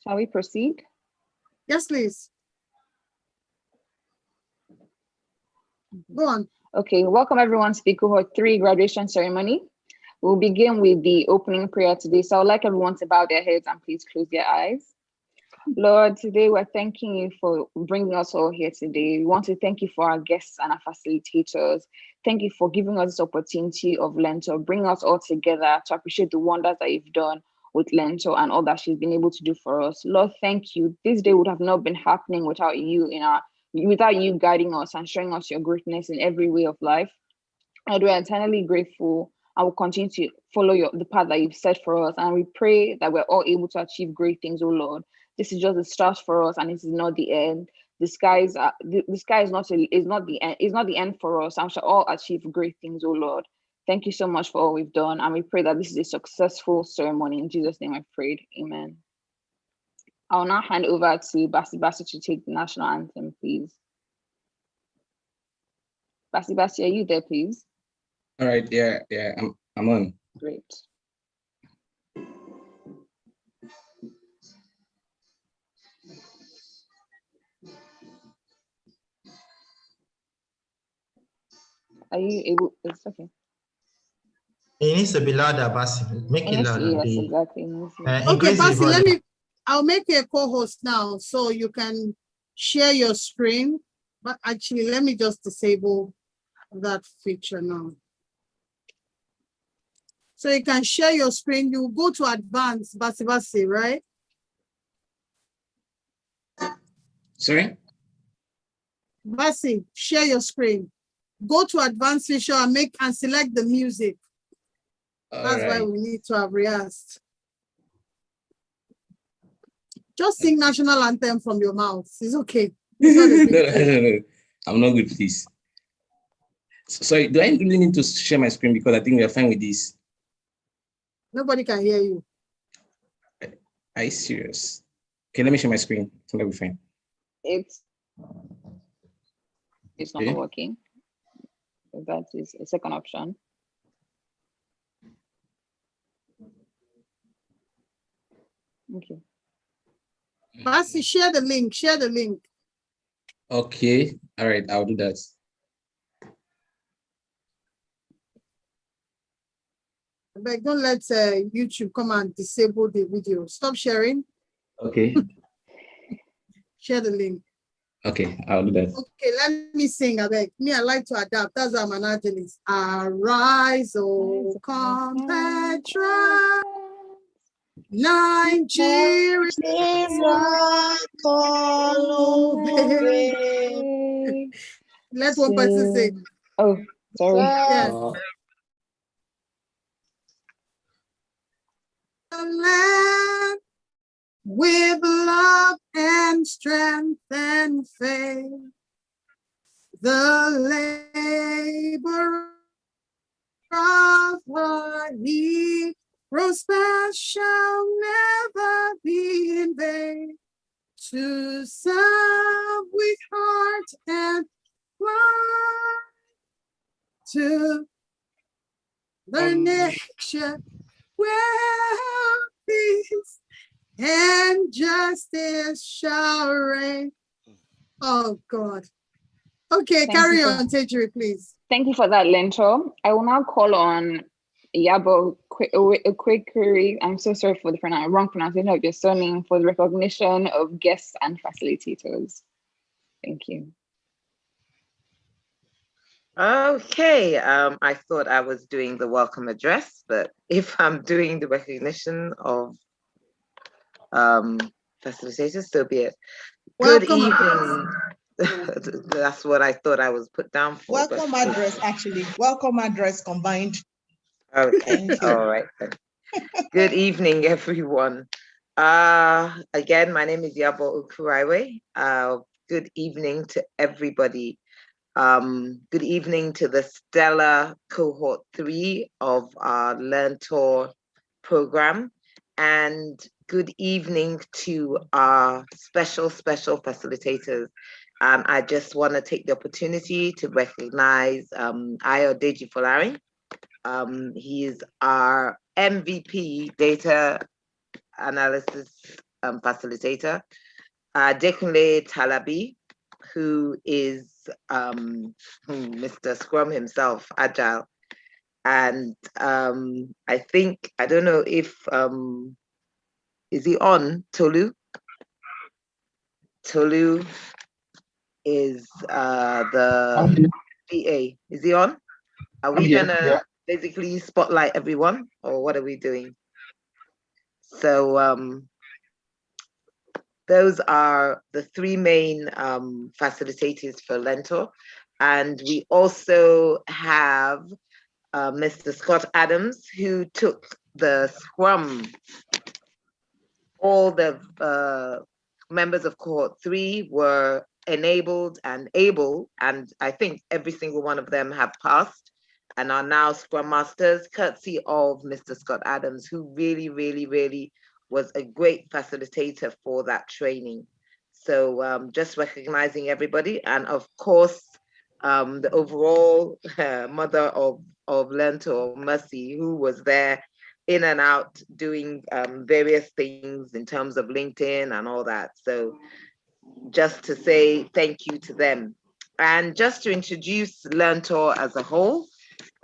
Shall we proceed? Yes, please. Go on. Okay, welcome everyone to the Cohort 3 graduation ceremony. We'll begin with the opening prayer today. So I'd like everyone to bow their heads and please close their eyes. Lord, today we're thanking you for bringing us all here today. We want to thank you for our guests and our facilitators. Thank you for giving us this opportunity of Learntor, bringing us all together to appreciate the wonders that you've done with Learntor and all that she's been able to do for us. Lord, thank you. This day would have not been happening without you without you guiding us and showing us your greatness in every way of life. Lord, we are eternally grateful and will continue to follow the path that you've set for us. And we pray that we're all able to achieve great things, oh Lord. This is just the start for us, and this is not the end. The sky is not the end. It's not the end for us. And we shall all achieve great things, oh Lord. Thank you so much for all we've done, and we pray that this is a successful ceremony. In Jesus' name, I prayed. Amen. I'll now hand over to Basi to take the national anthem, please. Basi, are you there, please? All right. Yeah. I'm on. Great. Are you able? It's okay. It needs to be louder, Basi. Make it louder. Yes, exactly. Okay, Basi, I'll make you a co-host now so you can share your screen. But actually, let me just disable that feature now. So you can share your screen. You go to advanced, Basi, right? Sorry? Basi, share your screen. Go to advanced feature and select the music. That's why we need to have rehearsed. Just sing national anthem from your mouth. It's okay. No. I'm not good, please. Sorry, do I really need to share my screen because I think we are fine with this? Nobody can hear you. Are you serious? Okay, let me share my screen. I think that'll be fine. It's not working. That is a second option. Okay. Basi, share the link. Okay. All right, I'll do that. But don't let YouTube come and disable the video. Stop sharing. Okay. Share the link. Okay, I'll do that. Okay, let me sing. I beg. Me, I like to adapt. That's why I'm an agilist. Arise, O compatriot. Nigeria, let one person sing. Oh, sorry. Yeah. Land with love and strength and faith, the labor of our heroes past shall never be in vain. To serve with heart and pride, to the nation where peace and justice shall reign. Oh God. Okay, carry on, Tejiri, please. Thank you for that, Learntor. I will now call on Yabo Kwekuri. I'm so sorry for the wrong pronunciation of your surname, for the recognition of guests and facilitators. Thank you. Okay, I thought I was doing the welcome address, but if I'm doing the recognition of facilitators, so be it. Good evening. That's what I thought I was put down for. Welcome address, actually. Welcome address combined. Okay, all right then. Good evening, everyone. Again, my name is Yabo Okuraiwe. Good evening to everybody. Good evening to the stellar cohort 3 of our Learntor program, and good evening to our special facilitators. I just want to take the opportunity to recognize Ayodeji Folari. He is our MVP data analysis facilitator. Dekunle Talabi, who is Mr. Scrum himself, Agile. And I think, I don't know if, is he on, Tolu? Tolu is the PA. Is he on? Are we gonna basically spotlight everyone, or what are we doing? So those are the three main facilitators for Learntor. And we also have Mr. Scott Adams, who took the Scrum. All the members of Cohort 3 were enabled and able, and I think every single one of them have passed and are now Scrum Masters, courtesy of Mr. Scott Adams, who really, really, really was a great facilitator for that training. So just recognizing everybody, and of course, the overall mother of Learntor, Mercy, who was there in and out doing various things in terms of LinkedIn and all that. So just to say thank you to them. And just to introduce Learntor as a whole,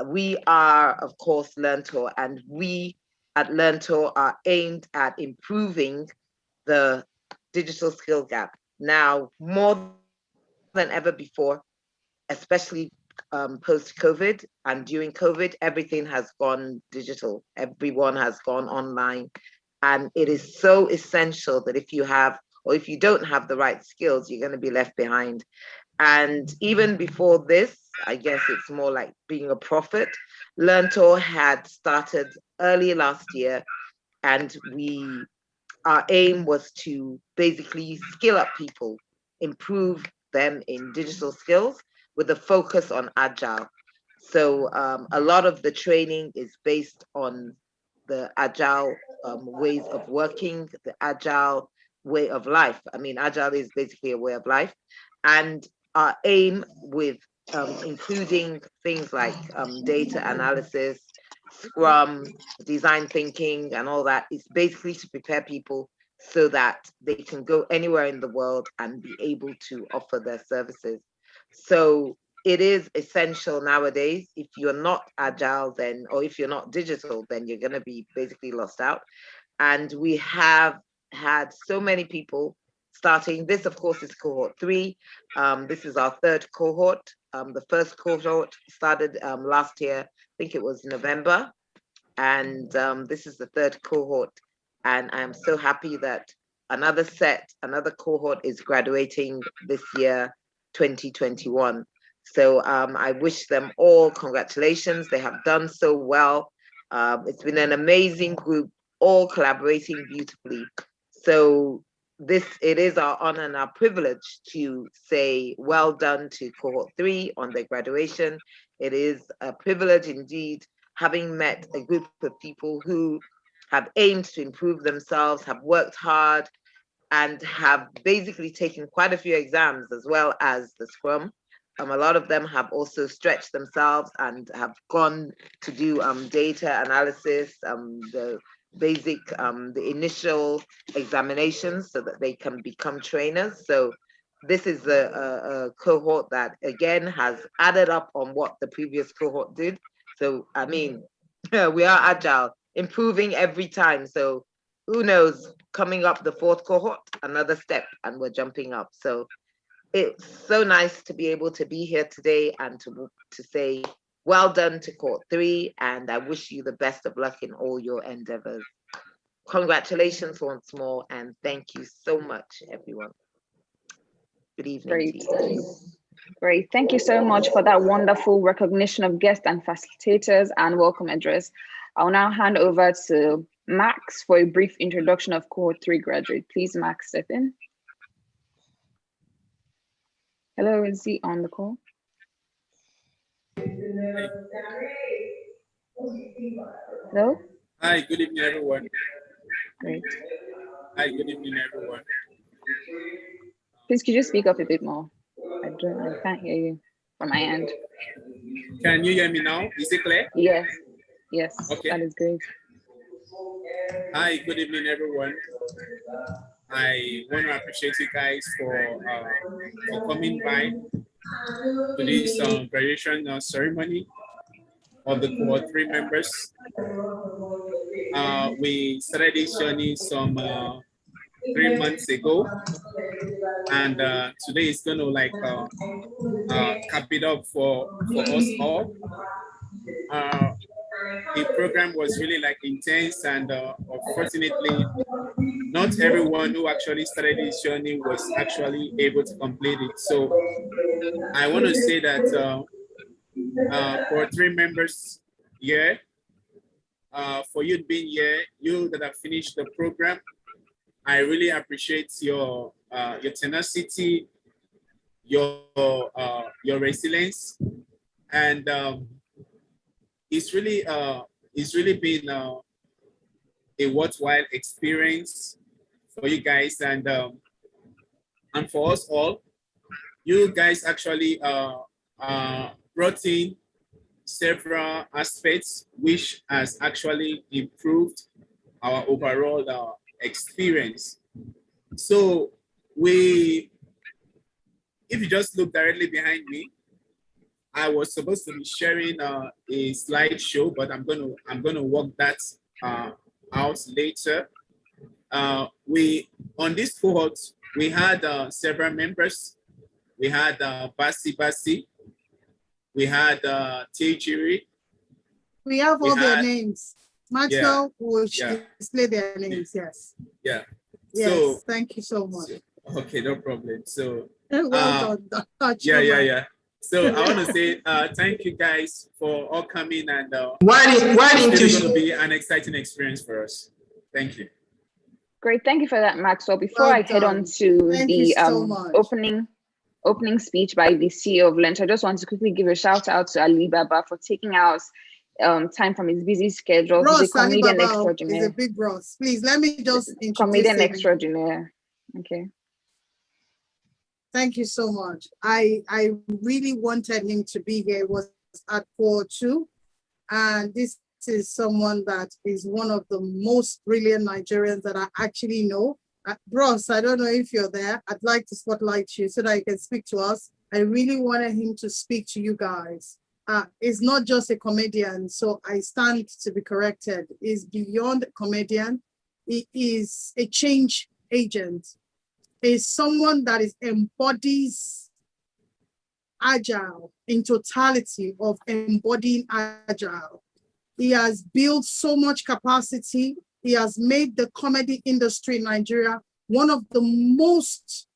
we are, of course, Learntor, and we at Learntor are aimed at improving the digital skill gap. Now, more than ever before, especially post-COVID and during COVID, everything has gone digital. Everyone has gone online. And it is so essential that if you have, or if you don't have the right skills, you're going to be left behind. And even before this, I guess it's more like being a prophet. Learntor had started early last year, and our aim was to basically skill up people, improve them in digital skills with a focus on Agile. So a lot of the training is based on the Agile ways of working, the Agile way of life. I mean, Agile is basically a way of life. And our aim with including things like data analysis, Scrum, design thinking, and all that is basically to prepare people so that they can go anywhere in the world and be able to offer their services. So it is essential nowadays. If you're not Agile, then, or if you're not digital, then you're going to be basically lost out. And we have had so many people starting. This, of course, is Cohort 3. This is our third cohort. The first cohort started last year, I think it was November. And this is the third cohort. And I'm so happy that another cohort is graduating this year, 2021. So I wish them all congratulations. They have done so well. It's been an amazing group, all collaborating beautifully. So it is our honor and our privilege to say well done to Cohort 3 on their graduation. It is a privilege indeed, having met a group of people who have aimed to improve themselves, have worked hard, and have basically taken quite a few exams as well as the Scrum. A lot of them have also stretched themselves and have gone to do data analysis, the basic, the initial examinations so that they can become trainers. So this is a cohort that again has added up on what the previous cohort did. So, I mean, we are Agile, improving every time. So who knows, coming up the fourth cohort, another step, and we're jumping up. So it's so nice to be able to be here today and to say, well done to Cohort 3, and I wish you the best of luck in all your endeavors. Congratulations once more, and thank you so much, everyone. Good evening to you. Great. Thank you so much for that wonderful recognition of guests and facilitators and welcome address. I'll now hand over to Max for a brief introduction of Cohort 3 graduate. Please, Max, step in. Hello, is he on the call? Hello? Hi, good evening, everyone. Great. Hi, good evening, everyone. Please, could you speak up a bit more? I can't hear you from my end. Can you hear me now? Is it clear? Yes, yes, okay. That is great. Hi, good evening, everyone. I want to appreciate you guys for coming by to this graduation ceremony of the cohort 3 members. We started this journey some 3 months ago, and today is going to like cap it up for us all. The program was really like intense, and unfortunately, not everyone who actually started this journey was actually able to complete it. So I want to say that for 3 members here, for you being here, you that have finished the program, I really appreciate your tenacity, your resilience, and it's really been a worthwhile experience for you guys, and for us all. You guys actually brought in several aspects which has actually improved our overall experience. So if you just look directly behind me, I was supposed to be sharing a slideshow, but I'm gonna work that out later. On this cohort, we had several members. We had Basi, we had Tejiri. We have all their names. Maxwell will display their names, yes. Yeah. Yes, so, thank you so much. Okay, no problem. So, well done. Yeah. So I want to say thank you guys for all coming, and why didn't you? It's going to be an exciting experience for us. Thank you. Great, thank you for that, Maxwell. Before I head on to the opening speech by the CEO of Learntor, I just want to quickly give a shout out to Ali Baba for taking out time from his busy schedule. Ross, he's a comedian extraordinaire. He's a big Ross. Please let me just introduce comedian him. Extraordinaire. Okay. Thank you so much. I really wanted him to be here. He was at cohort 2, and this is someone that is one of the most brilliant Nigerians that I actually know. Ross, I don't know if you're there. I'd like to spotlight you so that you can speak to us. I really wanted him to speak to you guys. He's not just a comedian, so I stand to be corrected. He's beyond a comedian. He is a change agent. Is someone that embodies Agile in totality of embodying Agile. He has built so much capacity. He has made the comedy industry in Nigeria one of the most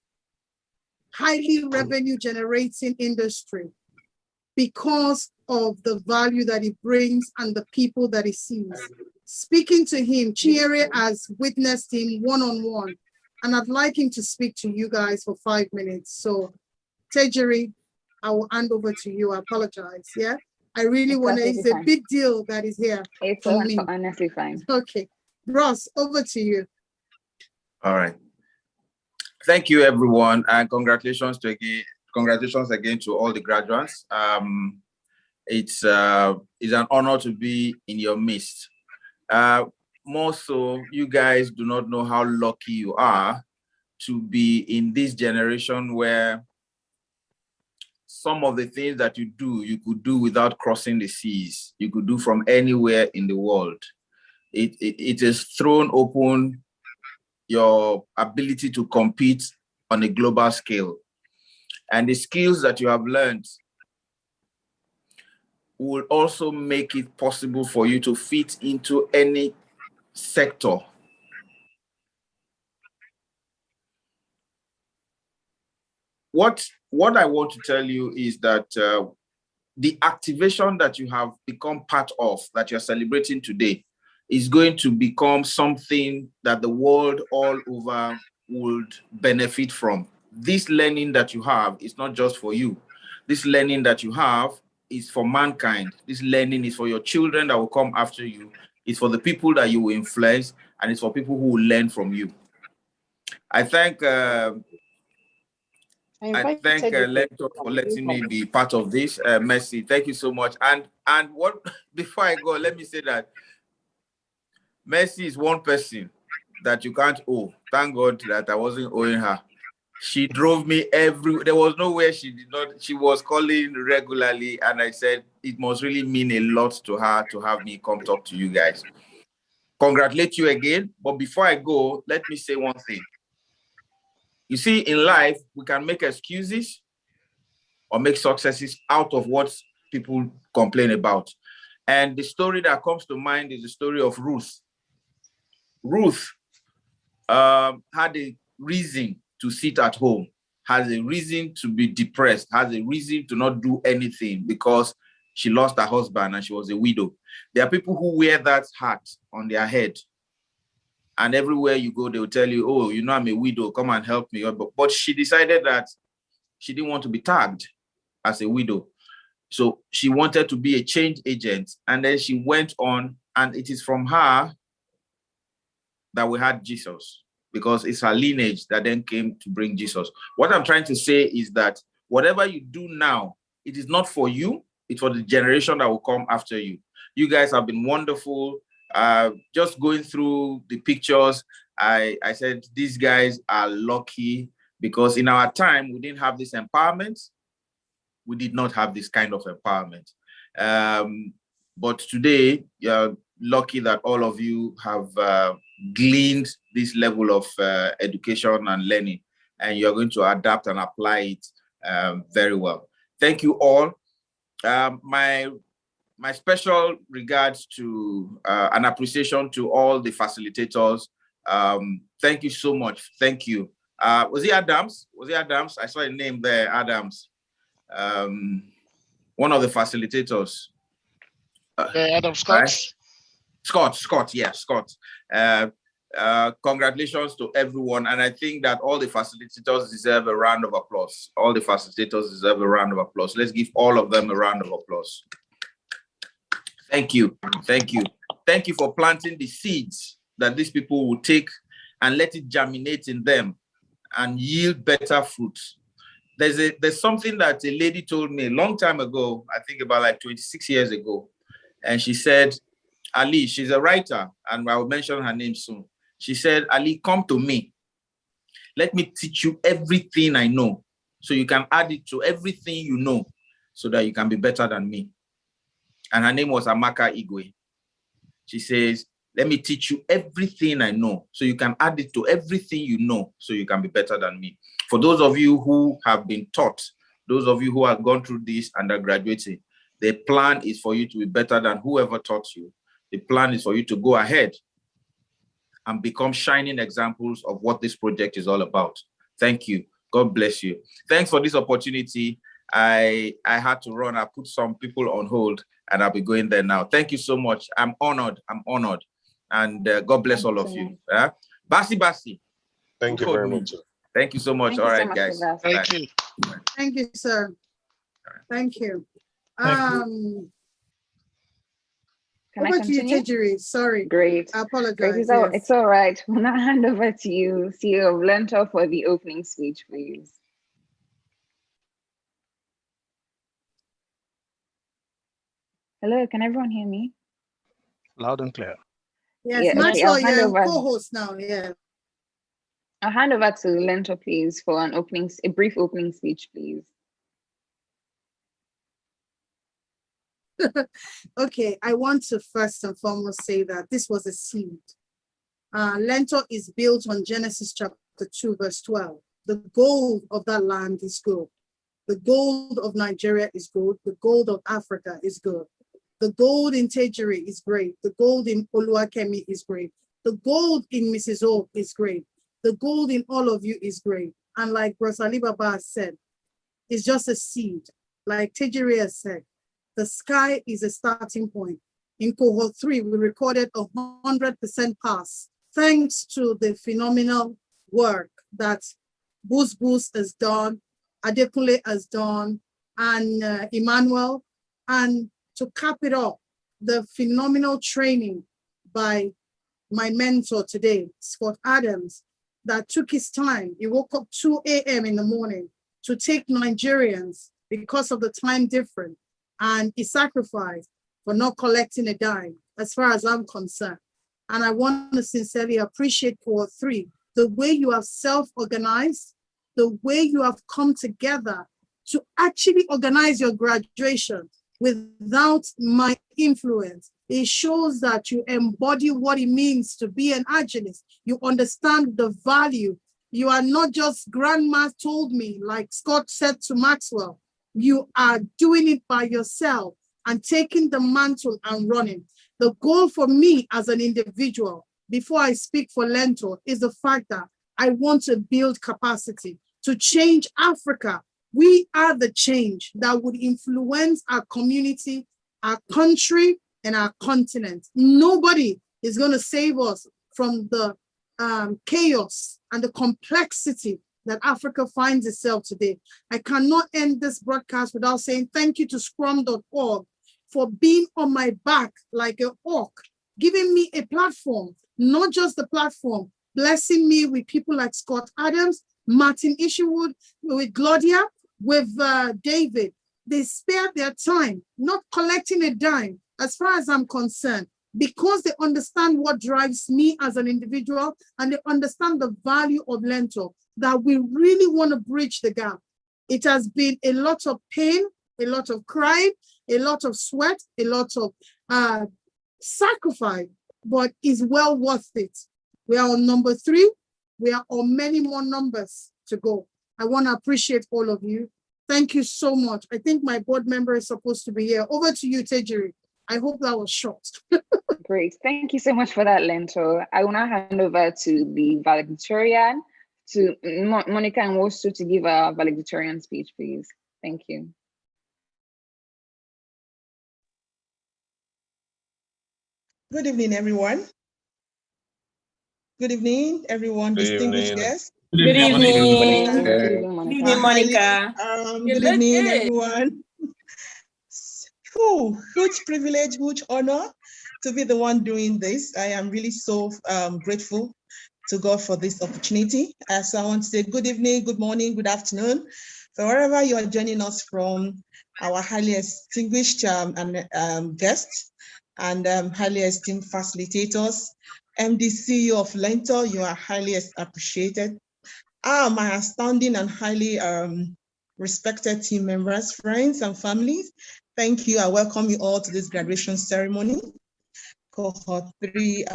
highly revenue generating industry because of the value that he brings and the people that he sees. Speaking to him, Chiere has witnessed him one-on-one. And I'd like him to speak to you guys for 5 minutes. So, Tejiri, I will hand over to you. I apologize. Yeah, I really want to. It's a big deal that is here. It's honestly fine. Okay, Ross, over to you. All right. Thank you, everyone, and congratulations again to all the graduates. It's an honor to be in your midst. More so, you guys do not know how lucky you are to be in this generation where some of the things that you do, you could do without crossing the seas. You could do from anywhere in the world. It has thrown open your ability to compete on a global scale. And the skills that you have learned will also make it possible for you to fit into any sector. What I want to tell you is that the activation that you have become part of, that you're celebrating today, is going to become something that the world all over would benefit from. This learning that you have is not just for you. This learning that you have is for mankind. This learning is for your children that will come after you. It's for the people that you will influence, and it's for people who will learn from you. I thank Learntor for letting me be part of this. Mercy, thank you so much. And what before I go, let me say that Mercy is one person. that you can't owe. Thank God that I wasn't owing her. She drove me there was nowhere she did not, she was calling regularly, and I said, it must really mean a lot to her to have me come talk to you guys. Congratulate you again. But before I go, let me say one thing. You see, in life, we can make excuses or make successes out of what people complain about. And the story that comes to mind is the story of Ruth. Ruth had a reason to sit at home, has a reason to be depressed, has a reason to not do anything because she lost her husband and she was a widow. There are people who wear that hat on their head, and everywhere you go, they will tell you, oh, you know, I'm a widow, come and help me. But she decided that she didn't want to be tagged as a widow. So she wanted to be a change agent. And then she went on, and it is from her that we had Jesus, because it's her lineage that then came to bring Jesus. What I'm trying to say is that whatever you do now, it is not for you, it's for the generation that will come after you. You guys have been wonderful. Just going through the pictures, I said, these guys are lucky, because in our time, we didn't have this empowerment. We did not have this kind of empowerment. But today, you're lucky that all of you have gleaned this level of education and learning, and you're going to adapt and apply it very well. Thank you all. My special regards to an appreciation to all the facilitators. Thank you so much. Thank you. Was it Adams? Was it Adams? I saw a name there, Adams. One of the facilitators. Adam Scott. Right? Scott, yeah, Scott. Congratulations to everyone. And I think that all the facilitators deserve a round of applause. All the facilitators deserve a round of applause. Let's give all of them a round of applause. Thank you. Thank you. Thank you for planting the seeds that these people will take and let it germinate in them and yield better fruits. There's something that a lady told me a long time ago, I think about like 26 years ago. And she said, Ali, she's a writer, and I will mention her name soon. She said, Ali, come to me. Let me teach you everything I know, so you can add it to everything you know, so that you can be better than me. And her name was Amaka Igwe. She says, let me teach you everything I know, so you can add it to everything you know, so you can be better than me. For those of you who have been taught, those of you who have gone through this and are graduating, the plan is for you to be better than whoever taught you. The plan is for you to go ahead and become shining examples of what this project is all about. Thank you. God bless you. Thanks for this opportunity. I had to run. I put some people on hold, and I'll be going there now. Thank you so much. I'm honored. I'm honored. And God bless all of you. Basi. Thank you very much. Thank you so much. All right, guys. Thank you. Thank you, sir. Thank you. Can I Over to you, continue? Tejiri. Sorry. Great. I apologize. Great. Yes. It's all right. We'll now hand over to you, CEO of Learntor, for the opening speech, please. Hello, can everyone hear me? Loud and clear. Yes, Yeah, Maxwell, okay, I'll hand you're over. co-host now. Yeah. I'll hand over to Learntor, please, for a brief opening speech, please. Okay, I want to first and foremost say that this was a seed. Learntor is built on Genesis chapter 2, verse 12. The gold of that land is good. The gold of Nigeria is good. The gold of Africa is good. The gold in Tejiri is great. The gold in Oluwakemi is great. The gold in Mrs. O is great. The gold in all of you is great. And like Rosali Baba said, it's just a seed. Like Tejiri has said, the sky is a starting point. In cohort 3, we recorded 100% pass, thanks to the phenomenal work that Boost has done, Adekunle has done, and Emmanuel. And to cap it off, the phenomenal training by my mentor today, Scott Adams, that took his time. He woke up 2 a.m. in the morning to take Nigerians because of the time difference, and he sacrificed for not collecting a dime, as far as I'm concerned. And I want to sincerely appreciate Cohort 3, the way you have self-organized, the way you have come together to actually organize your graduation without my influence. It shows that you embody what it means to be an agilist. You understand the value. You are not just grandma told me, like Scott said to Maxwell, you are doing it by yourself and taking the mantle and running. The goal for me as an individual, before I speak for Learntor, is the fact that I want to build capacity to change Africa. We are the change that would influence our community, our country, and our continent. Nobody is going to save us from the chaos and the complexity that Africa finds itself today. I cannot end this broadcast without saying thank you to Scrum.org for being on my back like an orc, giving me a platform, not just the platform, blessing me with people like Scott Adams, Martin Isherwood, with Claudia, with David. They spared their time, not collecting a dime, as far as I'm concerned, because they understand what drives me as an individual and they understand the value of Learntor, that we really want to bridge the gap. It has been a lot of pain, a lot of crying, a lot of sweat, a lot of sacrifice, but it's well worth it. We are on number 3. We are on many more numbers to go. I want to appreciate all of you. Thank you so much. I think my board member is supposed to be here. Over to you, Tejiri. I hope that was short. Great. Thank you so much for that, Learntor. I will now hand over to the valedictorian, to Monica and Wosu, to give a valedictorian speech, please. Thank you. Good evening, everyone. Good evening, everyone, distinguished guests. Good evening. Good evening, Monica. Good evening, Monica. Good evening, everyone. Huge privilege, huge honor to be the one doing this. I am really so grateful to God for this opportunity. So I want to say good evening, good morning, good afternoon. So wherever you are joining us from, our highly distinguished guests and highly esteemed facilitators, MD CEO of Learntor, you are highly appreciated. My astounding and highly respected team members, friends, and families, thank you. I welcome you all to this graduation ceremony, Cohort 3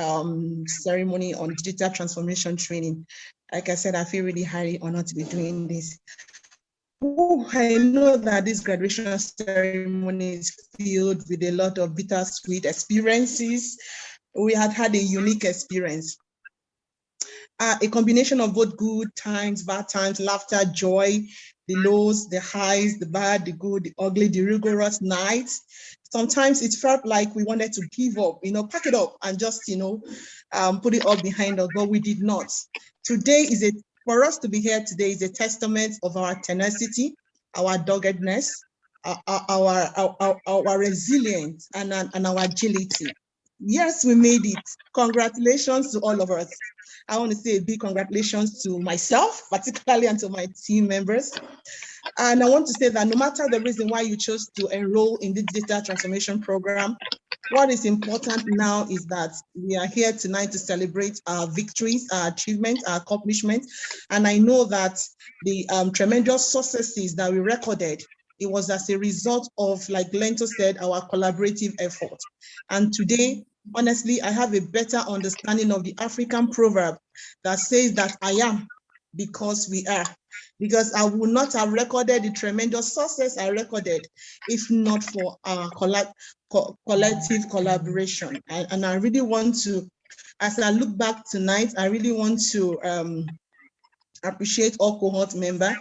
ceremony on digital transformation training. Like I said, I feel really highly honored to be doing this. I know that this graduation ceremony is filled with a lot of bittersweet experiences. We had a unique experience. A combination of both good times, bad times, laughter, joy, the lows, the highs, the bad, the good, the ugly, the rigorous nights. Sometimes it felt like we wanted to give up, pack it up and just, put it all behind us, but we did not. Today for us to be here today is a testament of our tenacity, our doggedness, our resilience, and our agility. Yes, we made it. Congratulations to all of us. I want to say a big congratulations to myself, particularly, and to my team members. And I want to say that no matter the reason why you chose to enroll in the digital transformation program, what is important now is that we are here tonight to celebrate our victories, our achievements, our accomplishments. And I know that the tremendous successes that we recorded, it was as a result of, like Learntor said, our collaborative effort. And today, honestly, I have a better understanding of the African proverb that says that I am because we are. Because I would not have recorded the tremendous success I recorded if not for our collective collaboration. And I really want to, as I look back tonight, I really want to appreciate all cohort members.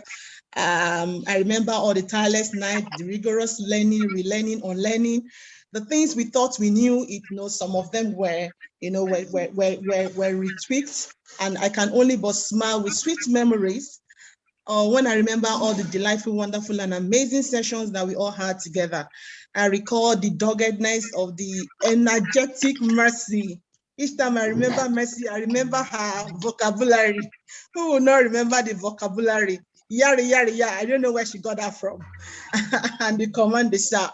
I remember all the tireless nights, the rigorous learning, relearning, unlearning, the things we thought we knew. Some of them were, were retweaked, and I can only but smile with sweet memories. When I remember all the delightful, wonderful, and amazing sessions that we all had together. I recall the doggedness of the energetic Mercy. Each time I remember Mercy, I remember her vocabulary. Who will not remember the vocabulary? Yari, yari, yeah. I don't know where she got that from. And the command, the shout.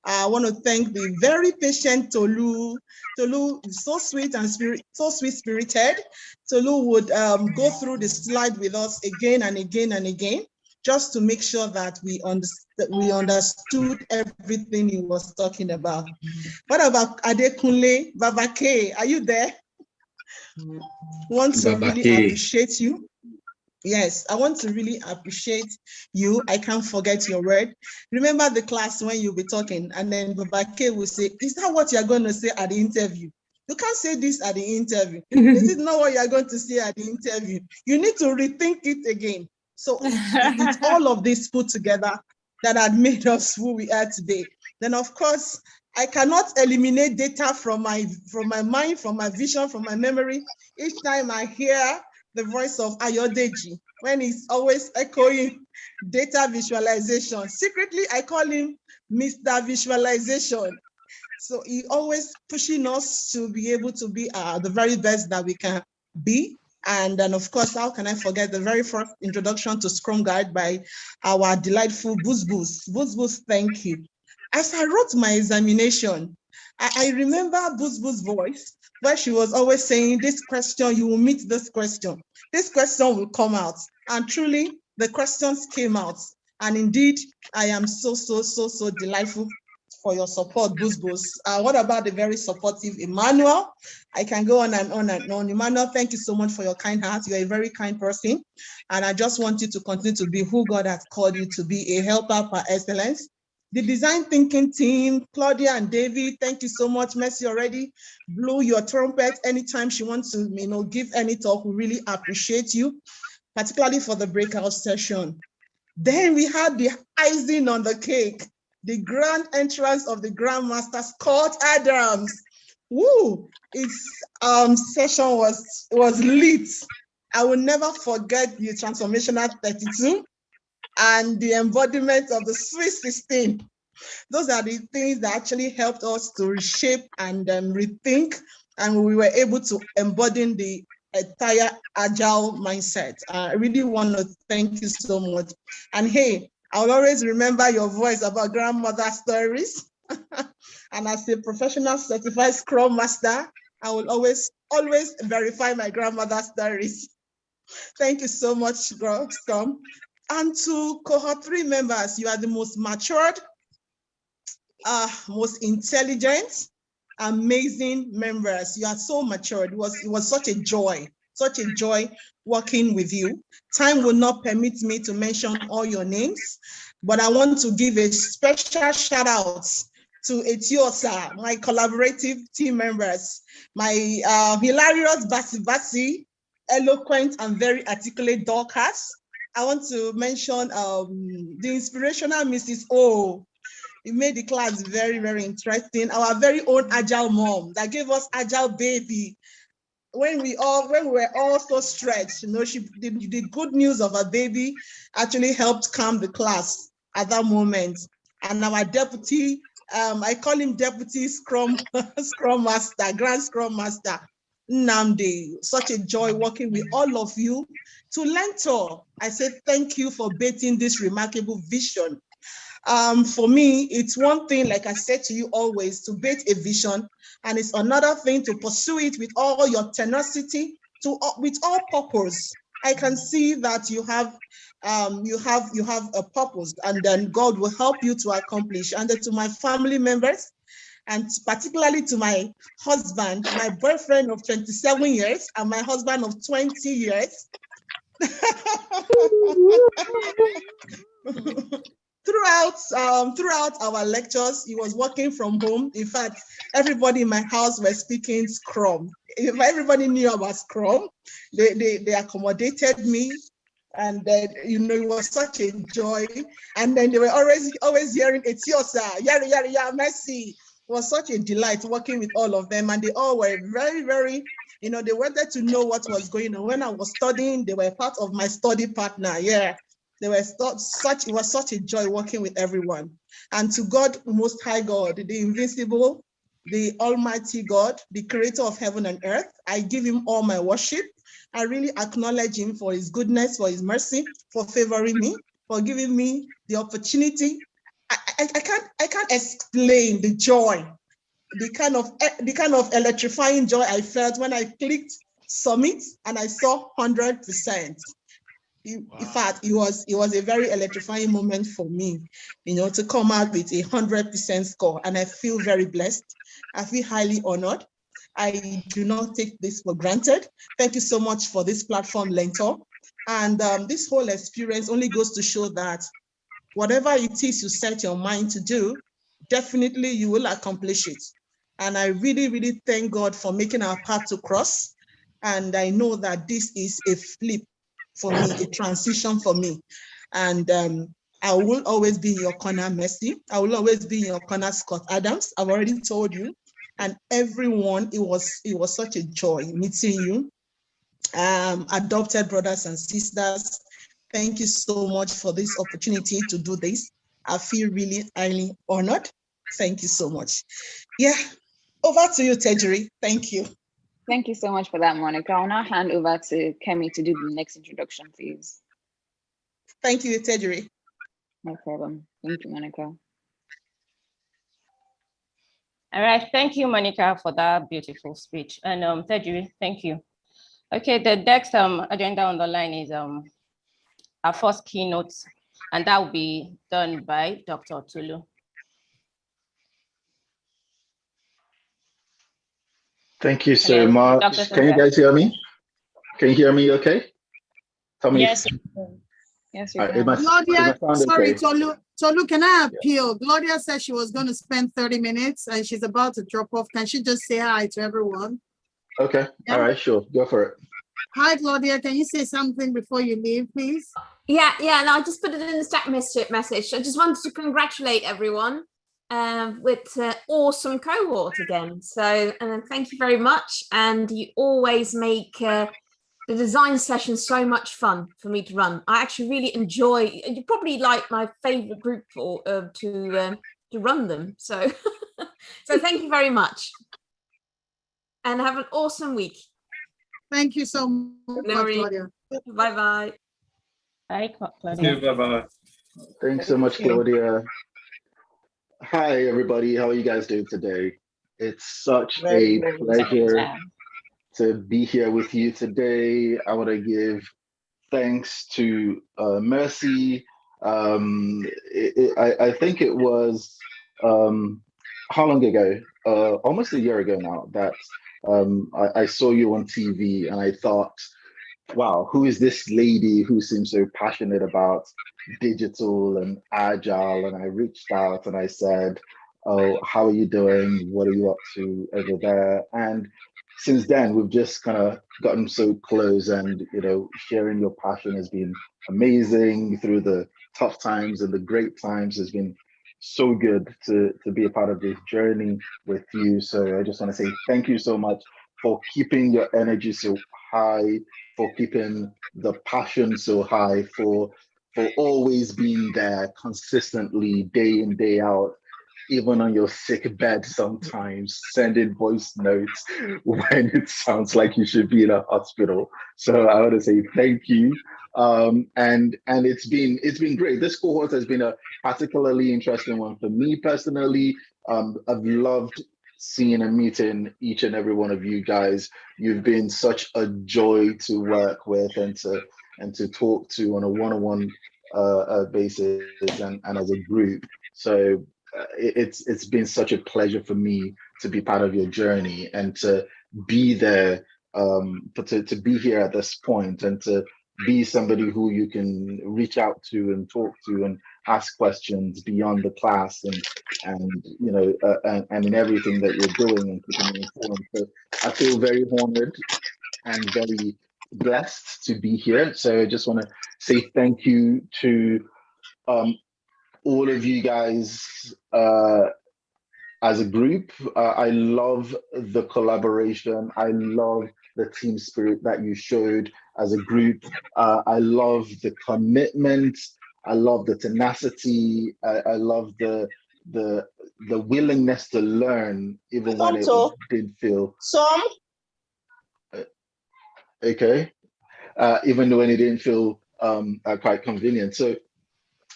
I want to thank the very patient Tolu. Tolu is so sweet and so sweet-spirited. Tolu would go through the slide with us again and again and again, just to make sure that we understood everything he was talking about. What about Adekunle Babake? Are you there? Want to really appreciate you. Yes, I want to really appreciate you. I can't forget your word. Remember the class when you'll be talking and then Babake will say, is that what you're going to say at the interview? You can't say this at the interview. This is not what you're going to say at the interview. You need to rethink it again. So it's all of this put together that had made us who we are today. Then of course, I cannot eliminate data from my mind, from my vision, from my memory. Each time I hear the voice of Ayodeji, when he's always echoing data visualization. Secretly, I call him Mr. Visualization. So he always pushing us to be able to be the very best that we can be. And then of course, how can I forget the very first introduction to Scrum Guide by our delightful Booz Booz. Booz Booz, thank you. As I wrote my examination, I remember Booz Booz's voice, where she was always saying, this question, you will meet this question. This question will come out. And truly, the questions came out. And indeed, I am so delightful for your support, Booz Booz. What about the very supportive Emmanuel? I can go on and on and on. Emmanuel, thank you so much for your kind heart. You're a very kind person. And I just want you to continue to be who God has called you to be, a helper par excellence. The design thinking team, Claudia and David, thank you so much. Mercy already blew your trumpet anytime she wants to, give any talk. We really appreciate you, particularly for the breakout session. Then we had the icing on the cake, the grand entrance of the Grand Master, Scott Adams. Woo! Its session was lit. I will never forget the Transformational 32 and the embodiment of the Sweet 16. Those are the things that actually helped us to reshape and rethink, and we were able to embody the entire Agile mindset. I really want to thank you so much. And hey, I'll always remember your voice about grandmother stories. And as a professional certified Scrum Master, I will always verify my grandmother's stories. Thank you so much, Scrum. And to Cohort 3 members, you are the most matured, most intelligent, amazing members. You are so matured. It was such a joy working with you. Time will not permit me to mention all your names, but I want to give a special shout out to Etiosa, my collaborative team members, my hilarious Basi, eloquent and very articulate Dorcas. I want to mention the inspirational Mrs. O. It made the class very, very interesting. Our very own Agile mom that gave us Agile baby. When we were all so stretched, the good news of a baby actually helped calm the class at that moment. And our deputy, I call him Deputy Scrum Master, Grand Scrum Master, Nnamdi. Such a joy working with all of you. To Learntor, I say thank you for baiting this remarkable vision. For me, it's one thing, like I said to you always, to bait a vision, and it's another thing to pursue it with all your tenacity, with all purpose. I can see that you have a purpose, and then God will help you to accomplish. And then to my family members, and particularly to my husband, my boyfriend of 27 years, and my husband of 20 years. Throughout our lectures, he was working from home. In fact, everybody in my house were speaking Scrum. If everybody knew about Scrum, they accommodated me, and then it was such a joy. And then they were always hearing Etiosa, yari yari ya, Messi. It was such a delight working with all of them, and they all were very, very, they wanted to know what was going on. When I was studying, they were part of my study partner. Yeah. It was such a joy working with everyone. And to God, Most High God, the invincible, the Almighty God, the creator of heaven and earth, I give him all my worship. I really acknowledge him for his goodness, for his mercy, for favoring me, for giving me the opportunity. I can't explain the joy, the kind of electrifying joy I felt when I clicked submit and I saw 100%. In fact, it was a very electrifying moment for me, to come out with a 100% score, and I feel very blessed. I feel highly honored. I do not take this for granted. Thank you so much for this platform, Learntor. And this whole experience only goes to show that whatever it is you set your mind to do, definitely you will accomplish it. And I really, really thank God for making our path to cross. And I know that this is a flip for me, a transition for me. And I will always be in your corner, Mercy. I will always be in your corner, Scott Adams. I've already told you. And everyone, it was such a joy meeting you. Adopted brothers and sisters, thank you so much for this opportunity to do this. I feel really highly honored. Thank you so much. Yeah, over to you, Tejiri. Thank you. Thank you so much for that, Monica. I'll now hand over to Kemi to do the next introduction, please. Thank you, Tejiri. No problem. Thank you, Monica. All right, thank you, Monica, for that beautiful speech. And Tejiri, thank you. Okay, the next agenda on the line is our first keynote, and that will be done by Dr. Tulu. Thank you so much. Can you guys hear me? Can you hear me okay? Tell me. Yes. Yes, you can. Gloria, sorry, okay? Tolu, can I appeal? Gloria said she was going to spend 30 minutes and she's about to drop off. Can she just say hi to everyone? Okay, all right, sure, go for it. Hi, Claudia, can you say something before you leave, please? Yeah, and I just put it in the Stack message. I just wanted to congratulate everyone with awesome cohort again. So thank you very much. And you always make the design session so much fun for me to run. I actually really enjoy, you're probably like my favorite group to run them. So, so thank you very much. And have an awesome week. Thank you so much, Claudia. Bye-bye. Bye, Claudia. Bye-bye. Thanks so much, Claudia. Hi, everybody. How are you guys doing today? It's such a pleasure to be here with you today. I want to give thanks to Mercy. I think it was, how long ago? Almost a year ago now that I saw you on TV and I thought, wow, who is this lady who seems so passionate about digital and agile? And I reached out and I said, oh, how are you doing? What are you up to over there? And since then, we've just kind of gotten so close, and sharing your passion has been amazing through the tough times and the great times. Has been so good to be a part of this journey with you. So I just want to say thank you so much for keeping your energy so high, for keeping the passion so high, for always being there consistently, day in, day out, even on your sick bed sometimes, sending voice notes when it sounds like you should be in a hospital. So I want to say thank you. And it's been great. This cohort has been a particularly interesting one for me personally. I've loved seeing and meeting each and every one of you guys. You've been such a joy to work with and to talk to on a one-on-one basis and as a group. So it's been such a pleasure for me to be part of your journey and to be there, to be here at this point and to be somebody who you can reach out to and talk to and ask questions beyond the class and in everything that you're doing and keeping me informed. So I feel very honored and very blessed to be here. So I just want to say thank you to all of you guys as a group. I love the collaboration. I love the team spirit that you showed as a group. I love the commitment. I love the tenacity. I love the willingness to learn, even when it didn't feel okay. Even when it didn't feel quite convenient. So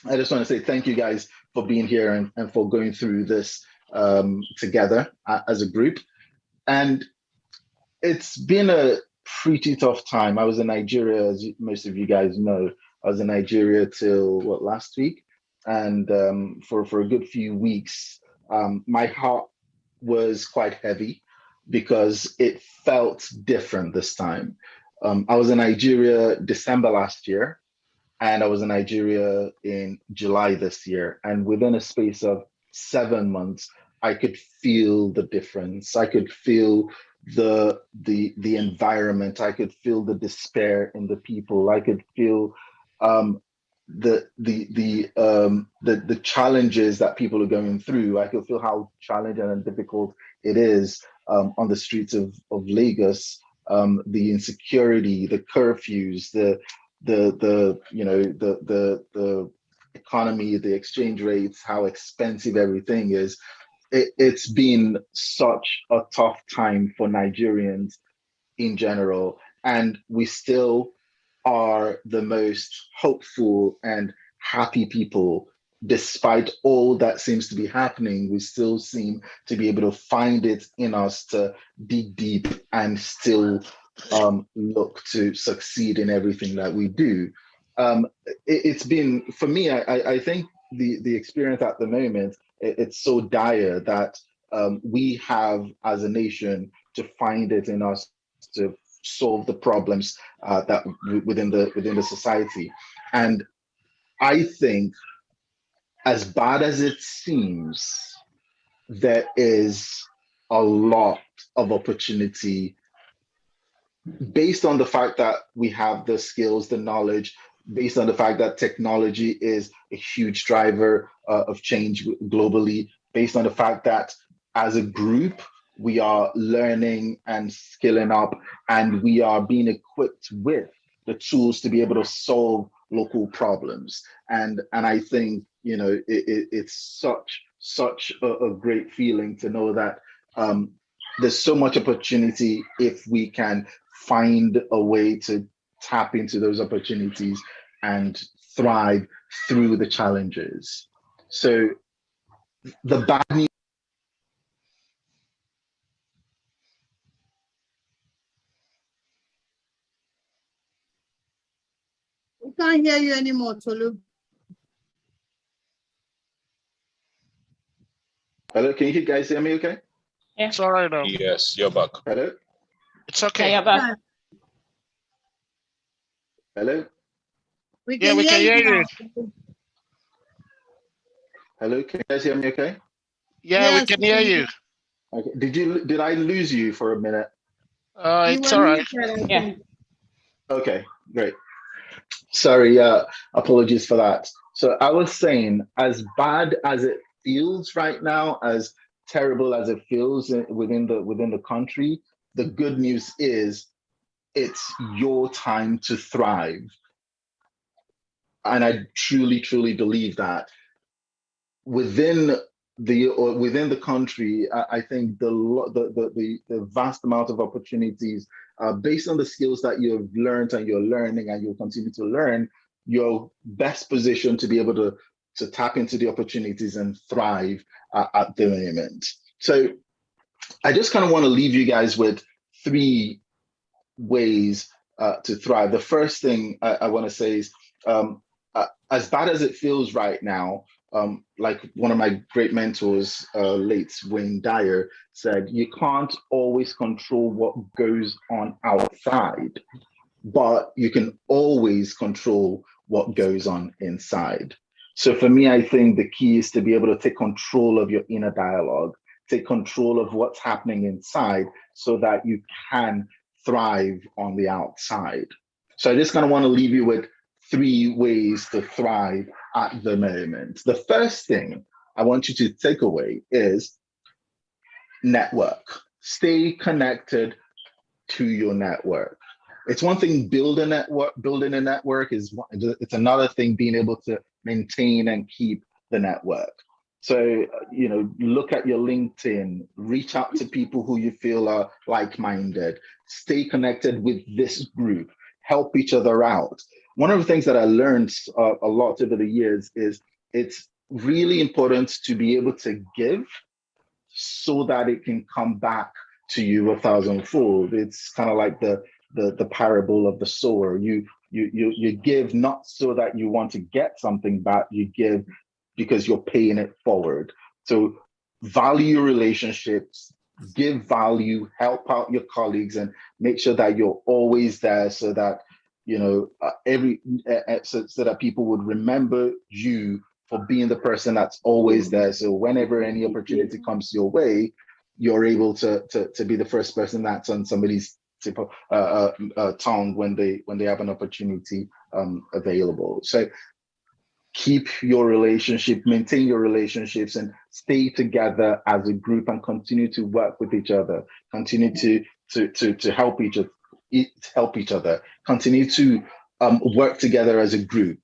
I just want to say thank you guys for being here and for going through this together as a group. And it's been a pretty tough time. I was in Nigeria, as most of you guys know. I was in Nigeria till last week, and for a good few weeks, my heart was quite heavy because it felt different this time. I was in Nigeria December last year, and I was in Nigeria in July this year. And within a space of 7 months, I could feel the difference. I could feel the environment. I could feel the despair in the people. I could feel the challenges that people are going through. I could feel how challenging and difficult it is on the streets of Lagos. The insecurity, the curfews, the economy, the exchange rates, how expensive everything is. It's been such a tough time for Nigerians in general, and we still are the most hopeful and happy people. Despite all that seems to be happening, we still seem to be able to find it in us to dig deep and still look to succeed in everything that we do. It's been, for me, I think the experience at the moment, it's so dire that we have, as a nation, to find it in us to solve the problems that within the society. And I think, as bad as it seems, there is a lot of opportunity based on the fact that we have the skills, the knowledge, based on the fact that technology is a huge driver of change globally, based on the fact that as a group, we are learning and skilling up, and we are being equipped with the tools to be able to solve local problems. And I think, it's such a great feeling to know that there's so much opportunity if we can find a way to tap into those opportunities and thrive through the challenges. So the bad news. We can't hear you anymore, Tolu. Hello, can you guys hear me okay? Yeah. It's all right now. Yes, you're back. Hello? It's okay. Yeah, you're back. Hello? We can hear you. Hello, can you guys hear me okay? Yeah, we can hear you. Okay. Did I lose you for a minute? It's all right. Yeah. Okay, great. Sorry, apologies for that. So I was saying, as bad as it feels right now, as terrible as it feels within the country, the good news is it's your time to thrive. And I truly, truly believe that within the country, I think the vast amount of opportunities based on the skills that you've learned and you're learning and you'll continue to learn, you're best positioned to be able to tap into the opportunities and thrive at the moment. So I just kind of want to leave you guys with 3 ways to thrive. The first thing I want to say is, as bad as it feels right now, like one of my great mentors, late Wayne Dyer, said, you can't always control what goes on outside, but you can always control what goes on inside. So for me, I think the key is to be able to take control of your inner dialogue, take control of what's happening inside so that you can thrive on the outside. So I just kind of want to leave you with 3 ways to thrive at the moment. The first thing I want you to take away is network. Stay connected to your network. It's one thing building a network is it's another thing being able to maintain and keep the network. So, look at your LinkedIn, reach out to people who you feel are like-minded, stay connected with this group, help each other out. one of the things that I learned a lot over the years is it's really important to be able to give so that it can come back to you 1,000-fold. It's kind of like the parable of the sower. You give not so that you want to get something back, you give because you're paying it forward. So value relationships, give value, help out your colleagues, and make sure that you're always there so that, you know, so that people would remember you for being the person that's always there. So whenever any opportunity comes your way, you're able to be the first person that's on somebody's tip of tongue when they have an opportunity available. So keep your relationship, maintain your relationships, and stay together as a group and continue to work with each other. Continue to help each other. Continue to work together as a group.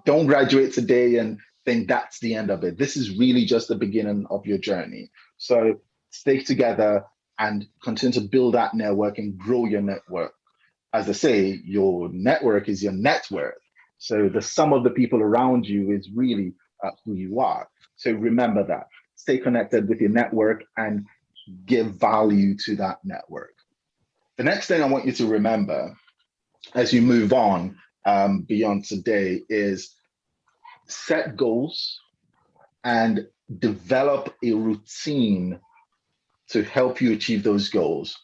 Don't graduate today and think that's the end of it. This is really just the beginning of your journey. So stay together and continue to build that network and grow your network. As I say, your network is your net worth. So the sum of the people around you is really who you are. So remember that. Stay connected with your network and give value to that network. The next thing I want you to remember as you move on beyond today is set goals and develop a routine to help you achieve those goals.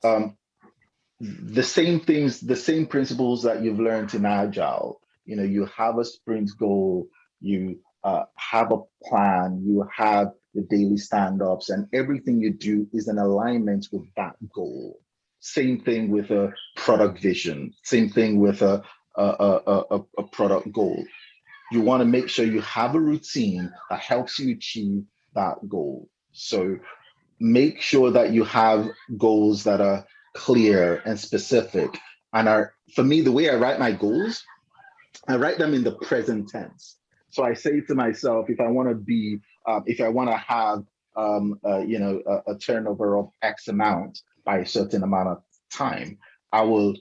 The same things, the same principles that you've learned in Agile. You know, you have a sprint goal, you have a plan, you have the daily stand-ups, and everything you do is in alignment with that goal. Same thing with a product vision, same thing with a product goal. You want to make sure you have a routine that helps you achieve that goal. So make sure that you have goals that are clear and specific. And for me, the way I write my goals, I write them in the present tense. So I say to myself, if I want to have, a turnover of X amount by a certain amount of time, I will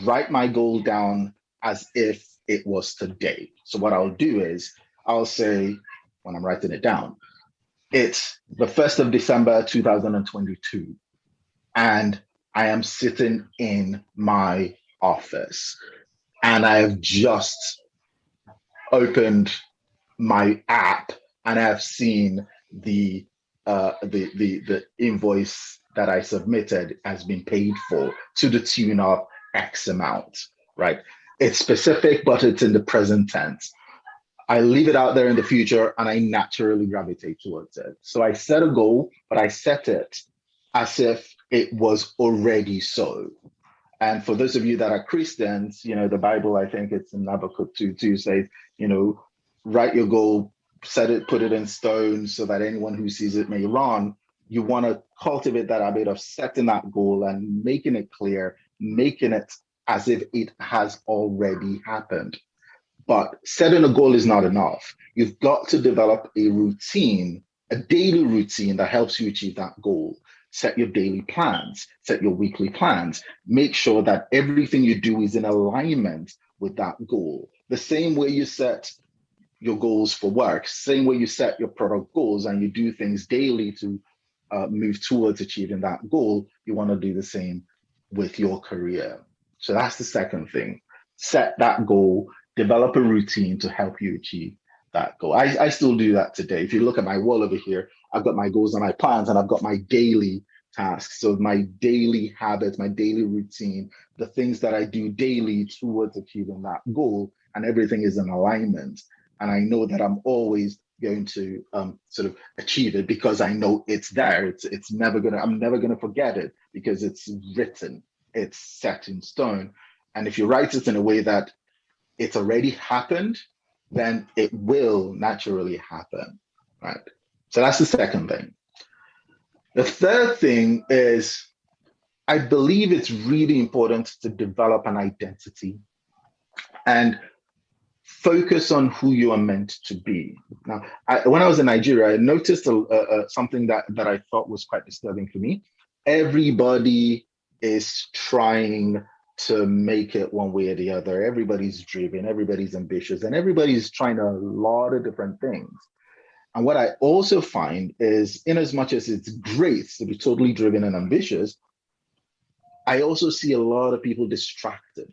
write my goal down as if it was today. So what I'll do is I'll say, when I'm writing it down, it's the 1st of December, 2022. And I am sitting in my office and I have just opened my app and I have seen the invoice that I submitted has been paid for to the tune of X amount, right? It's specific, but it's in the present tense. I leave it out there in the future and I naturally gravitate towards it. So I set a goal, but I set it as if it was already so. And for those of you that are Christians, you know, the Bible, I think it's in Habakkuk 2:2 says, you know, write your goal, set it, put it in stone so that anyone who sees it may run. You want to cultivate that habit of setting that goal and making it clear, making it as if it has already happened. But setting a goal is not enough. You've got to develop a routine, a daily routine that helps you achieve that goal. Set your daily plans, set your weekly plans. Make sure that everything you do is in alignment with that goal. The same way you set your goals for work, same way you set your product goals and you do things daily to move towards achieving that goal, you want to do the same with your career. So that's the second thing. Set that goal, develop a routine to help you achieve that goal. I still do that today. If you look at my wall over here, I've got my goals and my plans, and I've got my daily tasks. So my daily habits, my daily routine, the things that I do daily towards achieving that goal, and everything is in alignment. And I know that I'm always going to sort of achieve it because I know it's there. It's never gonna, I'm never gonna forget it because it's written, it's set in stone. And if you write it in a way that it's already happened, then it will naturally happen, right? So that's the second thing. The third thing is, I believe it's really important to develop an identity and focus on who you are meant to be. Now, when I was in Nigeria, I noticed something that I thought was quite disturbing for me. Everybody is trying to make it one way or the other. Everybody's driven, everybody's ambitious, and everybody's trying a lot of different things. And what I also find is, in as much as it's great to be totally driven and ambitious, I also see a lot of people distracted.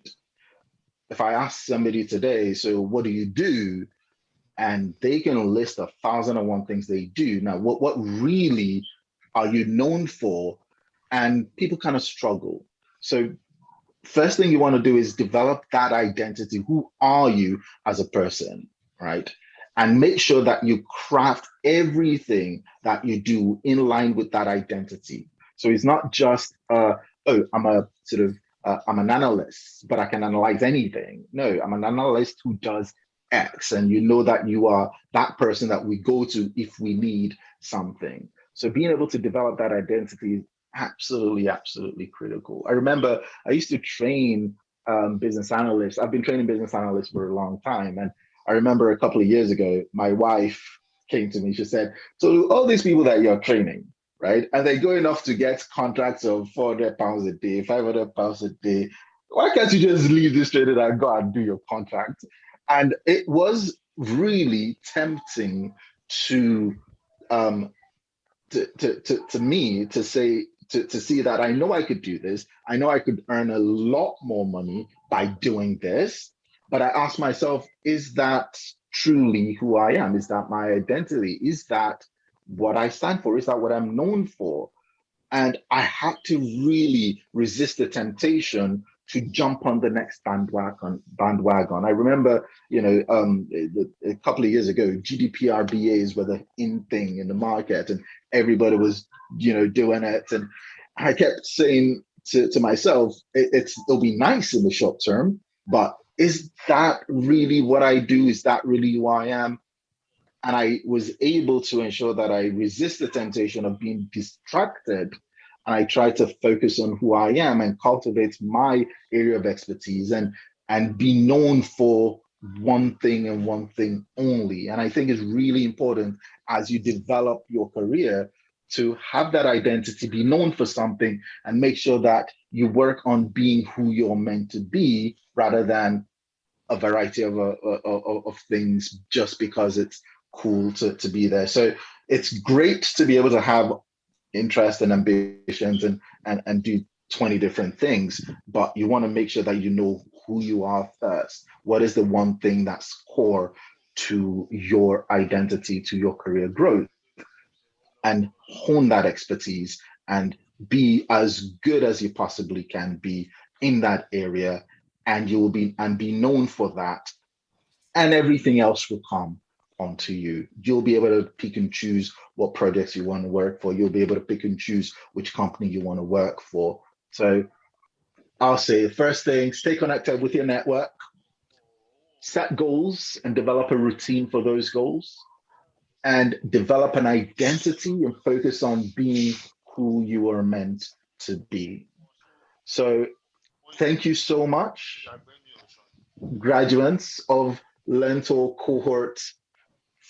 If I ask somebody today, so what do you do? And they can list 1,001 things they do. Now, what really are you known for? And people kind of struggle. So first thing you want to do is develop that identity. Who are you as a person, right? And make sure that you craft everything that you do in line with that identity. So it's not just, oh, I'm a sort of, I'm an analyst, but I can analyze anything. No, I'm an analyst who does X, and you know that you are that person that we go to if we need something. So being able to develop that identity is absolutely, absolutely critical. I remember I used to train business analysts. I've been training business analysts for a long time. And I remember a couple of years ago, my wife came to me, she said, so all these people that you're training, right? And they're going off to get contracts of £400 a day, £500 a day. Why can't you just leave this training and go and do your contract? And it was really tempting to me to say, to see that I know I could do this. I know I could earn a lot more money by doing this. But I asked myself, is that truly who I am? Is that my identity? Is that what I stand for? Is that what I'm known for? And I had to really resist the temptation to jump on the next bandwagon. I remember, a couple of years ago, GDPR BAs were the in thing in the market, and everybody was, doing it. And I kept saying to myself, it'll be nice in the short term, but is that really what I do? Is that really who I am? And I was able to ensure that I resist the temptation of being distracted. And I try to focus on who I am and cultivate my area of expertise and be known for one thing and one thing only. And I think it's really important as you develop your career to have that identity, be known for something, and make sure that you work on being who you're meant to be rather than a variety of things just because it's cool to be there. So it's great to be able to have interest and ambitions and do 20 different things, but you want to make sure that you know who you are first. What is the one thing that's core to your identity, to your career growth, and hone that expertise and be as good as you possibly can be in that area, and you will be known for that, and everything else will come onto you. You'll be able to pick and choose what projects you want to work for. You'll be able to pick and choose which company you want to work for. So I'll say, first thing, stay connected with your network, set goals and develop a routine for those goals, and develop an identity and focus on being who you are meant to be. So thank you so much, graduates of Learntor Cohort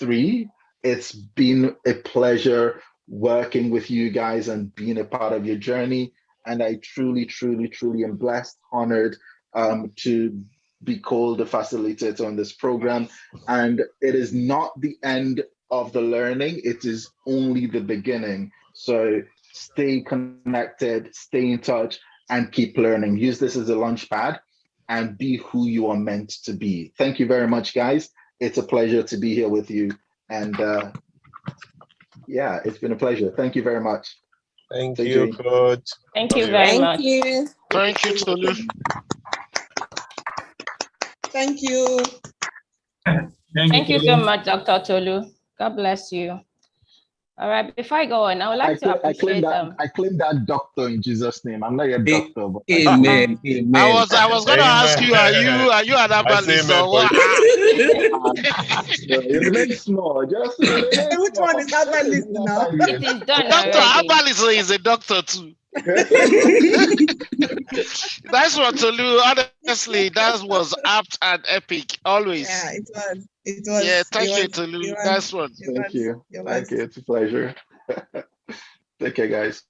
III. It's been a pleasure working with you guys and being a part of your journey. And I truly, truly, truly am blessed, honored to be called a facilitator on this program. And it is not the end of the learning, it is only the beginning. So stay connected, stay in touch, and keep learning. Use this as a launch pad and be who you are meant to be. Thank you very much, guys. It's a pleasure to be here with you. And yeah, it's been a pleasure. Thank you very much. Thank you, Coach. Thank you very much. Thank you, Tolu. Thank you. Thank you so much, Dr. Tolu. God bless you. All right, before I go on, I would like to appreciate I claim that doctor in Jesus' name. I'm not your doctor, but amen. Amen. I was gonna ask you, are you an herbalist or what? It remains small. Just which one is herbalist now? It is done Doctor, already. herbalist is a doctor too. That's what Tolu, honestly, that was apt and epic, always. Yeah, it was. It was. Yeah, thank you, Tolu. That's one. Thank you. Thank you. It's a pleasure. Take care, guys.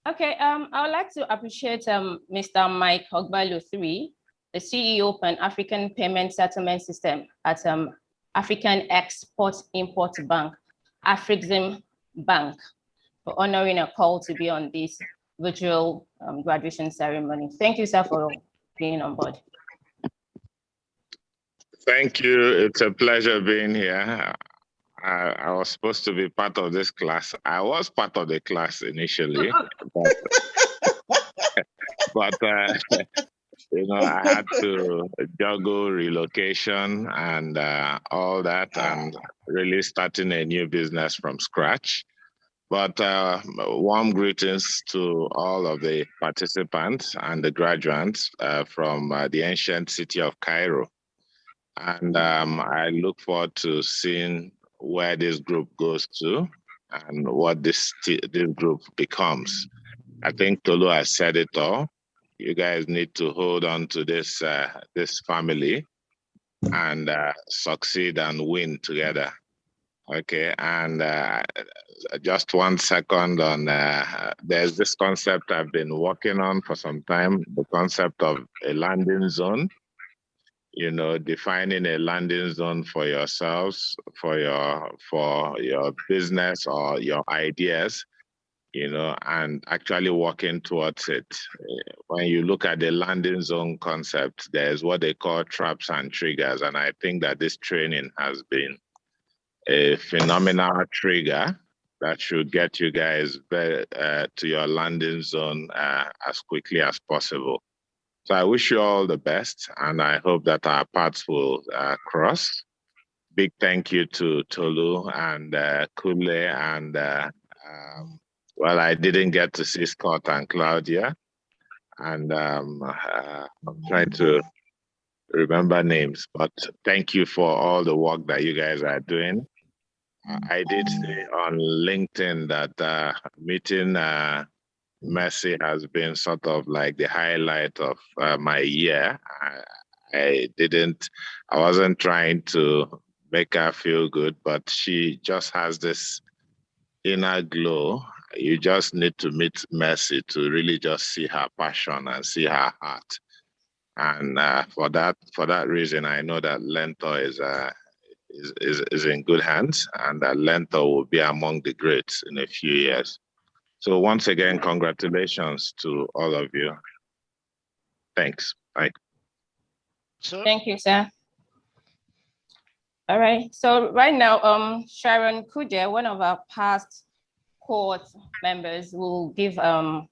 Okay, I would like to appreciate Mr. Mike Ogbalu III, the CEO Pan African Payment Settlement System at African Export-Import Bank, Afrixim Bank, for honoring a call to be on this virtual graduation ceremony. Thank you, sir, for being on board. Thank you. It's a pleasure being here. I was supposed to be part of this class. I was part of the class initially, but you know, I had to juggle relocation and all that, and really starting a new business from scratch. But warm greetings to all of the participants and the graduates from the ancient city of Cairo. And I look forward to seeing where this group goes to and what this group becomes. I think Tolu has said it all. You guys need to hold on to this this family and succeed and win together. Okay, and just 1 second on, there's this concept I've been working on for some time, the concept of a landing zone. You know, defining a landing zone for yourselves, for your business or your ideas, you know, and actually working towards it. When you look at the landing zone concept, there's what they call traps and triggers. And I think that this training has been a phenomenal trigger that should get you guys to your landing zone as quickly as possible. So I wish you all the best, and I hope that our paths will cross. Big thank you to Tolu and Kule, and well, I didn't get to see Scott and Claudia, and I'm trying to remember names, but thank you for all the work that you guys are doing. I did see on LinkedIn that meeting Mercy has been sort of like the highlight of my year. I wasn't trying to make her feel good, but she just has this inner glow. You just need to meet Mercy to really just see her passion and see her heart. And for that reason, I know that Learntor is in good hands, and that Learntor will be among the greats in a few years. So once again, congratulations to all of you. Thanks. Bye. Thank you, sir. All right. So right now, Sharon Kuje, one of our past cohort members, will give a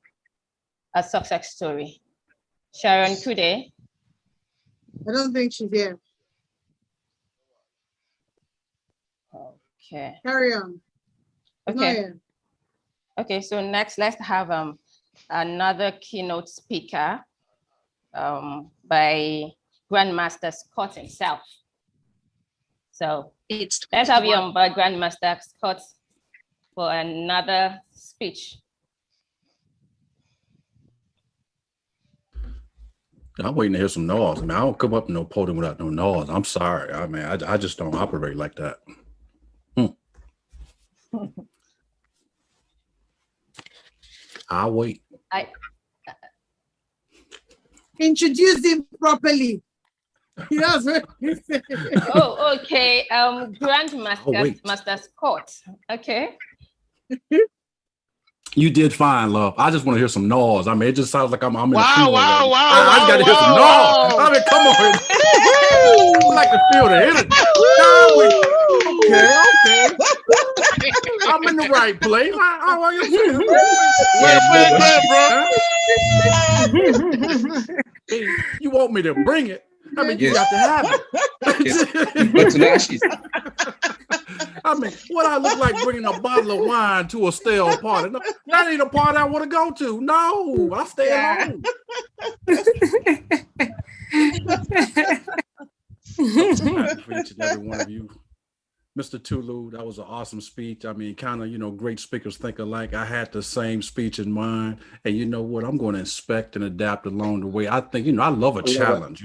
success story. Sharon Kude. I don't think she's here. Okay. Carry on. Okay. Okay, so next let's have another keynote speaker by Grandmaster Scott himself. So let's have you on board, Grandmaster Scott, for another speech. I'm waiting to hear some noise. I mean, I don't come up to no podium without no noise. I'm sorry. I mean, I just don't operate like that. I'll wait. Introduce him properly. Yes. Oh, okay. Grandmaster Scott. Okay. You did fine, love. I just want to hear some noise. I mean, it just sounds like I'm in a Wow, wow, wow. I just got to hear some noise. I mean, come on. I like to feel the energy. Okay. I'm in the right place. How are you feeling? Hey, you want me to bring it? I mean, you got to have it. But to the ashes. I mean, what I look like bringing a bottle of wine to a stale party? No, that ain't a party I want to go to. No, I stay at home. For each and every one of you. Mr. Tulu, that was an awesome speech. I mean, kind of, great speakers think alike. I had the same speech in mind. And you know what? I'm going to inspect and adapt along the way. I think, I love a challenge.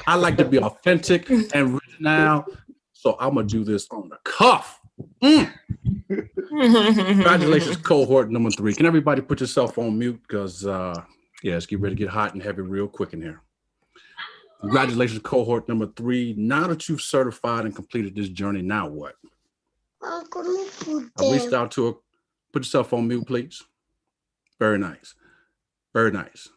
I like to be authentic and original. So I'm going to do this on the cuff. Congratulations, cohort number 3. Can everybody put yourself on mute? Because, yeah, let's get ready to get hot and heavy real quick in here. Congratulations, cohort number 3. Now that you've certified and completed this journey, now what? I reached out to put yourself on mute, please. Very nice. Very nice.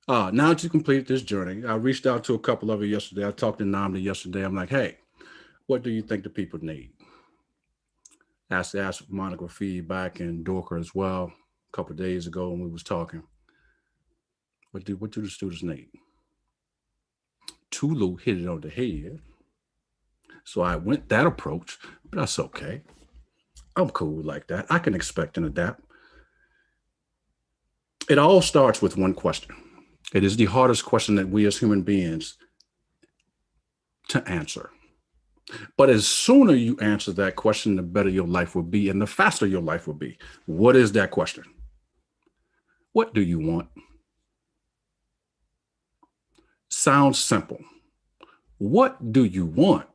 Now that you completed this journey, I reached out to a couple of you yesterday. I talked to Namdi yesterday. I'm like, hey, what do you think the people need? Asked Monica feedback and Dorker as well a couple of days ago when we was talking. What do the students need? Tulu hit it on the head. So I went that approach, but that's okay. I'm cool like that. I can expect and adapt. It all starts with one question. It is the hardest question that we as human beings to answer. But as sooner you answer that question, the better your life will be and the faster your life will be. What is that question? What do you want? Sounds simple. What do you want?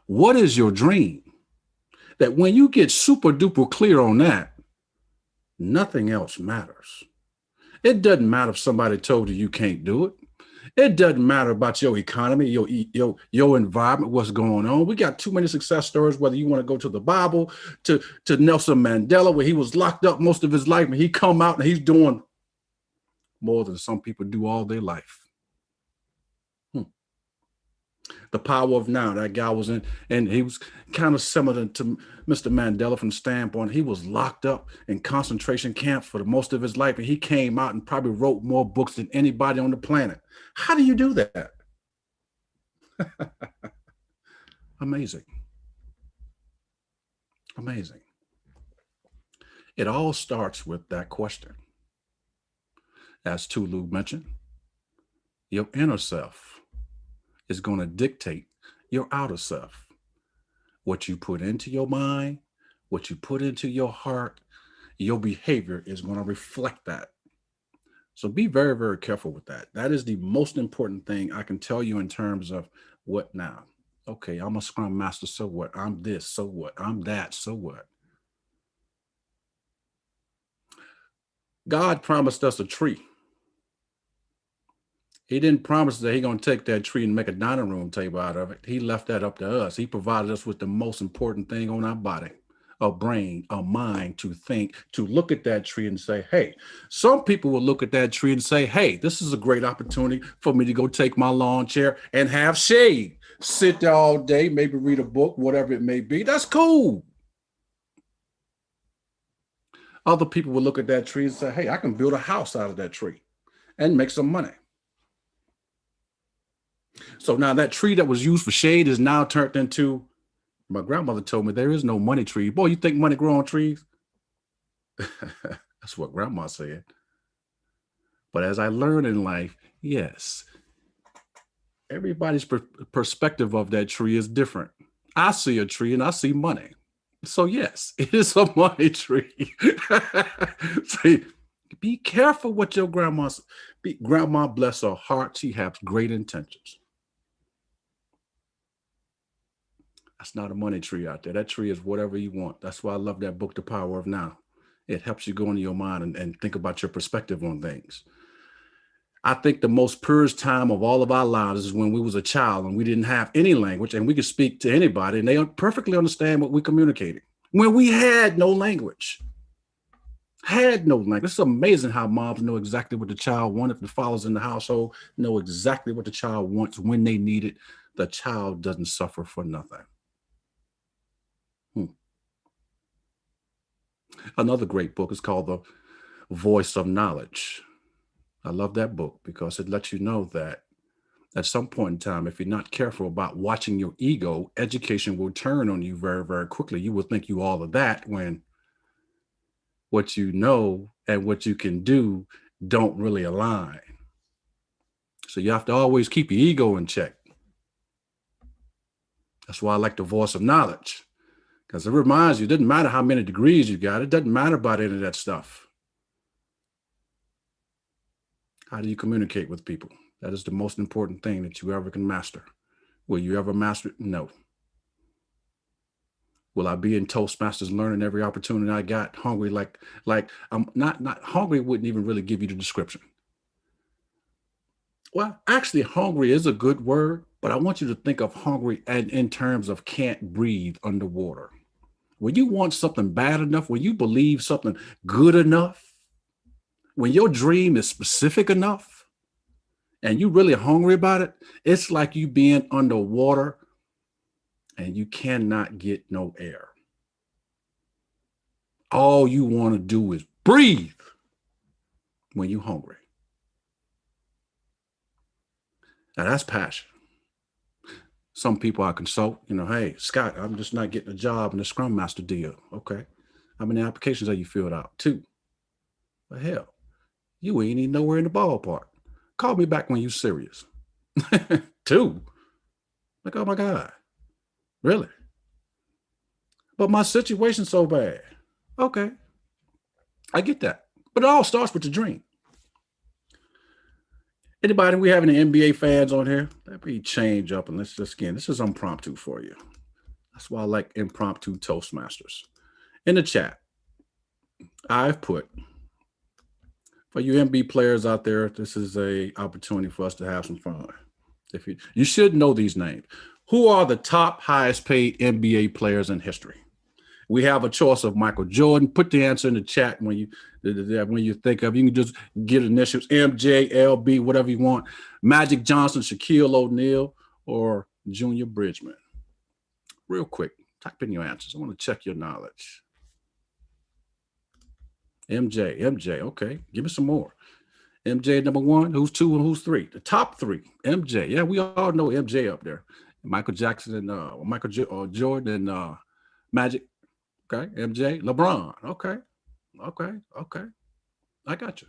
What is your dream? That when you get super duper clear on that, nothing else matters. It doesn't matter if somebody told you you can't do it. It doesn't matter about your economy, your environment, what's going on. We got too many success stories, whether you want to go to the Bible, to Nelson Mandela, where he was locked up most of his life, and he come out and he's doing more than some people do all their life. The power of now. That guy was in, and he was kind of similar to Mr. Mandela from the standpoint, he was locked up in concentration camps for the most of his life, and he came out and probably wrote more books than anybody on the planet. How do you do that? Amazing. Amazing. It all starts with that question. As Tulu mentioned, your inner self is going to dictate your outer self. What you put into your mind, what you put into your heart, your behavior is going to reflect that. So be very, very careful with that. That is the most important thing I can tell you in terms of what now. Okay, I'm a Scrum Master, so what? I'm this, so what? I'm that, so what? God promised us a tree. He didn't promise that he's going to take that tree and make a dining room table out of it. He left that up to us. He provided us with the most important thing on our body, a brain, a mind to think, to look at that tree and say, hey, some people will look at that tree and say, hey, this is a great opportunity for me to go take my lawn chair and have shade, sit there all day, maybe read a book, whatever it may be. That's cool. Other people will look at that tree and say, hey, I can build a house out of that tree and make some money. So now that tree that was used for shade is now turned into, my grandmother told me there is no money tree. Boy, you think money grow on trees? That's what grandma said. But as I learned in life, yes, everybody's perspective of that tree is different. I see a tree and I see money. So yes, it is a money tree. See, be careful what your grandma bless her heart. She has great intentions. That's not a money tree out there. That tree is whatever you want. That's why I love that book, The Power of Now. It helps you go into your mind and think about your perspective on things. I think the most purest time of all of our lives is when we was a child and we didn't have any language and we could speak to anybody and they perfectly understand what we communicated. When we had no language. It's amazing how moms know exactly what the child wants. If the fathers in the household know exactly what the child wants when they need it, the child doesn't suffer for nothing. Another great book is called The Voice of Knowledge. I love that book because it lets you know that at some point in time, if you're not careful about watching your ego, education will turn on you very, very quickly. You will think you all of that when what you know and what you can do don't really align. So you have to always keep your ego in check. That's why I like The Voice of Knowledge, because it reminds you, it doesn't matter how many degrees you got. It doesn't matter about any of that stuff. How do you communicate with people? That is the most important thing that you ever can master. Will you ever master it? No. Will I be in Toastmasters learning every opportunity I got? Hungry like I'm not hungry wouldn't even really give you the description. Well, actually, hungry is a good word, but I want you to think of hungry and in terms of can't breathe underwater. When you want something bad enough, when you believe something good enough, when your dream is specific enough and you really hungry about it, it's like you being underwater and you cannot get no air. All you want to do is breathe when you're hungry. Now that's passion. Some people I consult, hey, Scott, I'm just not getting a job in the Scrum Master deal. Okay. How many applications have you filled out? 2. Well, hell, you ain't even nowhere in the ballpark. Call me back when you're serious. 2. Like, oh my God, really? But my situation's so bad. Okay, I get that. But it all starts with the dream. Anybody, we have any NBA fans on here? Let me change up and let's just, again, this is impromptu for you. That's why I like impromptu Toastmasters. In the chat, I've put, for you NBA players out there, this is a opportunity for us to have some fun. If you should know these names. Who are the top highest paid NBA players in history? We have a choice of Michael Jordan. Put the answer in the chat when you think of. You can just get initials, MJ, LB, whatever you want. Magic Johnson, Shaquille O'Neal, or Junior Bridgman. Real quick, type in your answers. I want to check your knowledge. MJ, okay. Give me some more. MJ number 1, who's 2 and who's 3? The top 3, MJ. Yeah, we all know MJ up there. Michael Jackson and Jordan and Magic. Okay, MJ, LeBron. Okay. I got you.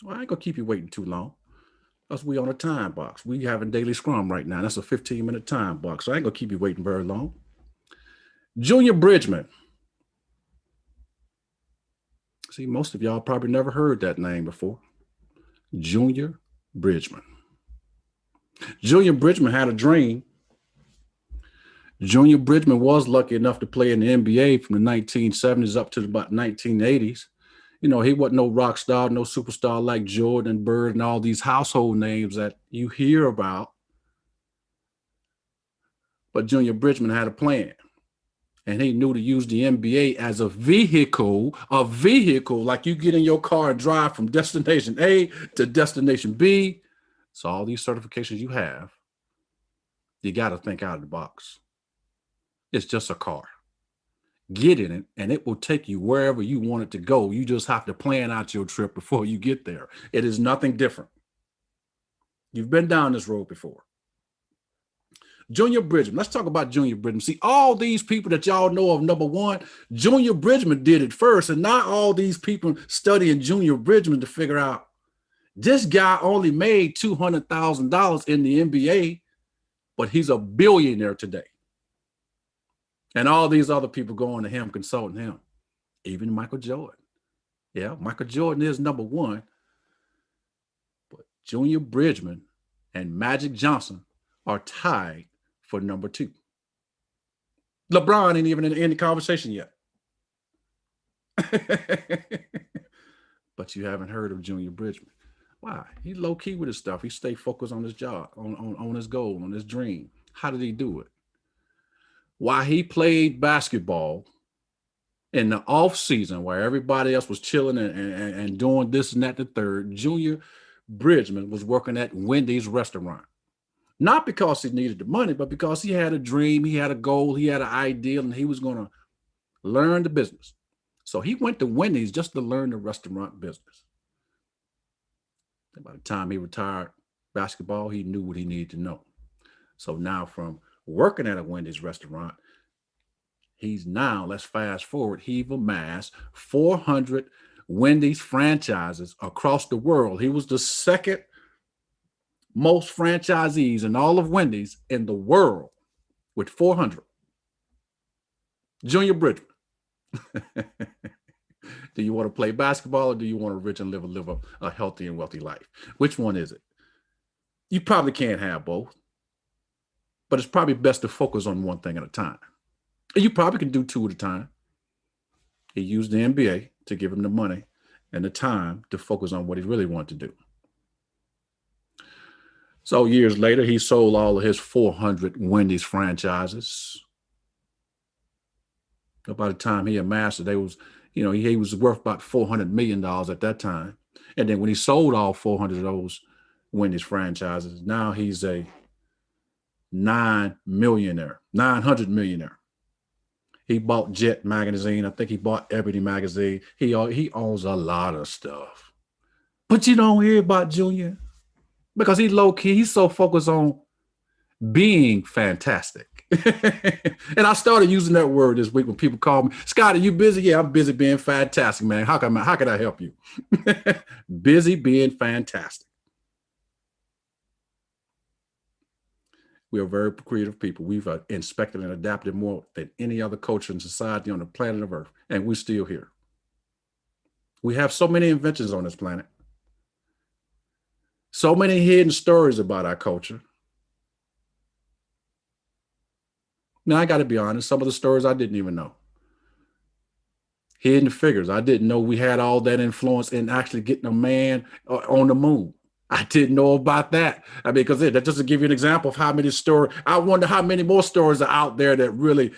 Well, I ain't gonna keep you waiting too long. Because we on a time box. We having daily scrum right now. That's a 15-minute time box. So I ain't gonna keep you waiting very long. Junior Bridgman. See, most of y'all probably never heard that name before. Junior Bridgman. Junior Bridgman had a dream. Junior Bridgman was lucky enough to play in the NBA from the 1970s up to about 1980s. He wasn't no rock star, no superstar like Jordan and Bird and all these household names that you hear about. But Junior Bridgman had a plan. And he knew to use the NBA as a vehicle like you get in your car and drive from destination A to destination B. So all these certifications you have, you got to think out of the box. It's just a car. Get in it and it will take you wherever you want it to go. You just have to plan out your trip before you get there. It is nothing different. You've been down this road before. Junior Bridgman. Let's talk about Junior Bridgman. See, all these people that y'all know of, number 1, Junior Bridgman did it first, and not all these people studying Junior Bridgman to figure out this guy only made $200,000 in the NBA, but he's a billionaire today. And all these other people going to him, consulting him, even Michael Jordan. Yeah, Michael Jordan is number 1, but Junior Bridgman and Magic Johnson are tied for number 2. LeBron ain't even in the conversation yet. But you haven't heard of Junior Bridgman. Why? He's low key with his stuff. He stay focused on his job, on his goal, on his dream. How did he do it? While he played basketball in the off season, where everybody else was chilling and doing this and that, the third, Junior Bridgman was working at Wendy's restaurant. Not because he needed the money, but because he had a dream, he had a goal, he had an ideal, and he was going to learn the business. So he went to Wendy's just to learn the restaurant business. By the time he retired basketball, he knew what he needed to know. So now from working at a Wendy's restaurant, he's now, let's fast forward, he've amassed 400 Wendy's franchises across the world. He was the second most franchisees in all of Wendy's in the world with 400. Junior Bridgman. Do you want to play basketball or do you want to rich and live a healthy and wealthy life? Which one is it? You probably can't have both, but it's probably best to focus on one thing at a time. You probably can do 2 at a time. He used the MBA to give him the money and the time to focus on what he really wanted to do. So years later, he sold all of his 400 Wendy's franchises. By the time he amassed it, they was, he was worth about $400 million at that time. And then when he sold all 400 of those Wendy's franchises, now he's a 900 millionaire. He bought Jet magazine. I think he bought Ebony magazine. He owns a lot of stuff. But you don't hear about Junior because he's low key. He's so focused on being fantastic. And I started using that word this week when people call me, Scott, are you busy? Yeah, I'm busy being fantastic, man. How can I help you? Busy being fantastic. We are very creative people. We've inspected and adapted more than any other culture and society on the planet of Earth, and we're still here. We have so many inventions on this planet. So many hidden stories about our culture. Now, I got to be honest, some of the stories I didn't even know. Hidden figures. I didn't know we had all that influence in actually getting a man on the moon. I didn't know about that. I mean, because that just to give you an example of how many stories, I wonder how many more stories are out there that really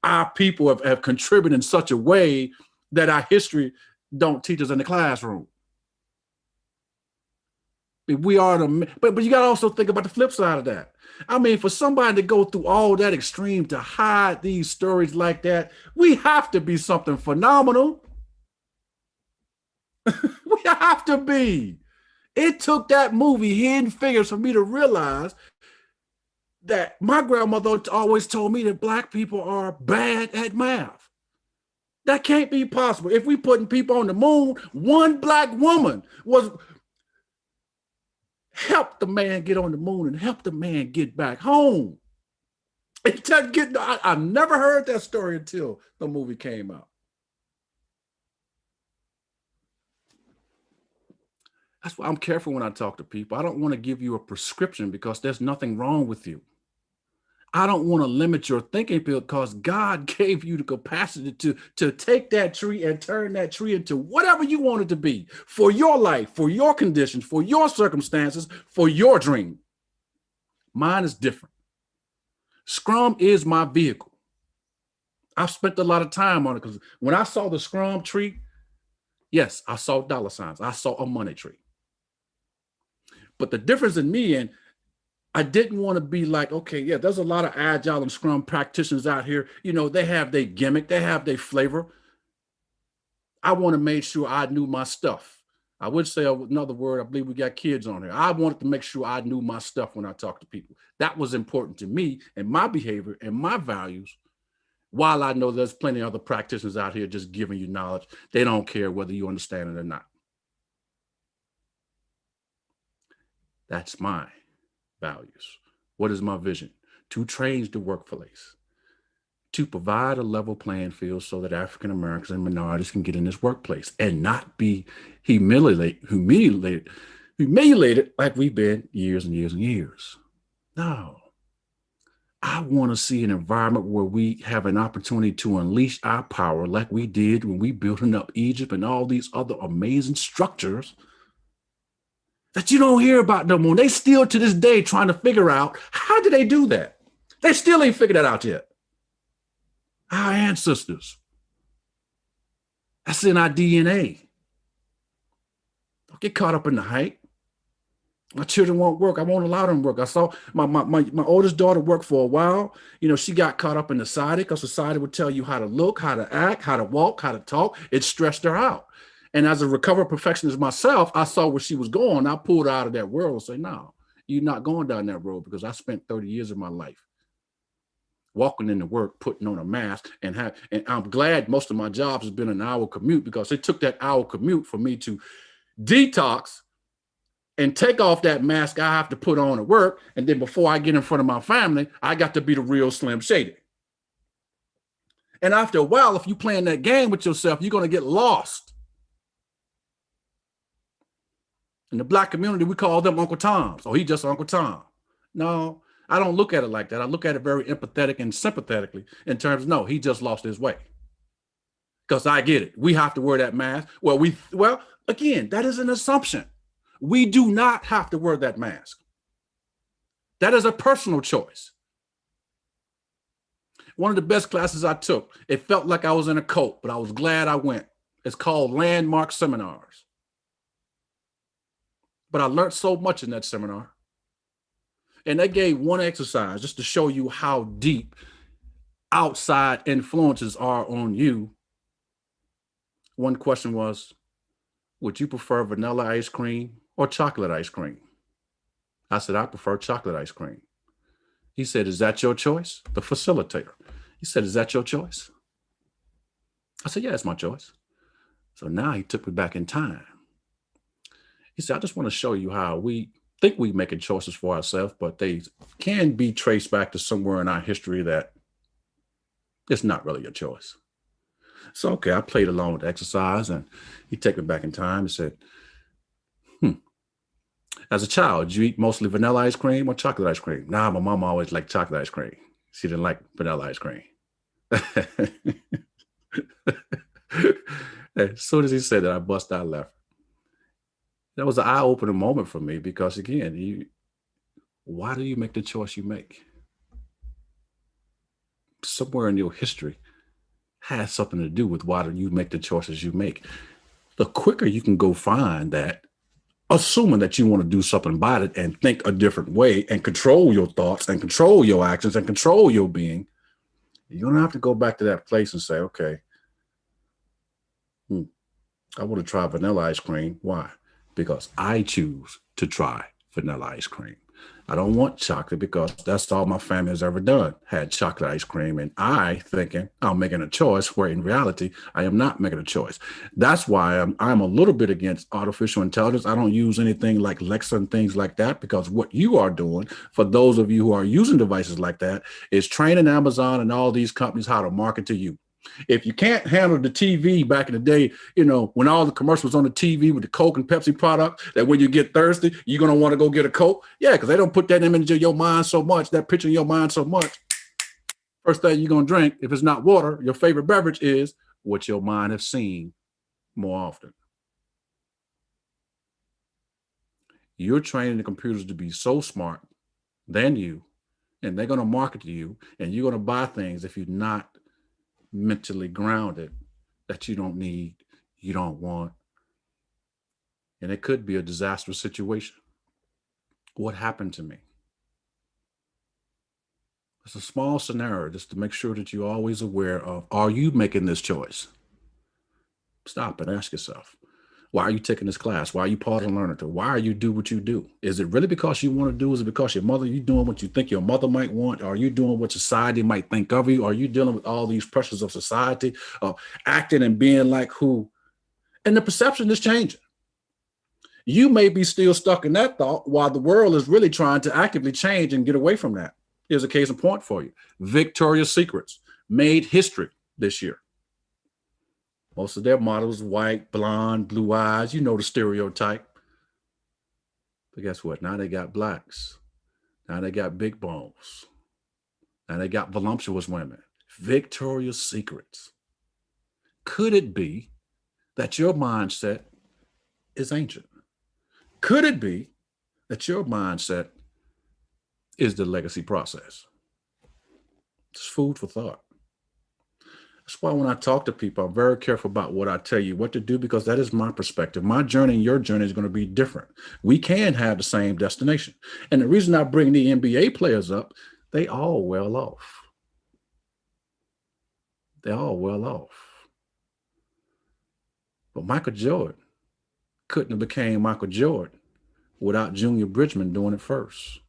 our people have contributed in such a way that our history don't teach us in the classroom. We are but you got to also think about the flip side of that. I mean, for somebody to go through all that extreme to hide these stories like that, we have to be something phenomenal. We have to be. It took that movie, Hidden Figures, for me to realize that my grandmother always told me that Black people are bad at math. That can't be possible. If we putting people on the moon, one Black woman help the man get on the moon and help the man get back home. I never heard that story until the movie came out. That's why I'm careful when I talk to people. I don't want to give you a prescription because there's nothing wrong with you. I don't want to limit your thinking because God gave you the capacity to take that tree and turn that tree into whatever you want it to be for your life, for your conditions, for your circumstances, for your dream. Mine is different. Scrum is my vehicle. I've spent a lot of time on it because when I saw the Scrum tree, yes, I saw dollar signs. I saw a money tree. But the difference in me and I didn't want to be like, okay, yeah, there's a lot of Agile and Scrum practitioners out here. They have their gimmick, they have their flavor. I want to make sure I knew my stuff. I would say another word, I believe we got kids on here. I wanted to make sure I knew my stuff when I talk to people. That was important to me and my behavior and my values. While I know there's plenty of other practitioners out here just giving you knowledge, they don't care whether you understand it or not. That's my values. What is my vision? To change the workplace, to provide a level playing field so that African Americans and minorities can get in this workplace and not be humiliated like we've been years and years and years. No, I want to see an environment where we have an opportunity to unleash our power like we did when we building up Egypt and all these other amazing structures that you don't hear about no more. They still to this day trying to figure out how did they do that? They still ain't figured that out yet. Our ancestors. That's in our DNA. Don't get caught up in the hype. My children won't work. I won't allow them to work. I saw my oldest daughter work for a while. She got caught up in the society because society would tell you how to look, how to act, how to walk, how to talk. It stressed her out. And as a recovered perfectionist myself, I saw where she was going. I pulled her out of that world and say, no, you're not going down that road because I spent 30 years of my life walking into work, putting on a mask and I'm glad most of my jobs has been an hour commute because it took that hour commute for me to detox and take off that mask I have to put on at work. And then before I get in front of my family, I got to be the real Slim Shady. And after a while, if you're playing that game with yourself, you're going to get lost. In the Black community, we call them Uncle Toms. Oh, he just Uncle Tom. No, I don't look at it like that. I look at it very empathetic and sympathetically in terms of, no, he just lost his way. Because I get it. We have to wear that mask. Well, again, that is an assumption. We do not have to wear that mask. That is a personal choice. One of the best classes I took, it felt like I was in a cult, but I was glad I went. It's called Landmark Seminars. But I learned so much in that seminar. And they gave one exercise just to show you how deep outside influences are on you. One question was, would you prefer vanilla ice cream or chocolate ice cream? I said, I prefer chocolate ice cream. He said, is that your choice? The facilitator. He said, is that your choice? I said, yeah, it's my choice. So now he took me back in time. He said, I just want to show you how we think we're making choices for ourselves, but they can be traced back to somewhere in our history that it's not really a choice. So, okay, I played along with the exercise, and he took me back in time and said, as a child, did you eat mostly vanilla ice cream or chocolate ice cream? Nah, my mom always liked chocolate ice cream. She didn't like vanilla ice cream. As soon as he said that, I bust out laughing. That was an eye-opening moment for me because, again, why do you make the choice you make? Somewhere in your history has something to do with why do you make the choices you make. The quicker you can go find that, assuming that you want to do something about it and think a different way and control your thoughts and control your actions and control your being, you don't have to go back to that place and say, okay, I want to try vanilla ice cream. Why? Because I choose to try vanilla ice cream. I don't want chocolate because that's all my family has ever done, had chocolate ice cream. And I thinking I'm making a choice where in reality, I am not making a choice. That's why I'm a little bit against artificial intelligence. I don't use anything like Alexa and things like that, because what you are doing, for those of you who are using devices like that, is training Amazon and all these companies how to market to you. If you can't handle the TV back in the day, when all the commercials on the TV with the Coke and Pepsi product, that when you get thirsty, you're going to want to go get a Coke. Yeah, because they don't put that image in your mind so much, that picture in your mind so much. First thing you're going to drink, if it's not water, your favorite beverage is what your mind has seen more often. You're training the computers to be so smart than you, and they're going to market to you, and you're going to buy things if you're not mentally grounded, that you don't need, you don't want. And it could be a disastrous situation. What happened to me? It's a small scenario just to make sure that you're always aware of, are you making this choice? Stop and ask yourself, why are you taking this class? Why are you part of Learntor? Why are you do what you do? Is it really because you want to do? Is it because you doing what you think your mother might want? Are you doing what society might think of you? Are you dealing with all these pressures of society, of acting and being like who? And the perception is changing. You may be still stuck in that thought while the world is really trying to actively change and get away from that. Here's a case in point for you. Victoria's Secrets made history this year. Most of their models, white, blonde, blue eyes, the stereotype. But guess what? Now they got blacks. Now they got big bones. Now they got voluptuous women. Victoria's Secrets. Could it be that your mindset is ancient? Could it be that your mindset is the legacy process? It's food for thought. That's why when I talk to people, I'm very careful about what I tell you what to do, because that is my perspective. My journey and your journey is going to be different. We can have the same destination. And the reason I bring the NBA players up, they all well off. They're all well off. But Michael Jordan couldn't have became Michael Jordan without Junior Bridgman doing it first.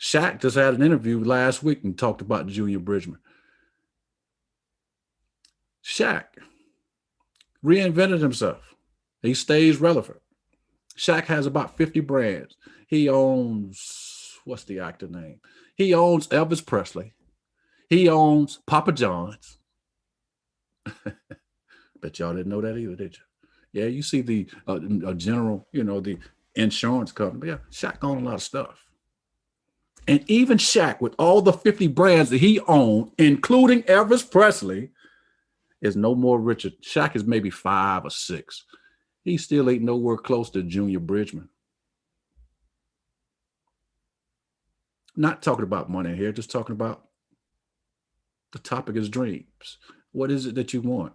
Shaq just had an interview last week and talked about Junior Bridgman. Shaq reinvented himself. He stays relevant. Shaq has about 50 brands. He owns, what's the actor name? He owns Elvis Presley. He owns Papa John's. Bet y'all didn't know that either, did you? Yeah, you see the general, the insurance company. Yeah, Shaq owns a lot of stuff. And even Shaq, with all the 50 brands that he owned, including Elvis Presley, is no more Richard. Shaq is maybe 5 or 6. He still ain't nowhere close to Junior Bridgman. Not talking about money here, just talking about the topic is dreams. What is it that you want?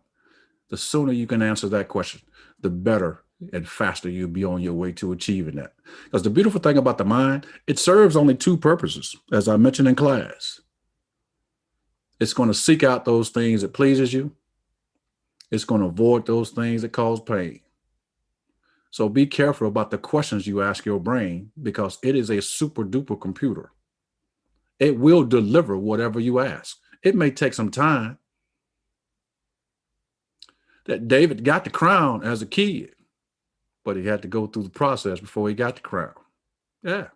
The sooner you can answer that question, the better and faster you'll be on your way to achieving that. Because the beautiful thing about the mind, it serves only 2 purposes, as I mentioned in class. It's going to seek out those things that pleases you. It's going to avoid those things that cause pain. So be careful about the questions you ask your brain, because it is a super duper computer. It will deliver whatever you ask. It may take some time. That David got the crown as a kid, but he had to go through the process before he got the crown. Yeah.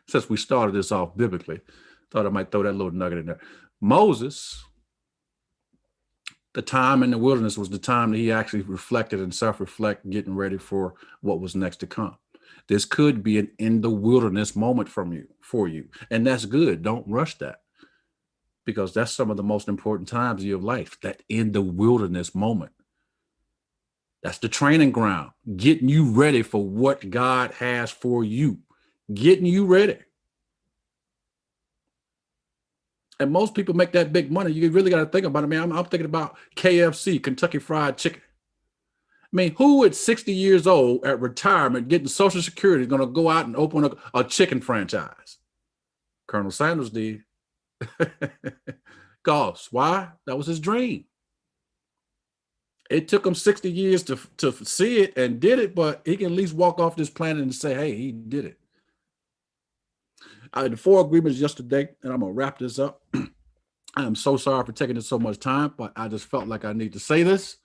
Since we started this off biblically, thought I might throw that little nugget in there. Moses, the time in the wilderness was the time that he actually reflected and self-reflect, getting ready for what was next to come. This could be an in the wilderness moment for you. And that's good. Don't rush that, because that's some of the most important times of your life, that in the wilderness moment. That's the training ground, getting you ready for what God has for you, getting you ready. And most people make that big money. You really got to think about it. Man, I'm thinking about KFC, Kentucky Fried Chicken. I mean, who at 60 years old at retirement getting Social Security is going to go out and open a chicken franchise? Colonel Sanders did. Goss. Why? That was his dream. It took him 60 years to see it and did it, but he can at least walk off this planet and say, hey, he did it. I had the 4 agreements yesterday, and I'm going to wrap this up. I am so sorry for taking so much time, but I just felt like I need to say this.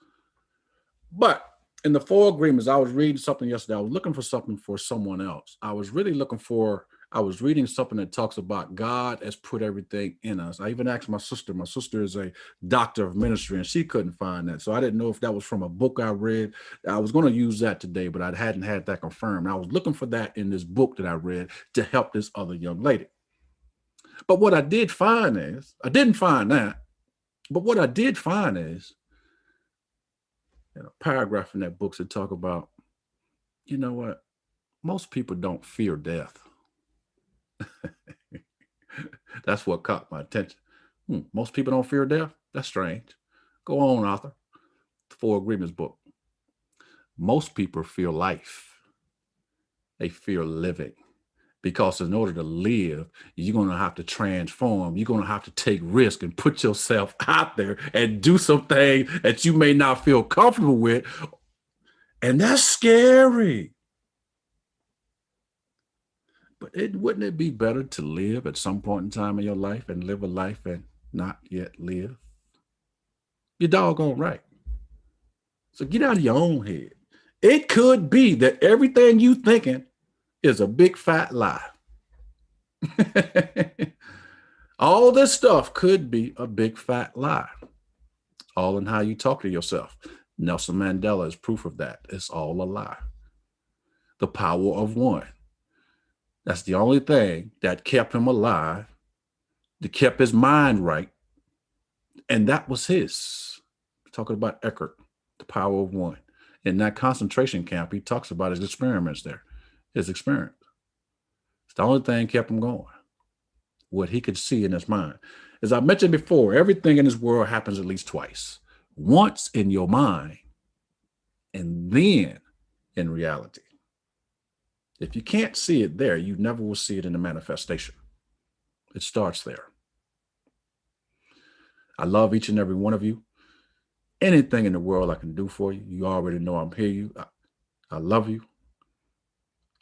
But in the 4 agreements, I was reading something yesterday. I was looking for something for someone else. I was reading something that talks about God has put everything in us. I even asked my sister. My sister is a doctor of ministry, and she couldn't find that. So I didn't know if that was from a book I read. I was going to use that today, but I hadn't had that confirmed. I was looking for that in this book that I read to help this other young lady. But what I did find is, I didn't find that, but what I did find is, in a paragraph in that book that talk about, you know what, most people don't fear death. That's what caught my attention. Most people don't fear death? That's strange. Go on, author. The 4 Agreements book. Most people fear life. They fear living. Because in order to live, you're going to have to transform. You're going to have to take risk and put yourself out there and do something that you may not feel comfortable with. And that's scary. But wouldn't it be better to live at some point in time in your life and live a life and not yet live? You're doggone right. So get out of your own head. It could be that everything you thinking is a big fat lie. All this stuff could be a big fat lie. All in how you talk to yourself. Nelson Mandela is proof of that. It's all a lie. The power of one. That's the only thing that kept him alive, that kept his mind right. And that was his. Talking about Eckhart, the power of one. In that concentration camp, he talks about his experiments there, his experience. It's the only thing kept him going. What he could see in his mind. As I mentioned before, everything in this world happens at least twice. Once in your mind, and then in reality. If you can't see it there, you never will see it in the manifestation. It starts there. I love each and every one of you. Anything in the world I can do for you, you already know I'm here. I love you.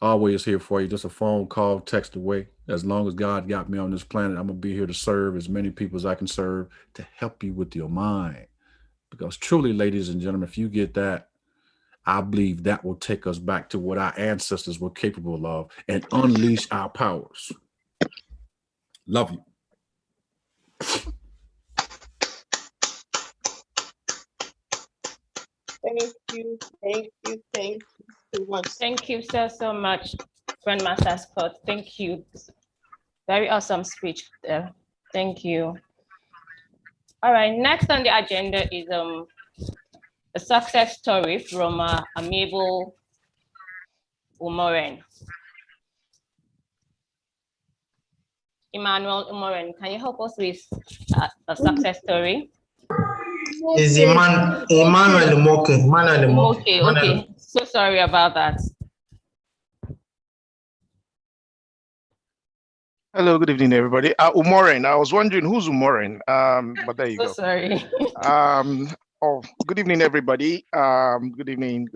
Always here for you. Just a phone call, text away. As long as God got me on this planet, I'm going to be here to serve as many people as I can serve, to help you with your mind. Because truly, ladies and gentlemen, if you get that, I believe that will take us back to what our ancestors were capable of and unleash our powers. Love you. Thank you so much. Thank you so much. Grandmaster Scott. Thank you. Very awesome speech there. Thank you. All right, next on the agenda is a success story from Amiable Umoren. Emmanuel Umoren, can you help us with a success story? Is Emmanuel Moke. Okay. So sorry about that. Hello, good evening, everybody. Umoren, I was wondering who's Umoren, but there you go. Sorry. Good evening, everybody. Good evening.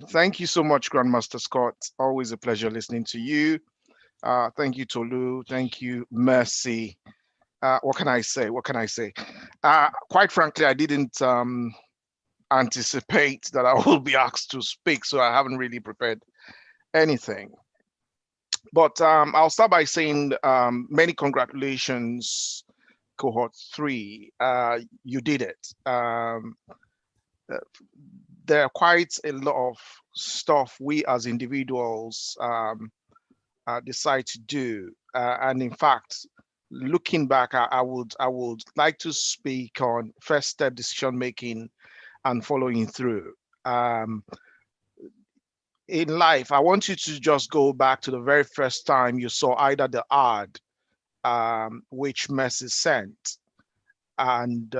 Thank you so much, Grandmaster Scott. Always a pleasure listening to you. Thank you, Tolu. Thank you, Mercy. What can I say? Quite frankly, I didn't anticipate that I will be asked to speak, so I haven't really prepared anything. But I'll start by saying many congratulations, Cohort 3. You did it. There are quite a lot of stuff we as individuals decide to do. And in fact, looking back, I would like to speak on first step decision making and following through. In life, I want you to just go back to the very first time you saw either the ad which Mercy sent, and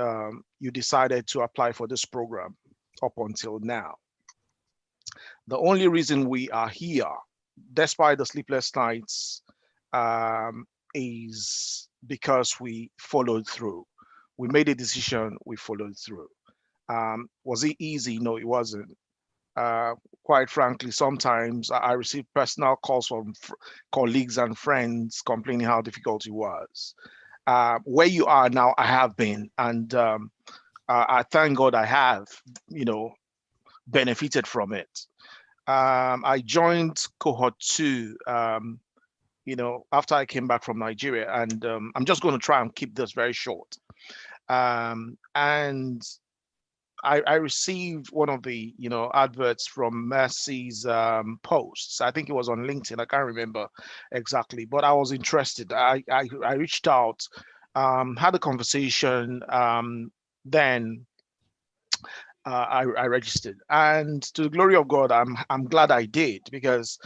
you decided to apply for this program up until now. The only reason we are here, despite the sleepless nights, is because we followed through. We made a decision, we followed through. Was it easy? No, it wasn't. Quite frankly, sometimes I received personal calls from colleagues and friends complaining how difficult it was. Where you are now, I have been, and I thank God I have, benefited from it. I joined Cohort 2, after I came back from Nigeria, and I'm just going to try and keep this very short. And I received one of the, adverts from Mercy's posts. I think it was on LinkedIn. I can't remember exactly, but I was interested. I reached out, had a conversation. Then I registered, and to the glory of God, I'm glad I did, because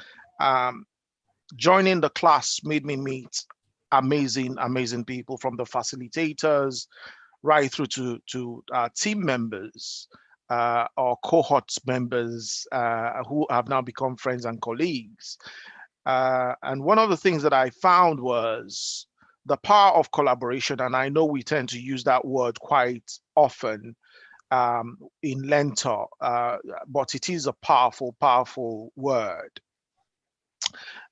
joining the class made me meet amazing people, from the facilitators right through to team members or cohort members who have now become friends and colleagues. And one of the things that I found was the power of collaboration. And I know we tend to use that word quite often in Learntor, but it is a powerful word.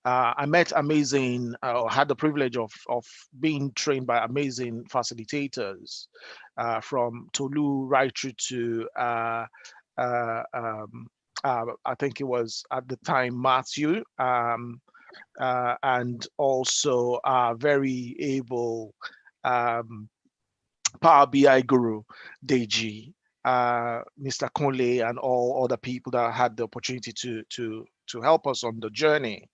I met had the privilege of being trained by amazing facilitators, from Tolu right through to, I think it was at the time, Matthew, and also very able Power BI guru, Deji, Mr. Conley, and all other people that had the opportunity to help us on the journey.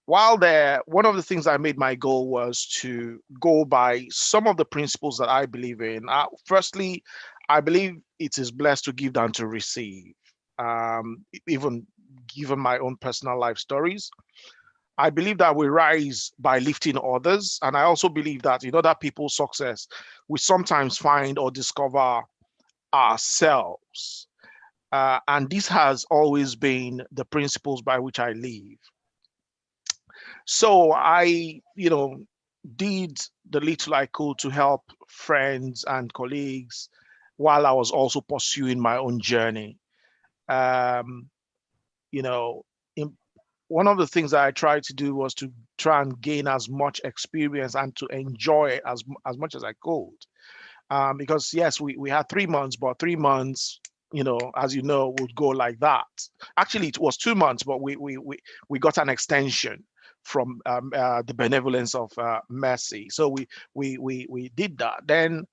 While there, one of the things I made my goal was to go by some of the principles that I believe in. Firstly, I believe it is blessed to give than to receive, even given my own personal life stories. I believe that we rise by lifting others. And I also believe that in other people's success, we sometimes find or discover ourselves. And this has always been the principles by which I live. So I, did the little I could to help friends and colleagues while I was also pursuing my own journey. One of the things that I tried to do was to try and gain as much experience and to enjoy it as much as I could. Because yes, we had 3 months, but 3 months, as you know, would go like that. Actually, it was 2 months, but we got an extension from the benevolence of Mercy. So we did that. Then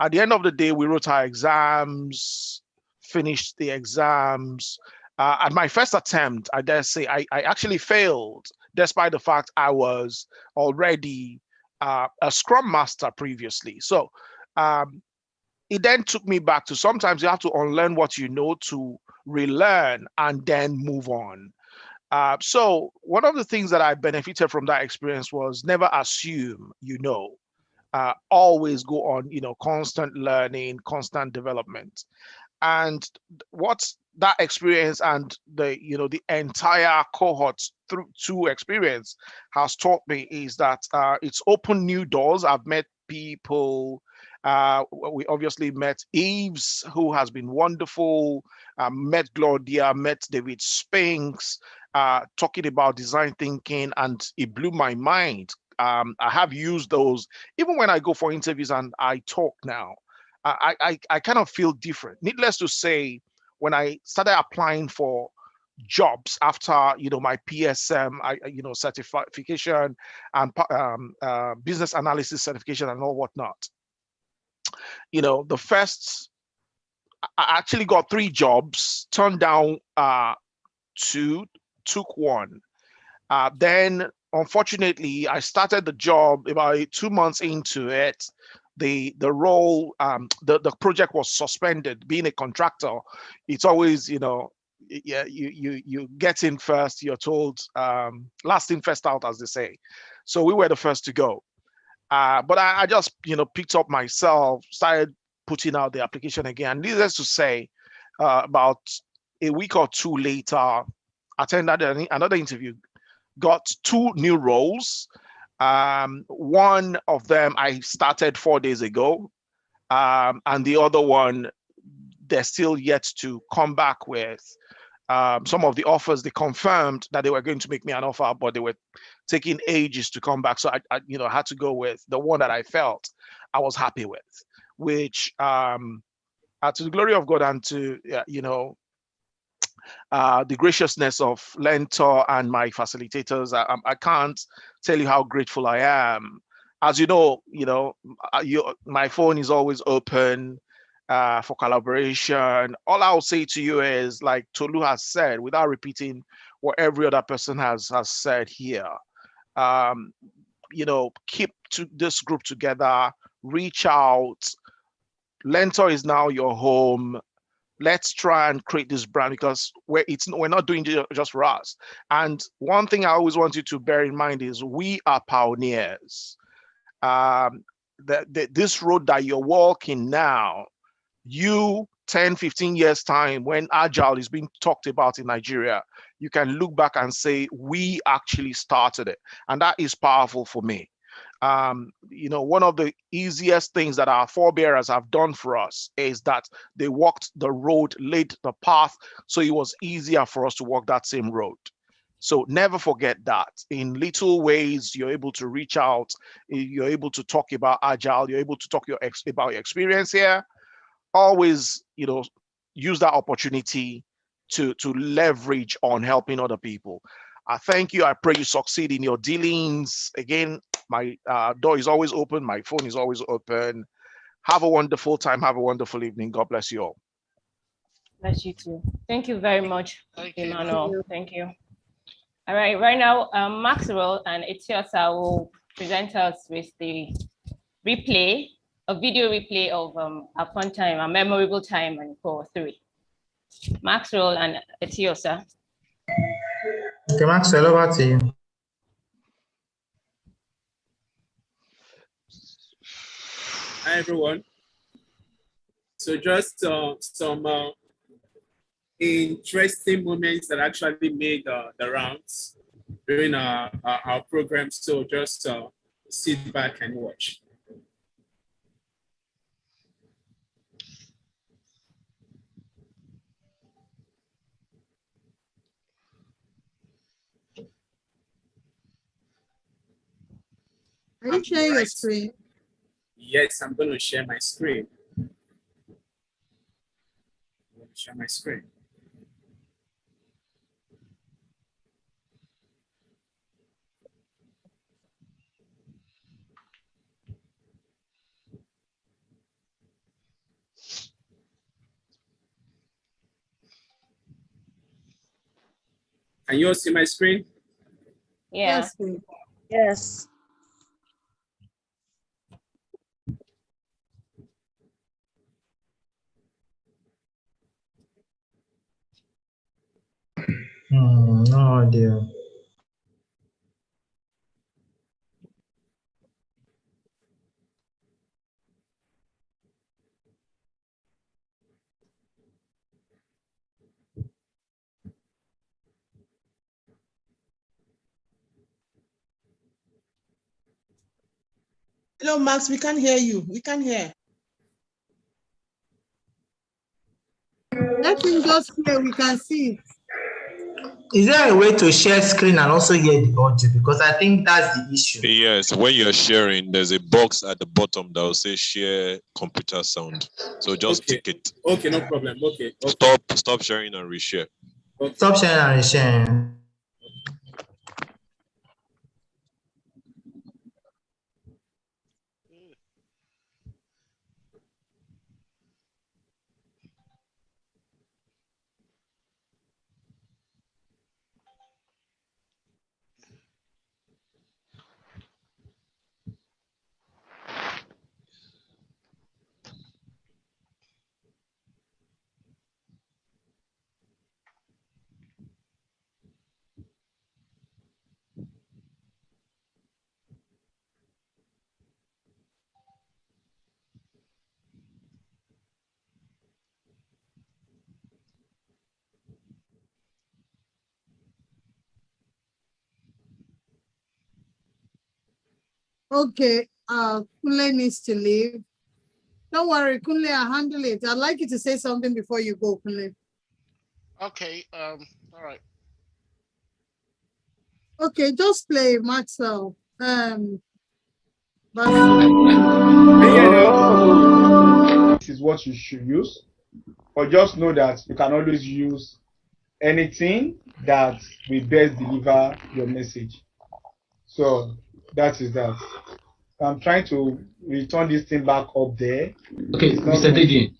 at the end of the day, we wrote our exams, finished the exams, At my first attempt, I dare say, I actually failed, despite the fact I was already a Scrum Master previously. So it then took me back to sometimes you have to unlearn what you know to relearn and then move on. So one of the things that I benefited from that experience was never assume you know. Always go on, constant learning, constant development. And what that experience and the entire cohort through two experience has taught me is that it's opened new doors. I've met people. We obviously met Eves, who has been wonderful. Met Gloria, met David Spinks, talking about design thinking, and it blew my mind. I have used those even when I go for interviews and I talk now. I kind of feel different. Needless to say, when I started applying for jobs after my PSM, certification and business analysis certification and all whatnot, the first I actually got 3 jobs, turned down 2, took 1. Then, unfortunately, I started the job about 2 months into it. The role, the project was suspended. Being a contractor, it's always, yeah, you get in first. You're told last in, first out, as they say. So we were the first to go. But I just, picked up myself, started putting out the application again. Needless to say, about a week or 2 later, attended another interview, got 2 new roles. One of them I started 4 days ago, and the other one they're still yet to come back with. Some of the offers, they confirmed that they were going to make me an offer, but they were taking ages to come back. So I had to go with the one that I felt I was happy with, which to the glory of God and to the graciousness of Learntor and my facilitators, I can't tell you how grateful I am. As my phone is always open for collaboration. All I'll say to you is, like Tolu has said, without repeating what every other person has said here, keep this group together, reach out. Learntor is now your home. Let's try and create this brand, because we're not doing it just for us. And one thing I always want you to bear in mind is we are pioneers. This road that you're walking now, 10, 15 years time, when Agile is being talked about in Nigeria, you can look back and say, we actually started it. And that is powerful for me. One of the easiest things that our forebearers have done for us is that they walked the road, laid the path, so it was easier for us to walk that same road. So never forget that. In little ways, you're able to reach out, you're able to talk about Agile, you're able to talk about your experience here. Always, use that opportunity to leverage on helping other people. I thank you. I pray you succeed in your dealings. Again, my door is always open. My phone is always open. Have a wonderful time. Have a wonderful evening. God bless you all. Bless you too. Thank you very much, Emmanuel. Thank you. All right, right now, Maxwell and Etiosa will present us with the replay, a video replay of a fun time, a memorable time in Cohort 3. Maxwell and Etiosa. Okay, Maxwell, over to you. Hi, everyone. So just some interesting moments that actually made the rounds during our program. So just sit back and watch. Are you sharing your screen? Yes, I'm going to share my screen. Share my screen. Can you all see my screen? Yeah. Yes. No idea. Hello, Max, we can't hear you. We can't hear. Let him just play, we can see. Is there a way to share screen and also hear the audio? Because I think that's the issue. Yes, when you're sharing, there's a box at the bottom that will say share computer sound. So just tick it. Okay, no problem. Okay. Stop sharing and reshare. Okay. Stop sharing and resharing. Okay, Kunle needs to leave. Don't worry, Kunle, I'll handle it. I'd like you to say something before you go, Kunle. Okay, all right. Okay, just play Maxwell. This is what you should use, but just know that you can always use anything that will best deliver your message. So that is that. I'm trying to return this thing back up there. Okay, Mr. Deji.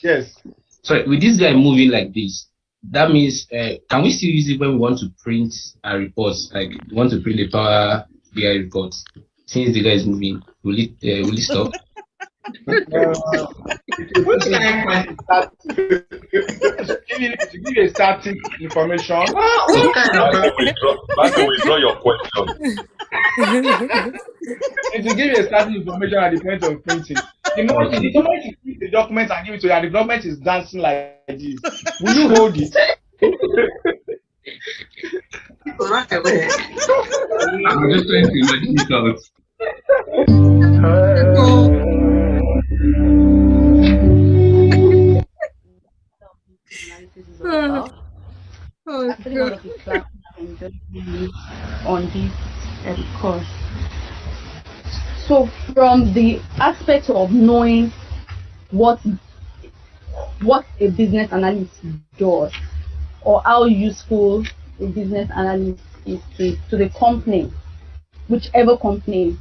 Yes. Sorry, with this guy moving like this, that means can we still use it when we want to print our reports? Like we want to print the Power BI reports. Since the guy is moving, will it stop? To give you a static information. Back to withdraw your question. And to give you a static information at the point of printing. The moment you print the document and give it to you, and the document is dancing like this, will you hold it? I'm just trying to imagine it out. Actually, one of the classes I enjoyed really on this course. So, from the aspect of knowing what a business analyst does, or how useful a business analyst is to the company, whichever company,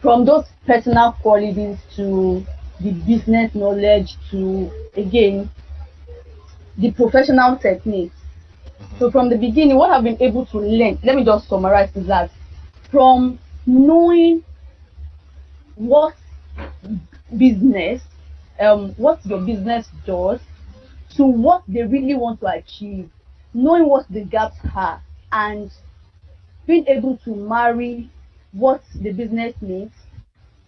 from those personal qualities to the business knowledge to, again, the professional techniques. So from the beginning, what I've been able to learn, let me just summarize, is that from knowing what business, what your business does, to what they really want to achieve, knowing what the gaps are, and being able to marry what the business needs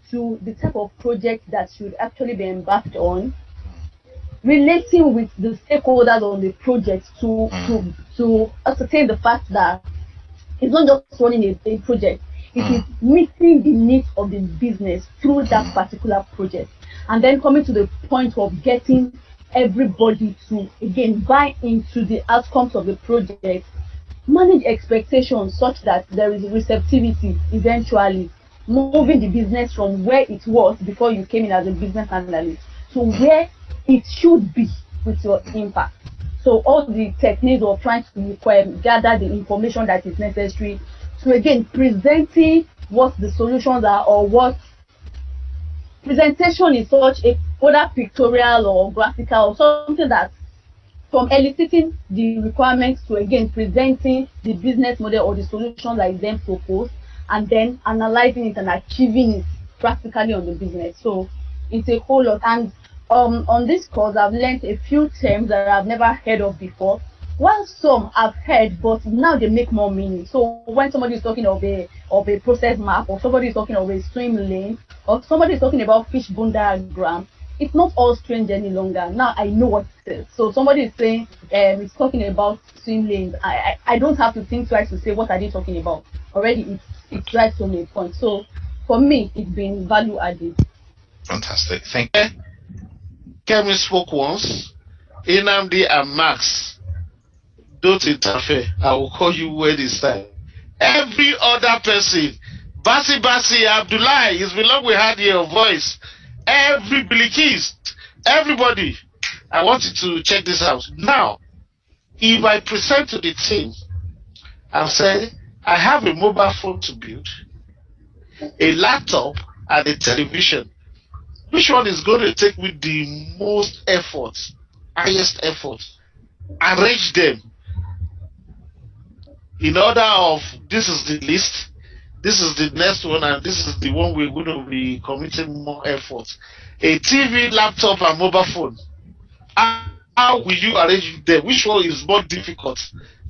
to the type of project that should actually be embarked on, relating with the stakeholders on the project to ascertain the fact that it's not just running a project, it is meeting the needs of the business through that particular project, and then coming to the point of getting everybody to again buy into the outcomes of the project, manage expectations such that there is receptivity, eventually moving the business from where it was before you came in as a business analyst to where it should be with your impact. So all the techniques of trying to gather the information that is necessary to again presenting what the solutions are, or what presentation is such a whether pictorial or graphical or something that from eliciting the requirements to again presenting the business model or the solution that is then proposed, and then analyzing it and achieving it practically on the business. So it's a whole lot. And on this course, I've learned a few terms that I've never heard of before. While some I've heard, but now they make more meaning. So when somebody is talking of a process map, or somebody is talking of a swim lane, or somebody is talking about fishbone diagram, it's not all strange any longer. Now I know what it is. So somebody is saying it's talking about swim lanes. I don't have to think twice to say what are they talking about. Already it's right from a point. So for me, it's been value added. Fantastic. Thank you. Kevin spoke once. Inamdi and Max, don't interfere. I will call you when it's time. Every other person, Basi Abdullahi, it's been long we had your voice. Every Bilikis, everybody, I want you to check this out. Now, if I present to the team and say, I have a mobile phone to build, a laptop, and a television, which one is going to take me the most effort, highest effort? Arrange them in order of this is the list, this is the next one, and this is the one we're going to be committing more effort. A TV, laptop, and mobile phone. How will you arrange them? Which one is more difficult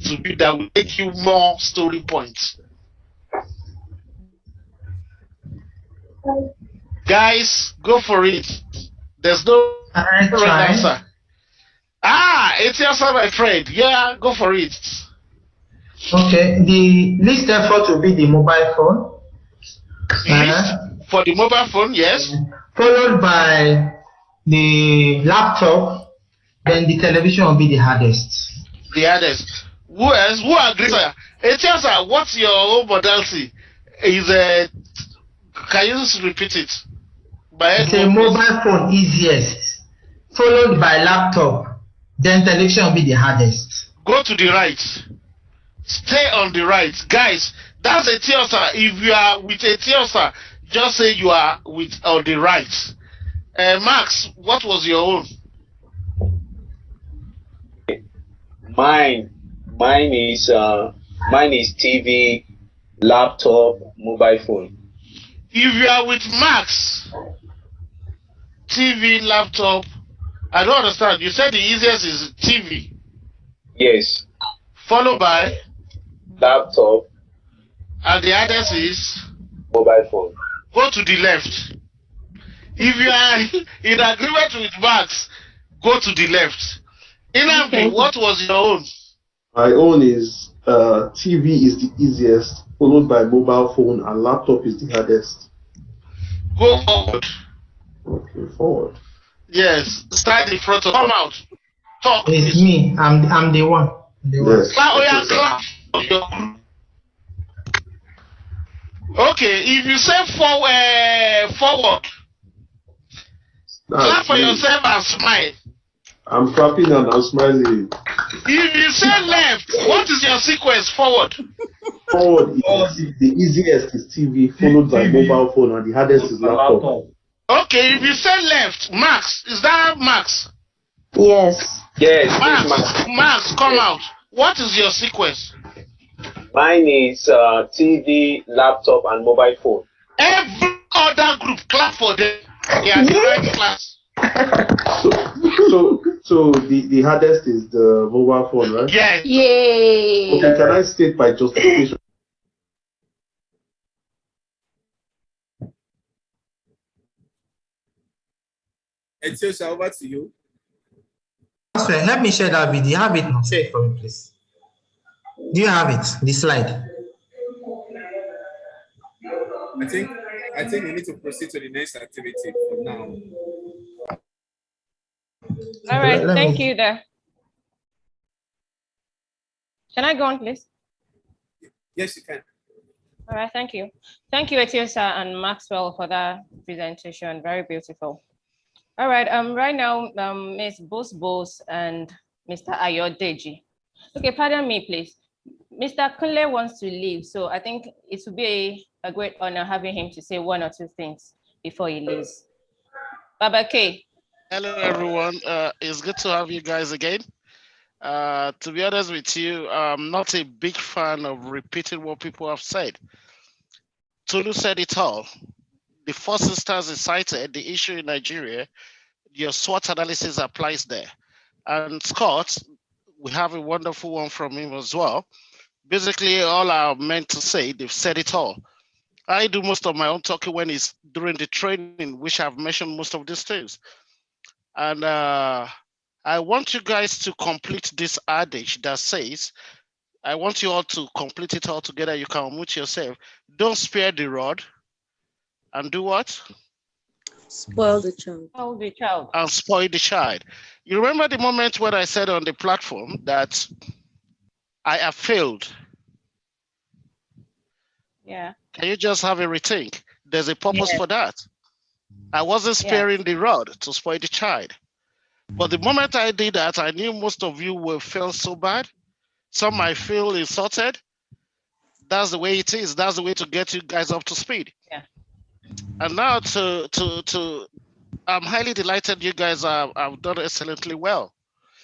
to be that will make you more story points? Guys, go for it. There's no right answer. It's your answer, my friend. Yeah, go for it. Okay, the least effort will be the mobile phone. For the mobile phone, yes. Followed by the laptop, then the television will be the hardest. The hardest. Who else? Who agrees? Etiasa, what's your own modality? Can you just repeat it? It's a mobile phone easiest, followed by laptop, then television will be the hardest. Go to the right. Stay on the right. Guys, that's a Tiosa. If you are with a Tiosa, just say you are with on the right. Max, what was your own? Mine is TV, laptop, mobile phone. If you are with Max, TV, laptop, I don't understand. You said the easiest is TV. Yes. Followed by laptop. And the hardest is mobile phone. Go to the left. If you are in agreement with Max, go to the left. Inambi, what was your own? My own is TV is the easiest, followed by mobile phone, and laptop is the hardest. Go forward. Okay, forward. Yes, start in front of. Come out. Talk. It's me. I'm the one. Yes. Clap. Okay, if you say forward, clap for yourself and smile. I'm clapping and I'm smiling. If you say left, what is your sequence? Forward. Forward is the easiest is TV, followed by mobile phone, and the hardest is laptop. Okay, if you say left, Max, is that Max? Yes. Yes. Max, come out. What is your sequence? Mine is TV, laptop, and mobile phone. Every other group, clap for them. They are the right class. So the hardest is the mobile phone, right? Yes. Yay. Okay, can I state by justification? It's over to you. Let me share that video. You have it now. Share it for me, please. Do you have it? The slide. I think we need to proceed to the next activity for now. All right, thank you there. Can I go on, please? Yes, you can. All right, thank you. Thank you, Etiosa and Maxwell, for that presentation. Very beautiful. All right, right now, Ms. Bos and Mr. Ayodeji. Okay, pardon me, please. Mr. Kunle wants to leave, so I think it would be a great honor having him to say one or two things before he leaves. Baba K. Hello, everyone. It's good to have you guys again. To be honest with you, I'm not a big fan of repeating what people have said. Tolu said it all. The first instance is cited, the issue in Nigeria, your SWOT analysis applies there. And Scott, we have a wonderful one from him as well. Basically, all I meant to say, they've said it all. I do most of my own talking when it's during the training, which I've mentioned most of these things. And I want you guys to complete this adage that says, I want you all to complete it all together. You can unmute yourself. Don't spare the rod. And do what? Spoil the child. Spoil the child. And spoil the child. You remember the moment when I said on the platform that I have failed? Yeah. Can you just have a rethink? There's a purpose for that. I wasn't sparing the rod to spoil the child. But the moment I did that, I knew most of you will feel so bad. Some might feel insulted. That's the way it is. That's the way to get you guys up to speed. Yeah. And now I'm highly delighted you guys have done excellently well.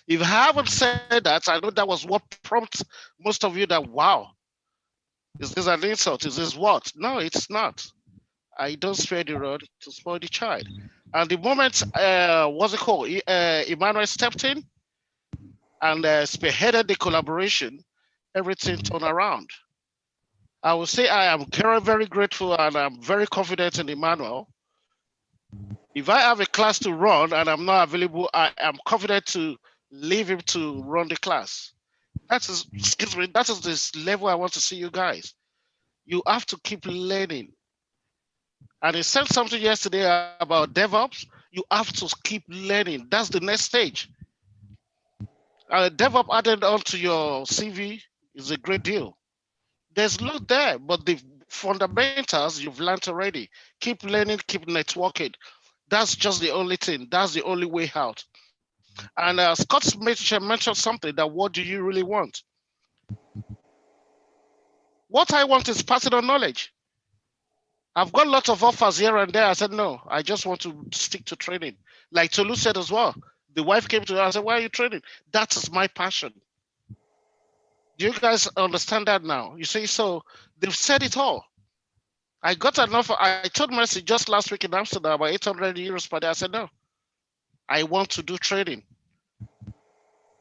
If I haven't said that, I know that was what prompted most of you that, wow, is this an insult? Is this what? No, it's not. I don't spare the rod to spoil the child. And the moment, Emmanuel stepped in and spearheaded the collaboration, everything turned around. I will say I am very, very grateful and I'm very confident in Emmanuel. If I have a class to run and I'm not available, I am confident to leave him to run the class. That is this level I want to see you guys. You have to keep learning. And he said something yesterday about DevOps. You have to keep learning. That's the next stage. DevOps added onto your CV is a great deal. There's a lot there, but the fundamentals you've learned already. Keep learning, keep networking. That's just the only thing. That's the only way out. And Scott mentioned something that what do you really want? What I want is passing on knowledge. I've got lots of offers here and there. I said, no, I just want to stick to training. Like Tolu said as well. The wife came to her and said, why are you training? That is my passion. Do you guys understand that now? You see, so they've said it all. I got an offer. I told Mercy just last week in Amsterdam about 800 euros per day. I said, no, I want to do training.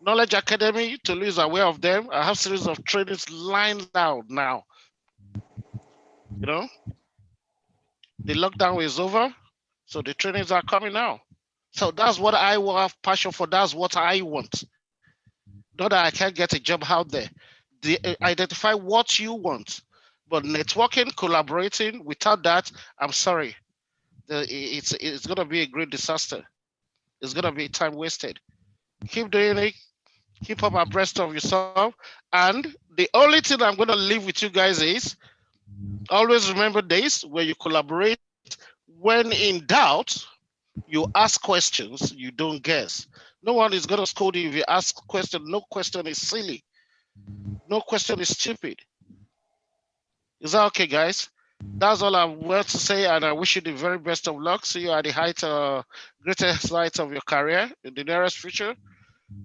Knowledge Academy, Tolu is aware of them. I have series of trainings lined out now. You know, the lockdown is over, so the trainings are coming now. So that's what I will have passion for. That's what I want. Not that I can't get a job out there. Identify what you want. But networking, collaborating, without that, I'm sorry. It's going to be a great disaster. It's going to be time wasted. Keep doing it. Keep up abreast of yourself. And the only thing I'm going to leave with you guys is always remember this, where you collaborate. When in doubt, you ask questions, you don't guess. No one is going to scold you if you ask a question. No question is silly. No question is stupid. Is that okay, guys? That's all I want to say, and I wish you the very best of luck. See you at the greatest height of your career in the nearest future.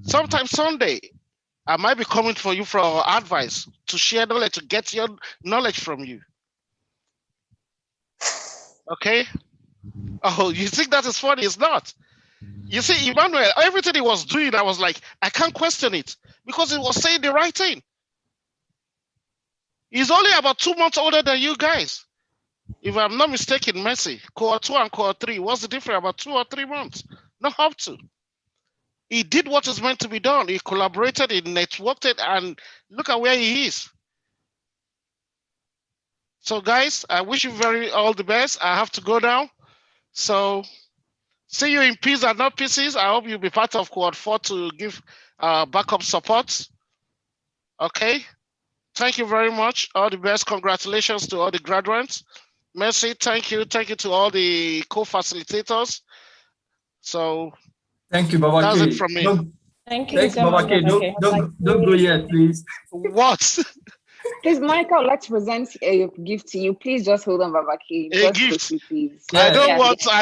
Sometime Sunday, I might be coming for you for advice, to share knowledge, to get your knowledge from you. Okay? Oh, you think that is funny? It's not. You see, Emmanuel, everything he was doing, I was like, I can't question it because he was saying the right thing. He's only about 2 months older than you guys. If I'm not mistaken, Messi, Cohort 2 and Cohort 3, what's the difference? About 2 or 3 months. Not up to. He did what is meant to be done. He collaborated, he networked it, and look at where he is. So guys, I wish you all the best. I have to go now. So see you in peace and not pieces. I hope you'll be part of Cohort 4 to give backup support. Okay. Thank you very much. All the best. Congratulations to all the graduates. Merci. Thank you. Thank you to all the co-facilitators. So thank you, Babaki. That's it from me. Thank you. Thank you, Babaki. Don't go yet, please. What? Please, Michael, let's present a gift to you. Please just hold on, Babaki. A gift. Quickly, please. I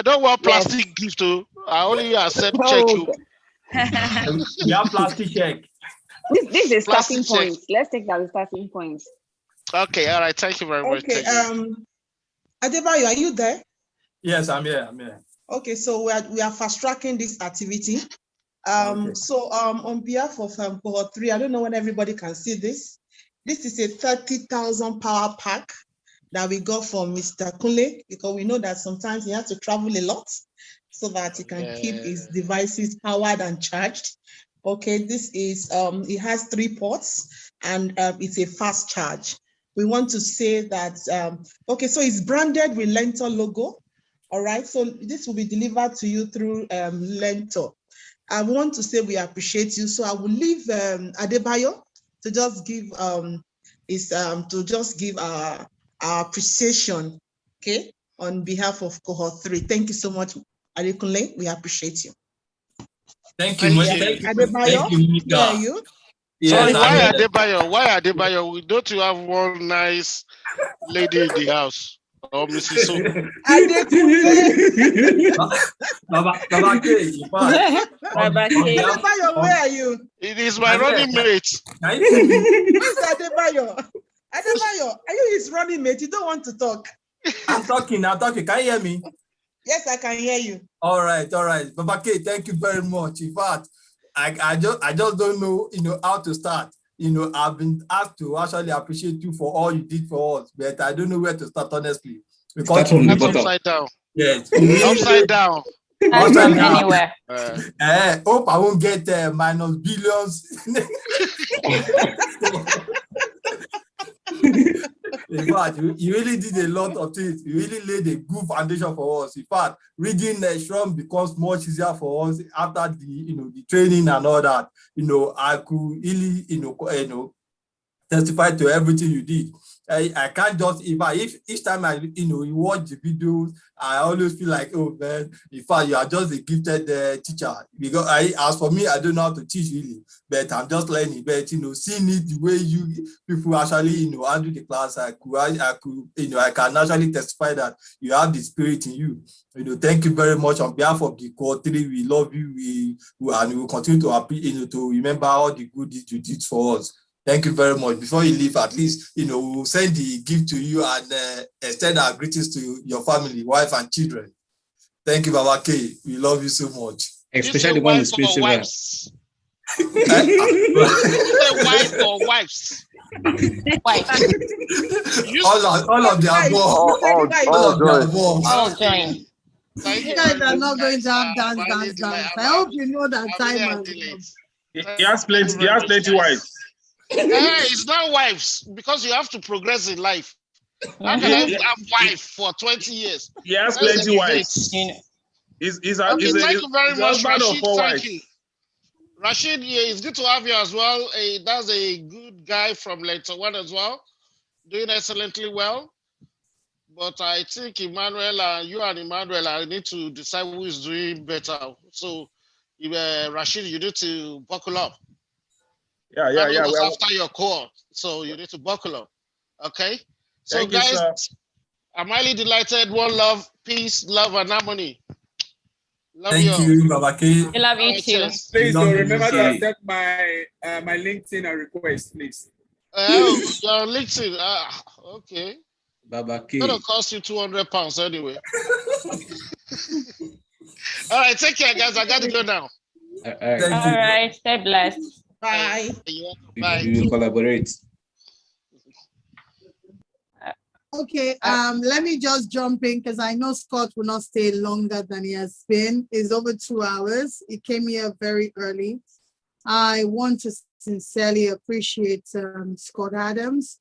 don't want plastic gift. I only accept check. We have plastic check. This is Plus starting check. point. Let's take that as starting point. Okay, all right. Thank you very much. Okay, Thank you. Adebayo, are you there? Yes, I'm here. I'm here. Okay, so we are fast tracking this activity. Okay. So on behalf of cohort 3, I don't know when everybody can see this. This is a 30,000 power pack that we got from Mr. Kunle, because we know that sometimes he has to travel a lot so that he can keep his devices powered and charged. Okay, this is it has 3 ports and it's a fast charge. We want to say that okay, so it's branded with Learntor logo. All right, so this will be delivered to you through Learntor. I want to say we appreciate you. So I will leave Adebayo to just give our appreciation, okay, on behalf of cohort 3. Thank you so much, Adekunle. We appreciate you. Thank you, Thank you. Adebayo, yeah, you. Sorry, Yes, why Adebayo? Why Adebayo? We don't you have one nice lady in the house? Or Mrs. So. Baba K, in fact, Baba K. Adebayo, where are you? It is my running mate. Where's Adebayo? Adebayo, are you his running mate? You don't want to talk. I'm talking. Can you hear me? Yes, I can hear you. All right. Baba K, thank you very much. In fact, I just don't know, how to start. I've been asked to actually appreciate you for all you did for us, but I don't know where to start, honestly. Because Start from the bottom. Upside down. Yes. Upside down. Upside down. Anywhere. Hope I won't get minus billions. In fact, you really did a lot of things. You really laid a good foundation for us. In fact, reading Scrum becomes much easier for us after the training and all that. I could really testify to everything you did. I can't just, if each time you watch the videos, I always feel like, oh man, in fact, you are just a gifted teacher. Because as for me, I don't know how to teach really, but I'm just learning. But seeing it the way you people actually handle the class, I can actually testify that you have the spirit in you. Thank you very much on behalf of the cohort 3. We love you. And we will continue to remember all the good deeds you did for us. Thank you very much. Before you leave, at least, we'll send the gift to you and extend our greetings to your family, wife, and children. Thank you, Baba K. We love you so much. Especially when it's special. Wives. Wife or wives? All of the above. All join. You guys are not going to have dance. I hope you know that time. He has plenty wives. It's not wives, because you have to progress in life. How can I have wife for 20 years? He has plenty wives. Thank you very much, Rashid. Thank you. Rashid, it's good to have you as well. That's a good guy from Learntor as well, doing excellently well. But I think you and Emmanuel, I need to decide who is doing better. So, Rashid, you need to buckle up. Yeah. After your core, so you need to buckle up. Okay. So, Thank guys, you, I'm highly delighted. One love, peace, love, and harmony. Thank you, Baba K. We love you too. Please remember to accept my LinkedIn request, please. Your LinkedIn. Okay. Baba K. It's gonna cost you £200 anyway. All right, take care, guys. I got to go now. All right, stay blessed. Bye. Bye. We will collaborate. Okay, let me just jump in because I know Scott will not stay longer than he has been. It's over 2 hours. He came here very early. I want to sincerely appreciate Scott Adams.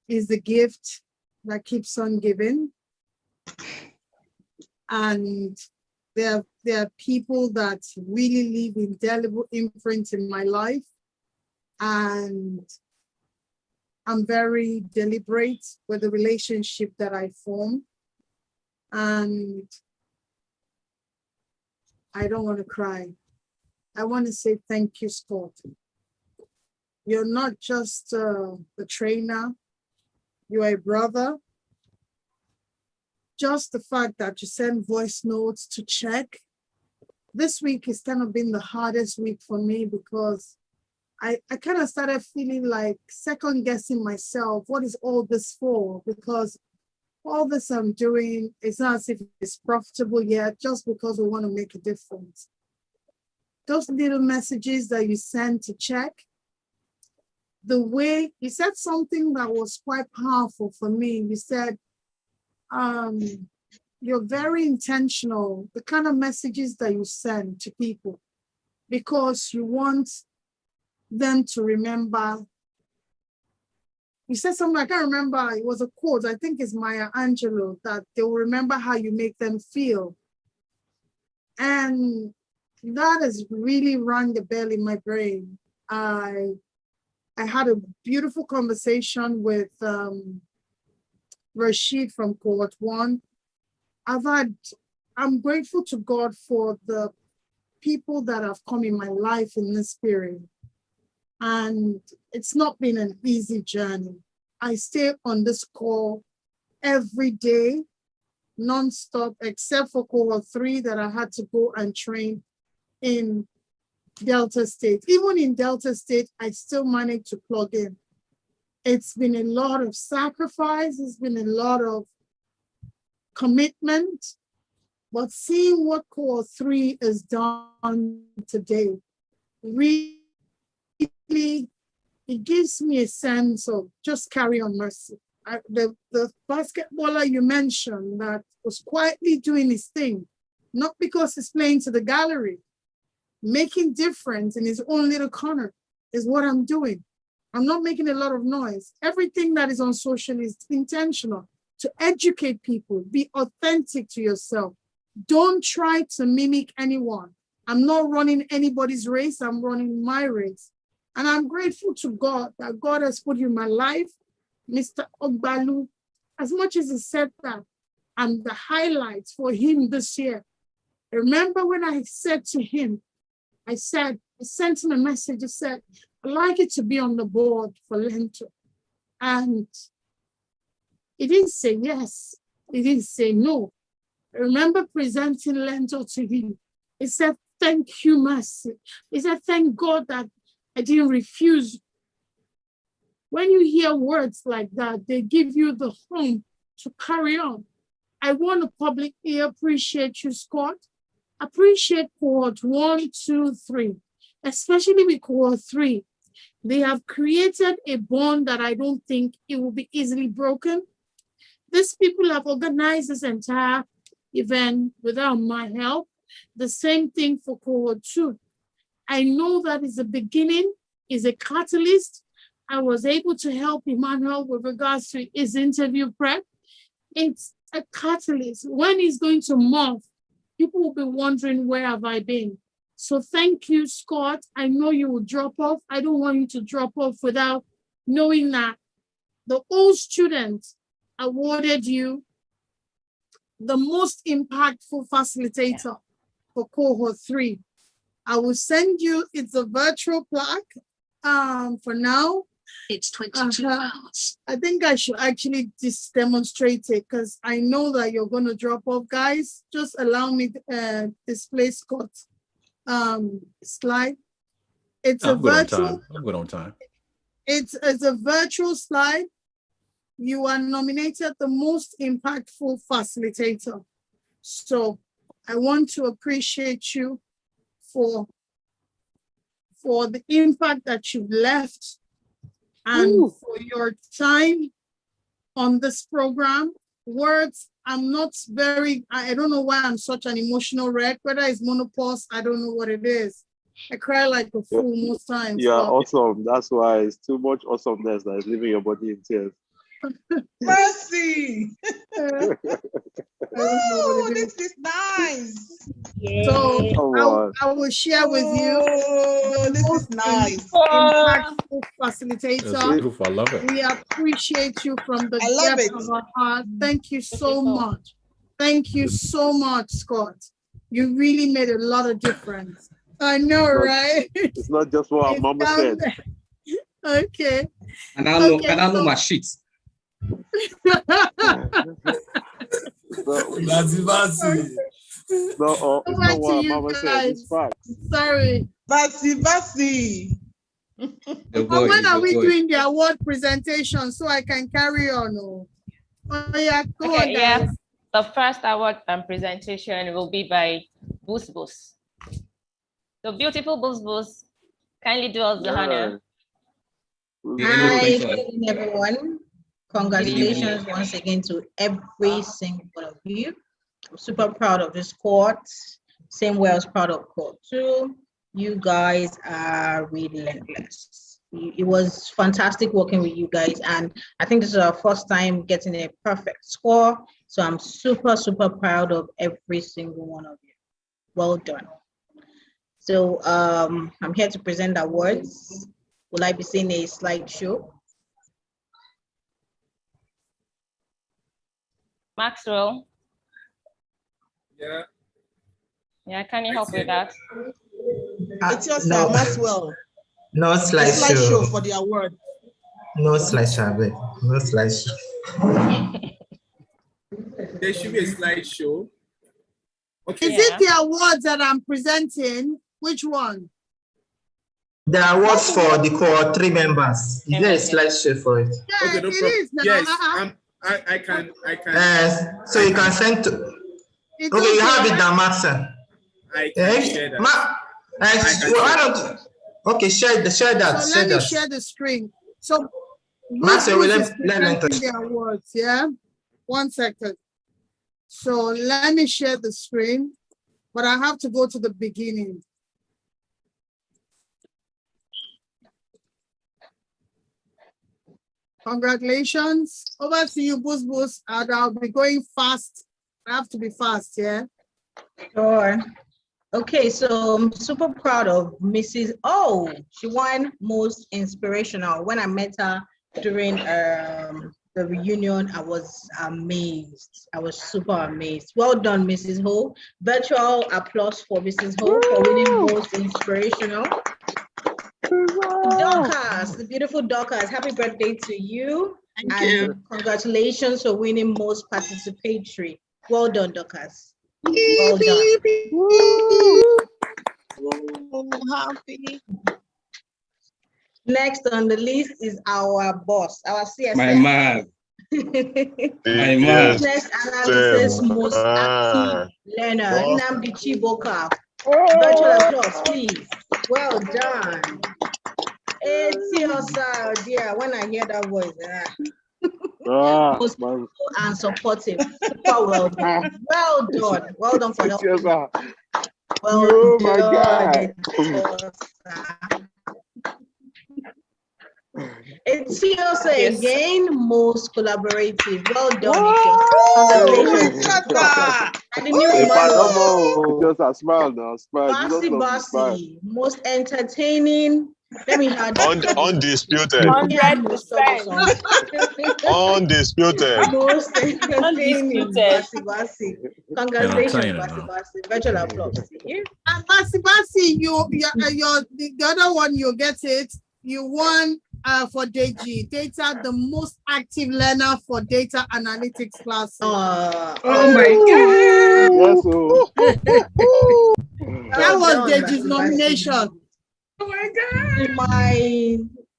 Is the gift that keeps on giving. And there are people that really leave indelible imprint in my life. And I'm very deliberate with the relationship that I form. And I don't want to cry. I want to say thank you, Scott. You're not just a trainer, you're a brother. Just the fact that you send voice notes to check this week has kind of been the hardest week for me because I kind of started feeling like second guessing myself. What is all this for? Because all this I'm doing, it's not as if it's profitable yet, just because we want to make a difference. Those little messages that you send to check, the way you said something that was quite powerful for me. You said, you're very intentional, the kind of messages that you send to people, because you want them to remember. You said something, I can't remember, it was a quote, I think it's Maya Angelou, that they will remember how you make them feel. And that has really rung the bell in my brain. I had a beautiful conversation with Rashid from Cohort 1. I'm grateful to God for the people that have come in my life in this period. And it's not been an easy journey. I stay on this call every day, nonstop, except for Cohort 3 that I had to go and train in Delta State. Even in Delta State, I still managed to plug in. It's been a lot of sacrifice. It's been a lot of commitment. But seeing what Cohort 3 has done today, really, it gives me a sense of just carry on mercy. The basketballer you mentioned that was quietly doing his thing, not because he's playing to the gallery, making difference in his own little corner is what I'm doing. I'm not making a lot of noise. Everything that is on social is intentional to educate people. Be authentic to yourself. Don't try to mimic anyone. I'm not running anybody's race. I'm running my race. And I'm grateful to God that God has put you in my life, Mr. Ogbalu. As much as he said that, and the highlights for him this year. I remember when I said to him, I sent him a message. I said, I'd like it to be on the board for Learntor. And he didn't say yes. He didn't say no. I remember presenting Learntor to him. He said, thank you, mercy. He said, thank God that I didn't refuse. When you hear words like that, they give you the home to carry on. I want to publicly appreciate you, Scott. Appreciate Cohort 1, 2, 3, especially with Cohort 3. They have created a bond that I don't think it will be easily broken. These people have organized this entire event without my help. The same thing for Cohort 2. I know that is a beginning, is a catalyst. I was able to help Emmanuel with regards to his interview prep. It's a catalyst. When he's going to morph, people will be wondering, where have I been? So thank you, Scott. I know you will drop off. I don't want you to drop off without knowing that the old students awarded you the most impactful facilitator for Cohort 3. I will send you, it's a virtual plaque for now. It's 22 hours. I think I should actually just demonstrate it because I know that you're going to drop off. Guys, just allow me to display Scott's slide. It's a virtual. I'm good on time. It's a virtual slide. You are nominated the most impactful facilitator. So I want to appreciate you for the impact that you've left and for your time on this program. Words, I'm not very, I don't know why I'm such an emotional wreck, whether it's menopause, I don't know what it is. I cry like a fool most times. Yeah, awesome. That's why it's too much awesomeness that is leaving your body in tears. Mercy! Oh, this is nice. So I will share with you. This is nice. Impactful facilitator. That's beautiful. I love it. We appreciate you from the depth of our heart. Thank you so much. Thank you so much, Scott. You really made a lot of difference. I know, right? It's not just what our mama said. Okay. And I know my shit. Okay. No, it's not what Mama said. It's facts. Sorry. Basi. But when are we doing the award presentation so I can carry on? Oh yeah, go on, guys. The first award presentation will be by Boost Boost. So beautiful Boost Boost, kindly do us the honor. Hi, good evening, everyone. Congratulations once again to every single one of you. I'm super proud of this cohort. Same way I was proud of cohort 2. You guys are relentless. It was fantastic working with you guys, and I think this is our first time getting a perfect score. So I'm super, super proud of every single one of you. Well done. So I'm here to present the awards. Will I be seeing a slideshow? Maxwell. Yeah. Yeah, can you help with that? It's your no. Maxwell. No slideshow. Slideshow for the award. No slideshow. No slideshow. There should be a slideshow. Okay. Is it the awards that I'm presenting? Which one? The awards for the cohort 3 members. Is there a slideshow for it? Yeah, Okay, no it problem. is now. Yes, I can. So you can send to. Okay, you have it now, Maxa. I can share that. Why don't? Okay, share that. So let me share the screen. So Maxa, let the awards. Yeah, 1 second. So let me share the screen, but I have to go to the beginning. Congratulations. Over to you, Boost Boost. And I'll be going fast. I have to be fast, yeah? Sure. Okay, so I'm super proud of Mrs. Oh, she won most inspirational. When I met her during the reunion, I was amazed. I was super amazed. Well done, Mrs. Ho. Virtual applause for Mrs. Ho for winning most inspirational. Dorcas, the beautiful Dorcas, happy birthday to you. Thank you. Congratulations for winning most participatory. Well done, Dorcas. Well done. Happy. Next on the list is our boss, our CSM. My man. My man. Business analysis most active learner, Nnamdi Chiboka. Virtual applause, please. Well done. It's yourself, dear. When I hear that voice, most and supportive. Super well done. Well done. Well done for helping. Well my God. It's Yosa again, most collaborative. Well done, congratulations. And the new Emmanuel. Just a smile now. Smile. Basi, most entertaining. Let me have undisputed. 100%. Undisputed. Most entertaining. Basi. Congratulations, Basi. Virtual applause. And Basi, the other one you get it. You won for Deji, data, the most active learner for data analytics class. Oh my God. That was Deji's nomination. Oh my God. My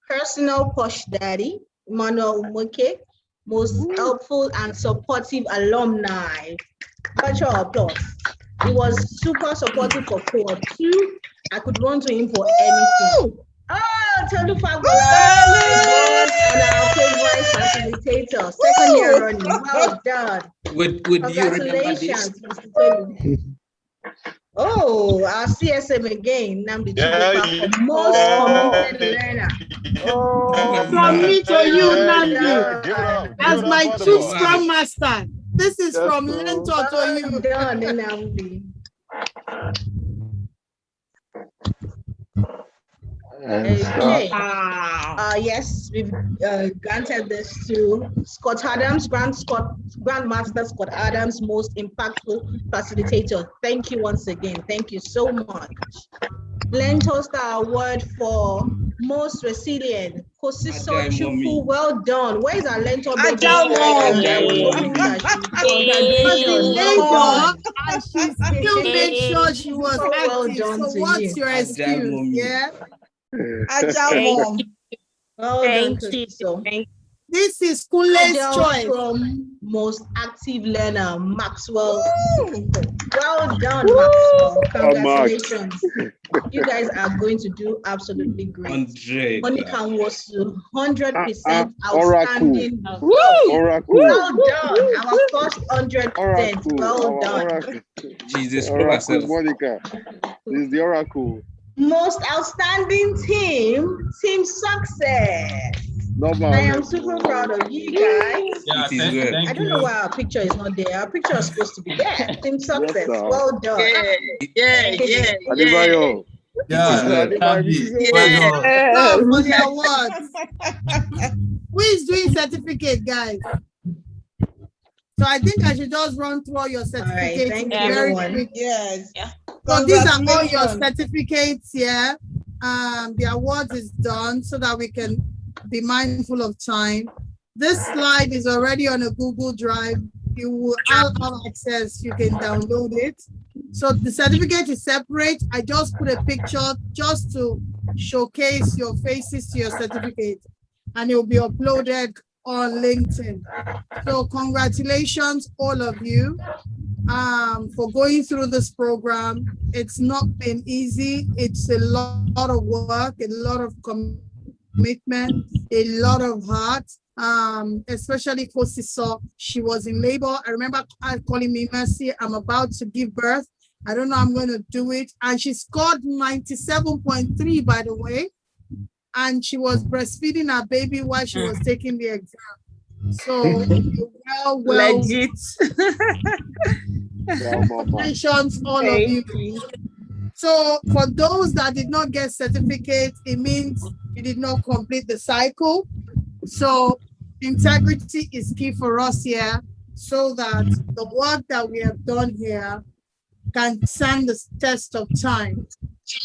personal posh daddy, Emmanuel Umuke, most helpful and supportive alumni. Virtual applause. He was super supportive for cohort 2. I could run to him for anything. Oh, Tolu Fagola and our favorite facilitator, 2nd year running. Well done. Congratulations, Mr. Tolu. Oh, our CSM again, Nnamdi Chiboka, for most committed learner. From me to you, Nnamdi. That's my true Scrum Master. This is from Learntor to you. Done, Nnamdi. Okay. Yes, we've granted this to Scott Adams, Grandmaster Scott Adams, most impactful facilitator. Thank you once again. Thank you so much. Learntor Star Award for most resilient. Kosiso Agile Chuku, mommy. well done. Where is our Learntor baby? Agile mom. Agile mommy. Congratulations, well Labor, done. and she still made sure she was So well active. done So to what's you. your Agile excuse? mommy. Yeah. Agile mom. Well done, Kosiso. This is Kunle's Agile choice. Scrum most active learner, Maxwell. Well done, Maxwell. Congratulations. You guys are going to do absolutely great. 100. Monica was 100% Oracle. outstanding. Oracle. Well done. Our first 100%. Oracle. Well done. Oracle. She's a scrum Oracle, herself. Monica. This is the Oracle. Most outstanding team success. Normal. I am super proud of you guys. Yeah, it is well. I don't know why our picture is not there. Our picture is supposed to be there. Team success. Yes, Well done. Adebayo. Yeah. Love for the awards. Who is doing certificate, guys? So I think I should just run through all your certificates thank very you. quick. Yes. So these are all your certificates here. The awards is done so that we can be mindful of time. This slide is already on a Google Drive. You will all have access. You can download it. So the certificate is separate. I just put a picture just to showcase your faces to your certificate, and it will be uploaded on LinkedIn. So congratulations, all of you, for going through this program. It's not been easy. It's a lot of work, a lot of commitment, a lot of heart. Especially Kosiso, she was in labor. I remember calling me, Mercy, I'm about to give birth. I don't know I'm going to do it. And she scored 97.3, by the way. And she was breastfeeding her baby while she was taking the exam. So, well, legit. Congratulations, all of you. So, for those that did not get certificates, it means you did not complete the cycle. So, integrity is key for us here, so that the work that we have done here can stand the test of time.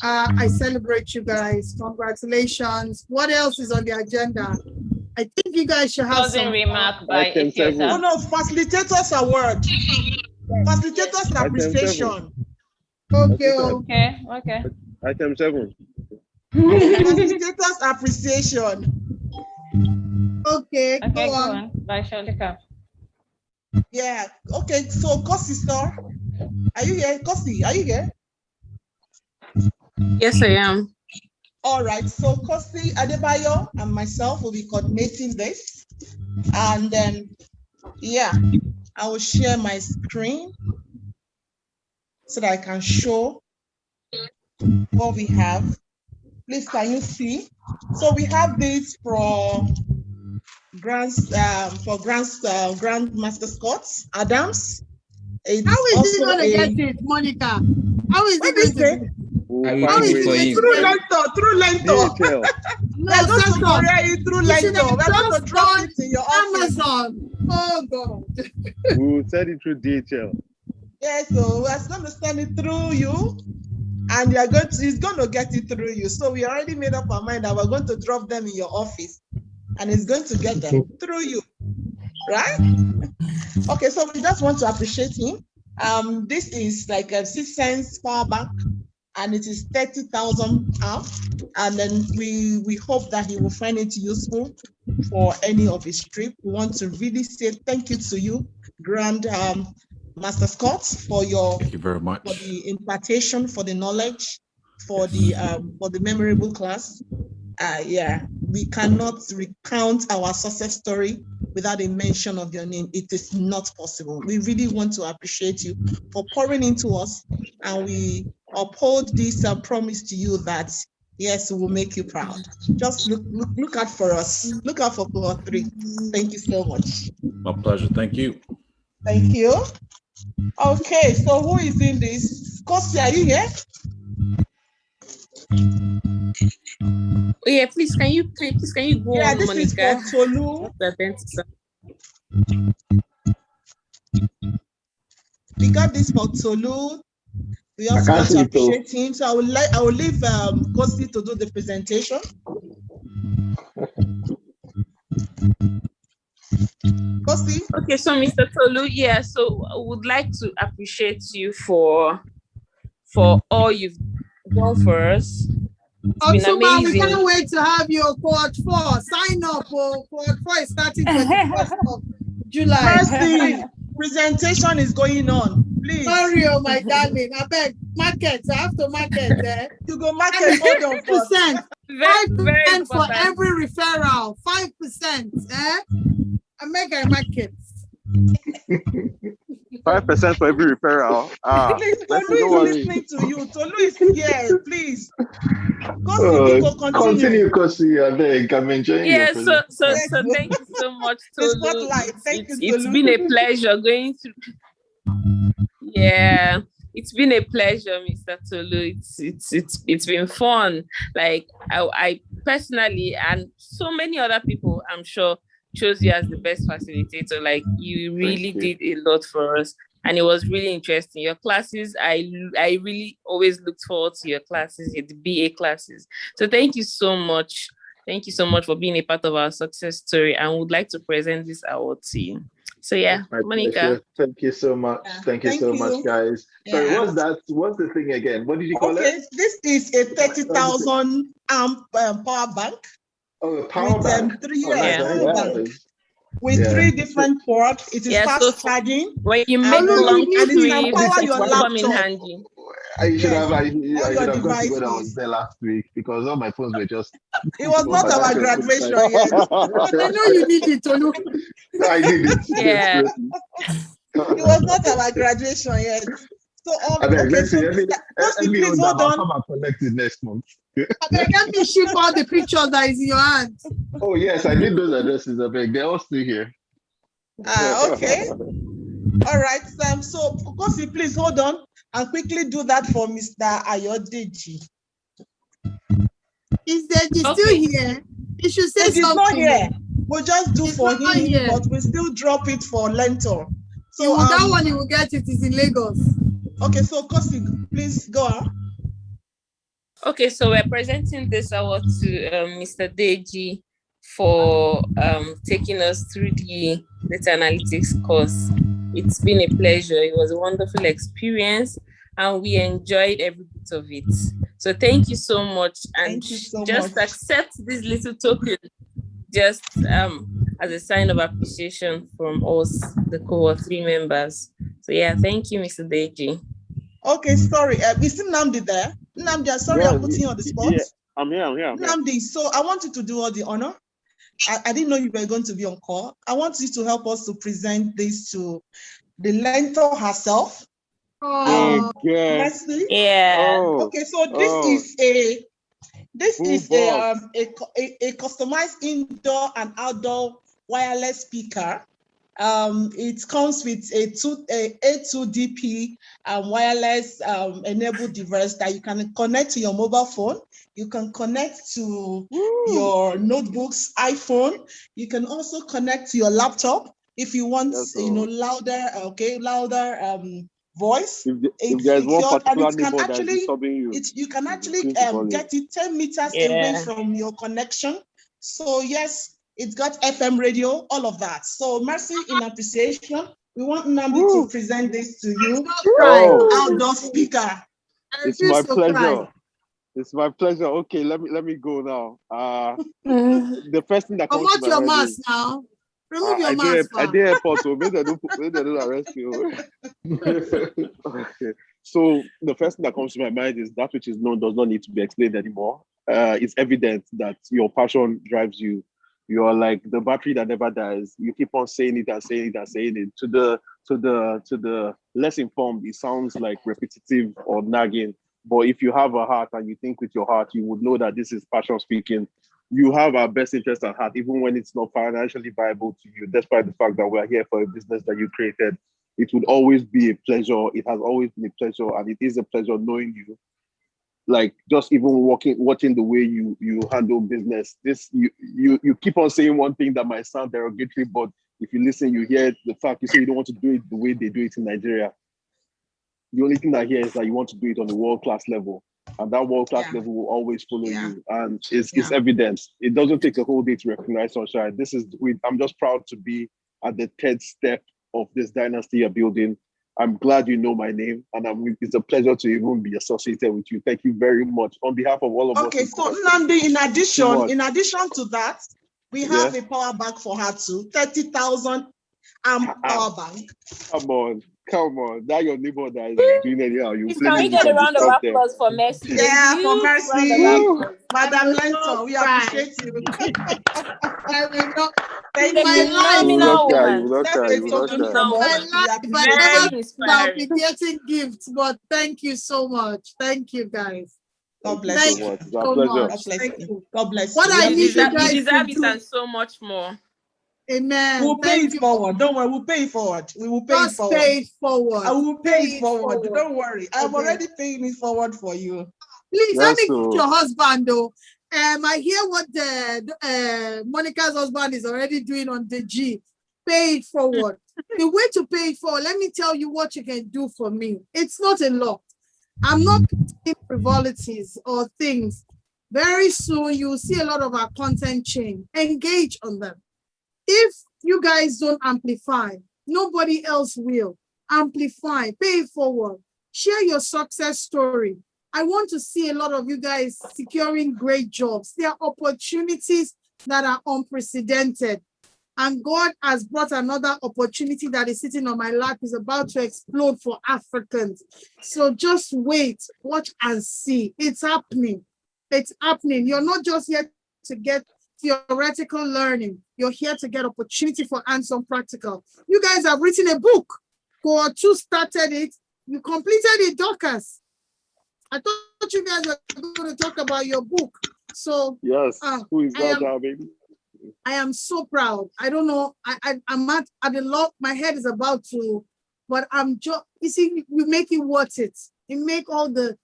I celebrate you guys. Congratulations. What else is on the agenda? I think you guys should have Closing some remark by Oh no, facilitators award. Facilitators appreciation. Okay. Item 7. Facilitators appreciation. Okay, go on. By Shalika. Yeah. Okay. So, Kosi, sir, are you here? Kosi, are you here? Yes, I am. All right. So, Kosi, Adebayo, and myself will be coordinating this, and then, yeah, I will share my screen so that I can show what we have. Please, can you see? So we have this for Grandmaster Scott Adams. It's how is he also going to get it, Monica? How is he going to get it? How is it Through Learntor. No, We're going to stop. Korea it through You should have Learntor. We're going to just drop gone it in your office. Amazon. Oh God. We will send it through DHL. Yeah, so we're going to send it through you, and you're going to, it's going to get it through you. So we already made up our mind that we're going to drop them in your office, and it's going to get them through you, right? Okay, so we just want to appreciate him. This is like a 6 cents power bank, and it is 30,000 amp. And then we hope that he will find it useful for any of his trip. We want to really say thank you to you, Grand Master Scott, for your thank you very much for the impartation, for the knowledge, for the memorable class. Yeah, we cannot recount our success story without a mention of your name. It is not possible. We really want to appreciate you for pouring into us, and we uphold this promise to you that yes, we will make you proud. Just look out for us. Look out for Cohort 3. Thank you so much. My pleasure. Thank you. Thank you. Okay, so who is in this? Kosi, are you here? Oh yeah, please can you go yeah, on, this Monica? Is for Tolu. We got this for Tolu. We also want to appreciate him. So I will leave Kosi to do the presentation. Okay, so Mr. Tolu, yeah, so I would like to appreciate you for all you've done for us. It's been Otumba, we amazing. can't wait to have your Cohort 4. Sign up. Cohort 4 is starting 21st of July. Mercy, presentation is going on. Please. Mario, my darling, I beg, market. I have to market there. You go market, hold on first. 5% for every referral. 5%. I make a market. 5% for every referral. Please, Tolu is listening to you. Tolu is here, please. Continue, Kosi. I beg. I'm enjoying your so thank you so much, Tolu. The spotlight. Thank you, It's Tolu. been a pleasure going through. Yeah, it's been a pleasure, Mr. Tolu. It's been fun. Like I personally, and so many other people, I'm sure, chose you as the best facilitator. Like you really did a lot for us, and it was really interesting. Your classes, I really always looked forward to your classes, the BA classes. So thank you so much. Thank you so much for being a part of our success story, and would like to present this award to you. So yeah, Monica. Thank you so much. Thank you so much, guys. Sorry, what's that? What's the thing again? What did you call it? This is a 30,000 amp power bank. Oh, a power bank. With 3 different ports. It is fast charging. When you make long and it can power your come in laptop. handy. I should have got to when I was there last week because all my phones were just. It was not our graduation yet. I know you did it, Tolu. I did it. Yeah. It was not our graduation yet. So, please hold on. Come and collect it next month. Let me ship all the pictures that is in your hand. Oh yes, I need those addresses. They're all still here. Okay. All right, Sam. So, Kosi, please hold on and quickly do that for Mr. Ayodeji. Is Deji still here? He should say something. He's not here. We'll just do for him, but we still drop it for Learntor. So that one you will get it is in Lagos. Okay, so Kosi, please go on. Okay, so we're presenting this award to Mr. Deji for taking us through the data analytics course. It's been a pleasure. It was a wonderful experience, and we enjoyed every bit of it. So thank you so much, and just accept this little token, just as a sign of appreciation from us, the Cohort 3 members. So yeah, thank you, Mr. Deji. Okay, sorry. Is Nnamdi there? Nnamdi, sorry, I'm putting you on the spot. Yeah, I'm here. Nnamdi, so I want you to do all the honor. I didn't know you were going to be on call. I want you to help us to present this to the Learntor herself. Yeah. Okay, so this is a customized indoor and outdoor wireless speaker. It comes with a A2DP wireless enabled device that you can connect to your mobile phone. You can connect to your notebooks, iPhone. You can also connect to your laptop if you want, louder voice. If there's one particular neighbor that is disturbing you, you can actually get it 10 meters away from your connection. So yes, it's got FM radio, all of that. So Mercy, in appreciation, we want Nnamdi to present this to you. Outdoor speaker. It's my pleasure. It's my pleasure. Okay, let me go now. The first thing that comes to my your mind mask now. Remove your mask. I did airport, so maybe they don't arrest you. Okay. So the first thing that comes to my mind is that which is known does not need to be explained anymore. It's evident that your passion drives you. You are like the battery that never dies. You keep on saying it and saying it and saying it. To the less informed, it sounds like repetitive or nagging. But if you have a heart and you think with your heart, you would know that this is passion speaking. You have our best interest at heart, even when it's not financially viable to you, despite the fact that we're here for a business that you created. It would always be a pleasure. It has always been a pleasure, and it is a pleasure knowing you. Like just even watching the way you handle business. You keep on saying one thing that might sound derogatory, but if you listen, you hear the fact you say you don't want to do it the way they do it in Nigeria. The only thing I hear is that you want to do it on a world-class level, and that world-class level will always follow you, and it's evidence. It doesn't take a whole day to recognize sunshine. I'm just proud to be at the third step of this dynasty you're building. I'm glad you know my name, and it's a pleasure to even be associated with you. Thank you very much on behalf of all of us. Okay, so Nnamdi, in addition to that, we have a power bank for her too, 30,000 power bank. Come on. That your neighbor that is doing anyhow. You Can we get a round of applause for Mercy? Yeah, for Mercy. Madam Learntor, we appreciate you. Thank you, phenomenal woman. Very inspiring. I'll be getting gifts, but thank you so much. Thank you, guys. God bless you. It's our pleasure. Thank you. God bless what you. I need you guys You deserve to it do. and so much more. Amen. We'll pay it forward. Don't worry. We'll pay it forward. We will pay it forward. Pay it forward. I will pay it forward. Don't worry. I'm already paying it forward for you. Please let me get your husband though. I hear what the Monica's husband is already doing on the G. Pay it forward. The way to pay it forward, let me tell you what you can do for me. It's not a lot. I'm not doing frivolities or things. Very soon you'll see a lot of our content change. Engage on them. If you guys don't amplify, nobody else will. Amplify, pay it forward. Share your success story. I want to see a lot of you guys securing great jobs. There are opportunities that are unprecedented. And God has brought another opportunity that is sitting on my lap, is about to explode for Africans. So just wait, watch and see. It's happening. It's happening. You're not just here to get theoretical learning. You're here to get opportunity for hands-on practical. You guys have written a book. Cohort 2 started it. You completed it, Dorcas. I thought you guys were going to talk about your book. So yes, who is that now, baby? I am so proud. I don't know. I'm at the lot. My head is about to, but I'm just, you see, you make it worth it. You make all the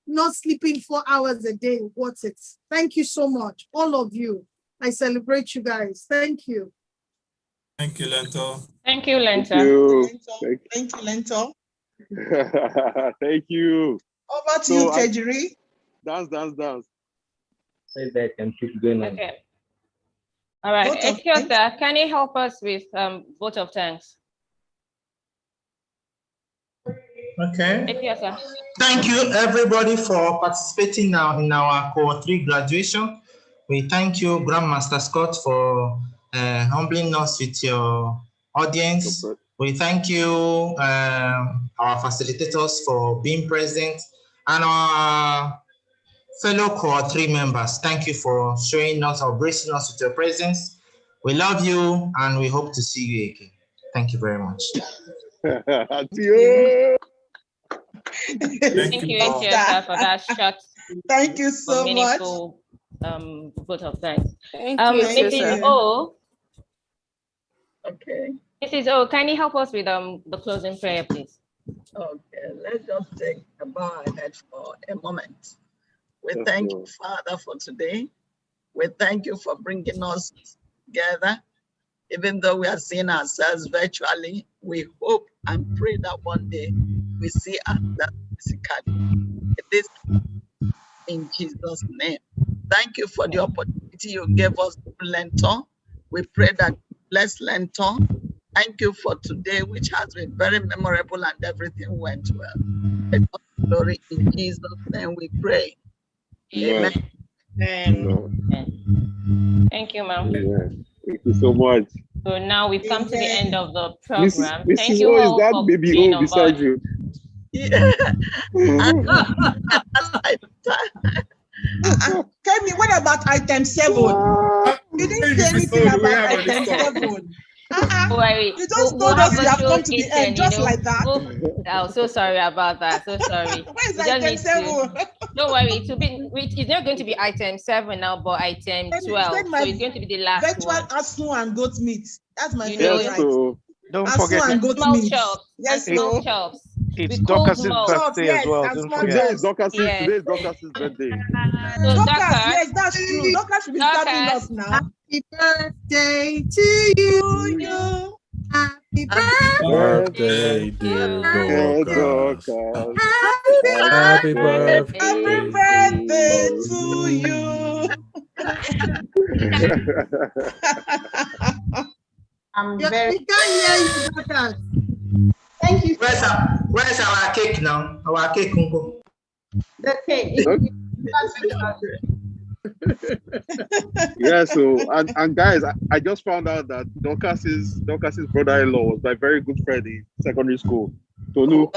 not sleeping 4 hours a day worth it. Thank you so much, all of you. I celebrate you guys. Thank you. Thank you, Learntor. Thank you, Learntor. Thank you, Learntor. Thank you. Over to you, Tejiri. Dance. Say that and keep going on. Okay. All right. Ekyosa, can you help us with vote of thanks? Okay. Ekyosa. Thank you, everybody, for participating now in our Cohort 3 graduation. We thank you, Grandmaster Scott, for humbling us with your audience. We thank you, our facilitators, for being present, and our fellow Cohort 3 members. Thank you for showing us or gracing us with your presence. We love you, and we hope to see you again. Thank you very much. Thank you, Ekyosa, for that short. Thank you so much. Vote of thanks. Thank you, Mrs. O. Okay. Mrs. O, can you help us with the closing prayer, please? Okay, let's just take a bow our head for a moment. We thank you, Father, for today. We thank you for bringing us together. Even though we are seeing ourselves virtually, we hope and pray that one day we see ourselves physically. This in Jesus' name. Thank you for the opportunity you gave us to Learntor. We pray that bless Learntor. Thank you for today, which has been very memorable and everything went well. Glory in Jesus' name we pray. Amen. Thank you, ma'am. Thank you so much. So now we've come to the end of the program. Mrs. Thank you O, all is that for baby being O on beside board. you? Kemi, what about item 7? You didn't say anything about item 7. You just told us you have come to the end, just like that. Oh, so sorry about that. So sorry. Where's We just item need 7? Don't worry. It's not going to be item 7 now, but item 12. So it's going to be the last virtual one. Asu and goat meat. That's my know, favorite. so don't Asu forget and goat small meat. chops. Yes, small no. chops. It's We cold Dorcas's malt. birthday as well. Yes, Don't Today forget. is Dorcas's Yes. birthday. So Dorcas, yes, that's true. Dorcas should be serving us now. Happy birthday to you. Happy Birthday, dear Dorcas. Happy birthday. Happy birthday to you. We can't hear you, Dorcas. Thank you. Where's our cake now? Our cake, Uncle. The cake. Yeah, so and guys, I just found out that Dorcas's brother-in-law was my very good friend in secondary school. Tolu.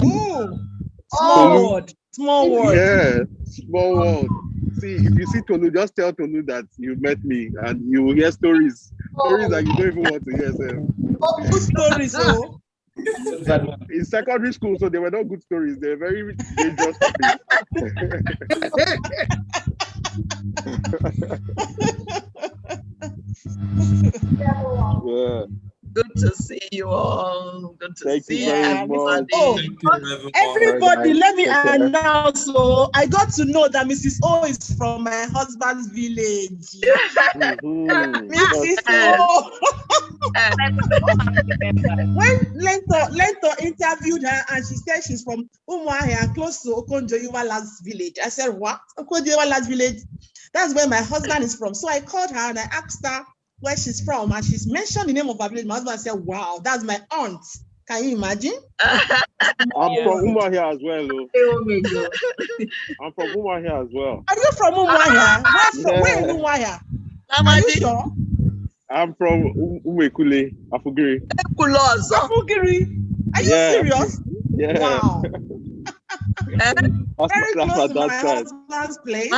Small word. Small word. Yeah, small world. See, if you see Tolu, just tell Tolu that you met me, and you will hear stories that you don't even want to hear. Good stories, oh. In secondary school, so they were not good stories. They were very dangerous stories. Yeah. Good to see you all. Good to see you very much. Oh, everybody, let me announce. So I got to know that Mrs. O is from my husband's village. Mrs. O. When Learntor interviewed her and she said she's from Umuahia, close to Okonjo-Iweala's village. I said, what? Okonjo-Iweala's village? That's where my husband is from. So I called her and I asked her where she's from, and she's mentioned the name of her village. My husband said, wow, that's my aunt. Can you imagine? I'm from Umuahia as well. I'm from Umuahia as well. Are you from Umuahia? Where in Umuahia? Are you sure? I'm from Umekule, Afugiri. Afugiri? Are you serious? Yeah. Wow. Very close to my husband's place.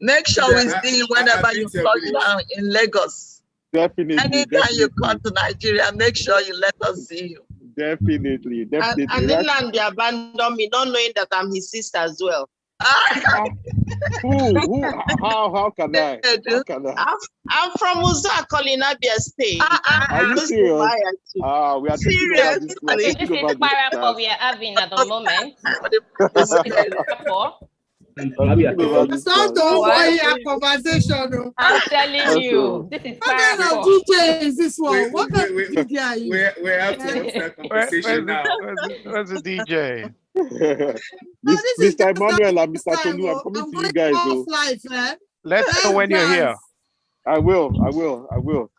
Make sure we see you whenever you touch down in Lagos. Definitely. Anytime you come to Nigeria, make sure you let us see you. Definitely. And Inland they abandoned me, not knowing that I'm his sister as well. Who? How can I? I'm from Uza, Abia State. Are you serious? We are serious. This is what we are having at the moment. Conversation. I'm telling you, this is what kind of DJ is this one? What kind of DJ are you? We're having that conversation now. Where's the DJ? Mr. Emmanuel and Mr. Tolu, I'm coming to you guys. Let's know when you're here. I will.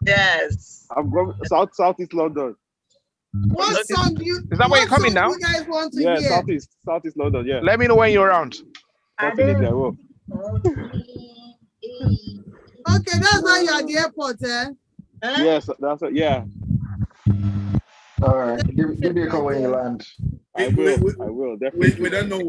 Yes. I'm going Southeast London. What song do you? Is that where you're coming now? You guys want to hear? Southeast London. Yeah. Let me know when you're around. Definitely, I will. Okay, that's why you're at the airport, eh? Yes, that's it. Yeah. All right. Give me a call when you land. I will. Definitely. We don't know